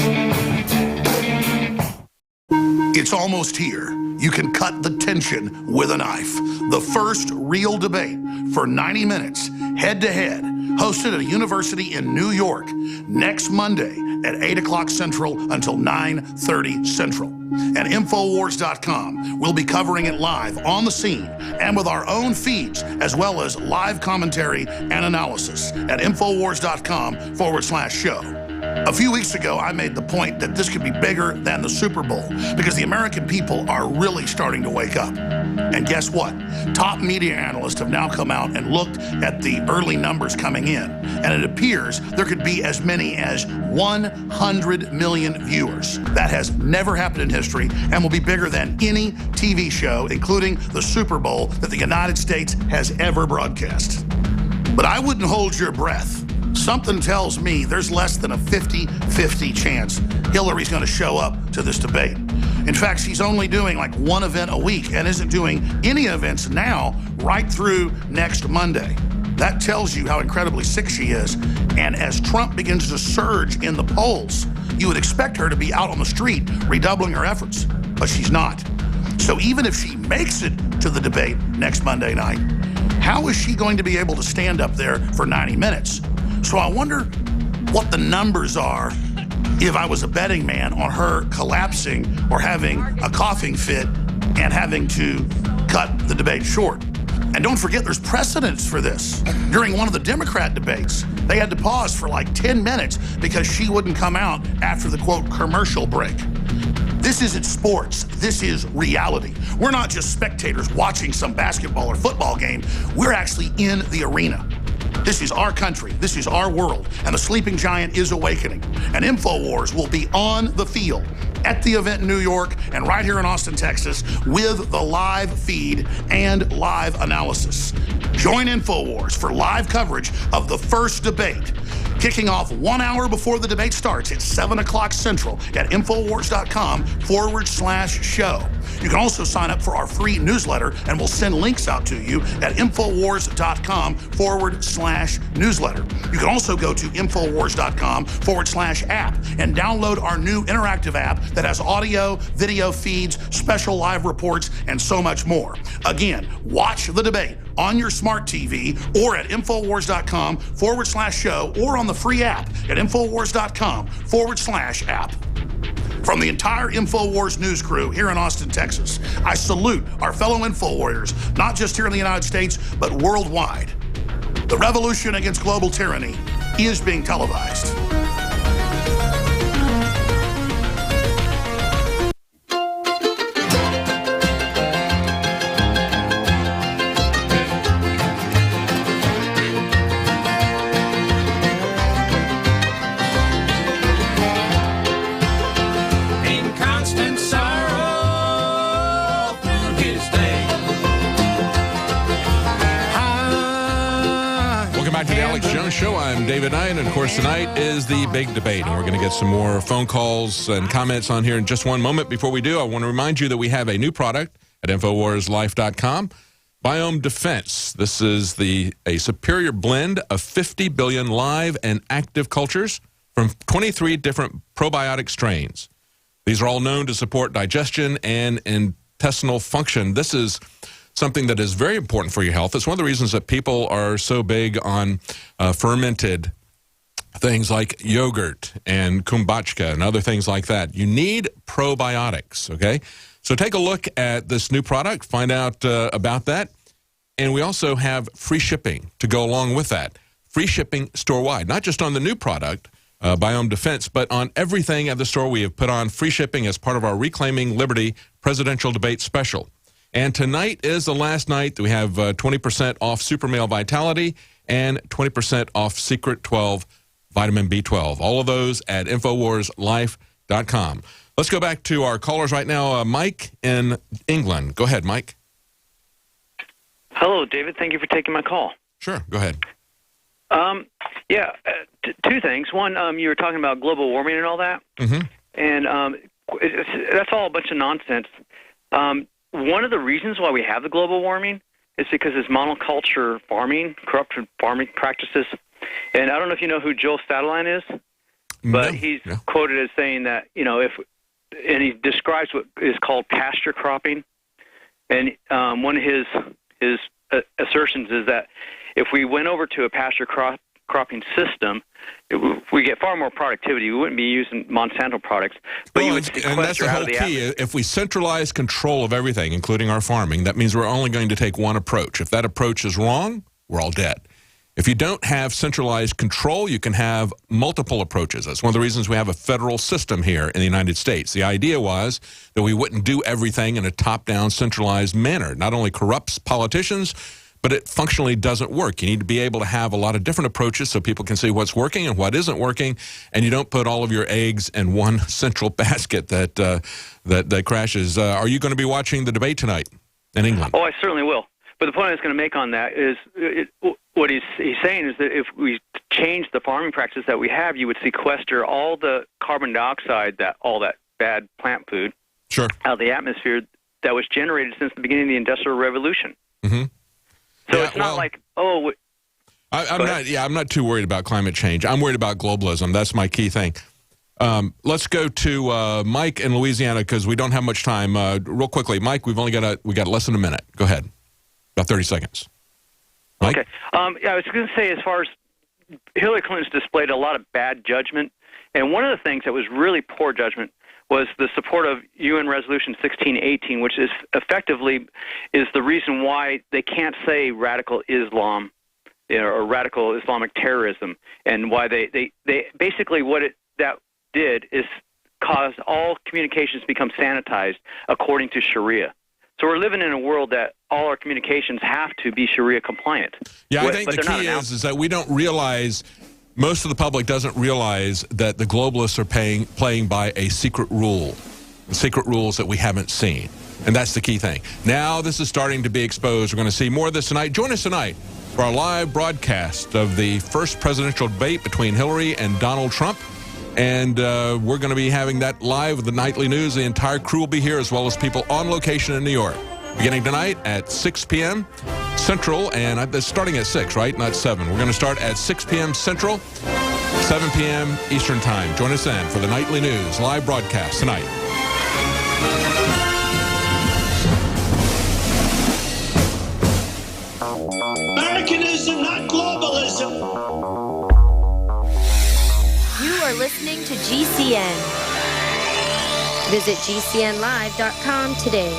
It's almost here. You can cut the tension with a knife. The first real debate for 90 minutes, head-to-head, hosted at a university in New York next Monday at 8 o'clock Central until 9:30 Central. And Infowars.com will be covering it live on the scene and with our own feeds, as well as live commentary and analysis at Infowars.com/show. A few weeks ago, I made the point that this could be bigger than the Super Bowl because the American people are really starting to wake up. And guess what? Top media analysts have now come out and looked at the early numbers coming in, and it appears there could be as many as 100 million viewers. That has never happened in history and will be bigger than any TV show, including the Super Bowl, that the United States has ever broadcast. But I wouldn't hold your breath. Something tells me there's less than a 50-50 chance Hillary's going to show up to this debate. In fact, she's only doing like one event a week and isn't doing any events now right through next Monday. That tells you how incredibly sick she is. And as Trump begins to surge in the polls, you would expect her to be out on the street redoubling her efforts, but she's not. So even if she makes it to the debate next Monday night, how is she going to be able to stand up there for 90 minutes? So I wonder what the numbers are if I was a betting man on her collapsing or having a coughing fit and having to cut the debate short. And don't forget, there's precedence for this. During one of the Democrat debates, they had to pause for like 10 minutes because she wouldn't come out after the, quote, commercial break. This isn't sports. This is reality. We're not just spectators watching some basketball or football game. We're actually in the arena. This is our country. This is our world. And the sleeping giant is awakening. And Infowars will be on the field at the event in New York and right here in Austin, Texas, with the live feed and live analysis. Join Infowars for live coverage of the first debate, kicking off 1 hour before the debate starts at 7 o'clock Central at Infowars.com/show. You can also sign up for our free newsletter, and we'll send links out to you at Infowars.com/newsletter. You can also go to Infowars.com/app and download our new interactive app that has audio, video feeds, special live reports, and so much more. Again, watch the debate on your smart TV or at Infowars.com/show or on the free app at Infowars.com/app. From the entire Infowars news crew here in Austin, Texas, I salute our fellow Info-warriors, not just here in the United States, but worldwide. The revolution against global tyranny is being televised. Show. I'm David Knight, and of course tonight is the big debate, and we're going to get some more phone calls and comments on here in just one moment. Before we do, I want to remind you that we have a new product at InfoWarsLife.com, Biome Defense. This is a superior blend of 50 billion live and active cultures from 23 different probiotic strains. These are all known to support digestion and intestinal function. This is something that is very important for your health. It's one of the reasons that people are so big on fermented things like yogurt and kombucha and other things like that. You need probiotics, okay? So take a look at this new product, find out about that. And we also have free shipping to go along with that. Free shipping store-wide, not just on the new product, Biome Defense, but on everything at the store. We have put on free shipping as part of our Reclaiming Liberty presidential debate special. And tonight is the last night that we have 20% off Super Male Vitality and 20% off Secret 12 Vitamin B12. All of those at InfoWarsLife.com. Let's go back to our callers right now. Mike in England. Go ahead, Mike. Hello, David. Thank you for taking my call. Sure. Go ahead. Two things. One, you were talking about global warming and all that. Mm-hmm. And that's all a bunch of nonsense. One of the reasons why we have the global warming is because it's monoculture farming, corrupt farming practices. And I don't know if you know who Joel Stadlein is, but he's quoted as saying that, and he describes what is called pasture cropping. And one of his assertions is that if we went over to a pasture cropping system, we get far more productivity. We wouldn't be using Monsanto products, but you would sequester and that's the whole key. If we centralize control of everything, including our farming, that means we're only going to take one approach. If that approach is wrong, we're all dead. If you don't have centralized control, you can have multiple approaches. That's one of the reasons we have a federal system here in the United States. The idea was that we wouldn't do everything in a top-down, centralized manner. It not only corrupts politicians, but it functionally doesn't work. You need to be able to have a lot of different approaches so people can see what's working and what isn't working, and you don't put all of your eggs in one central basket that crashes. Are you going to be watching the debate tonight in England? Oh, I certainly will. But the point I was going to make on that is what he's saying is that if we change the farming practices that we have, you would sequester all the carbon dioxide, all that bad plant food out of the atmosphere that was generated since the beginning of the Industrial Revolution. Mm-hmm. So it's not like, I'm not too worried about climate change. I'm worried about globalism. That's my key thing. Let's go to Mike in Louisiana because we don't have much time. Real quickly, Mike, we got less than a minute. Go ahead. About 30 seconds. Mike? Okay. I was going to say, as far as Hillary Clinton's displayed a lot of bad judgment, and one of the things that was really poor judgment was the support of UN Resolution 1618, which is effectively is the reason why they can't say radical Islam or radical Islamic terrorism, and why they basically that did is cause all communications to become sanitized according to Sharia. So we're living in a world that all our communications have to be Sharia compliant. Yeah, I think the key is that we don't realize, most of the public doesn't realize that the globalists are playing by a secret rule, secret rules that we haven't seen. And that's the key thing. Now this is starting to be exposed. We're going to see more of this tonight. Join us tonight for our live broadcast of the first presidential debate between Hillary and Donald Trump. And we're going to be having that live with the nightly news. The entire crew will be here, as well as people on location in New York. Beginning tonight at 6 p.m. Central, and it's starting at 6, right? Not 7. We're going to start at 6 p.m. Central, 7 p.m. Eastern Time. Join us then for the nightly news live broadcast tonight. Americanism, not globalism. You are listening to GCN. Visit GCNlive.com today.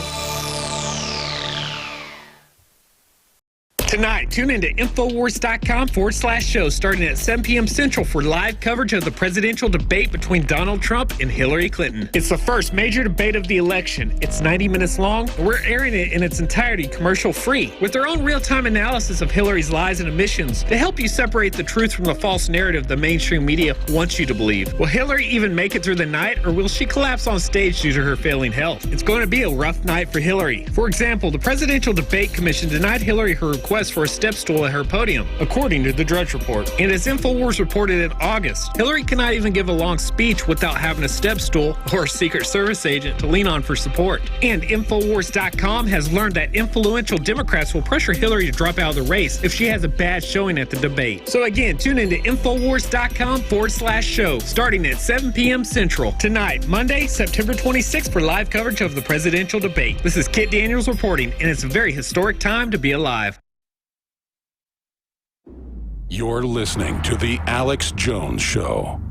Tonight, tune into Infowars.com/show starting at 7 p.m. Central for live coverage of the presidential debate between Donald Trump and Hillary Clinton. It's the first major debate of the election. It's 90 minutes long, and we're airing it in its entirety commercial-free, with their own real-time analysis of Hillary's lies and omissions to help you separate the truth from the false narrative the mainstream media wants you to believe. Will Hillary even make it through the night, or will she collapse on stage due to her failing health? It's going to be a rough night for Hillary. For example, the Presidential Debate Commission denied Hillary her request for a step stool at her podium, according to the Drudge Report. And as Infowars reported in August, Hillary cannot even give a long speech without having a step stool or a Secret Service agent to lean on for support. And Infowars.com has learned that influential Democrats will pressure Hillary to drop out of the race if she has a bad showing at the debate. So again, tune into Infowars.com/show starting at 7 p.m. Central tonight, Monday, September 26th for live coverage of the presidential debate. This is Kit Daniels reporting, and it's a very historic time to be alive. You're listening to The Alex Jones Show.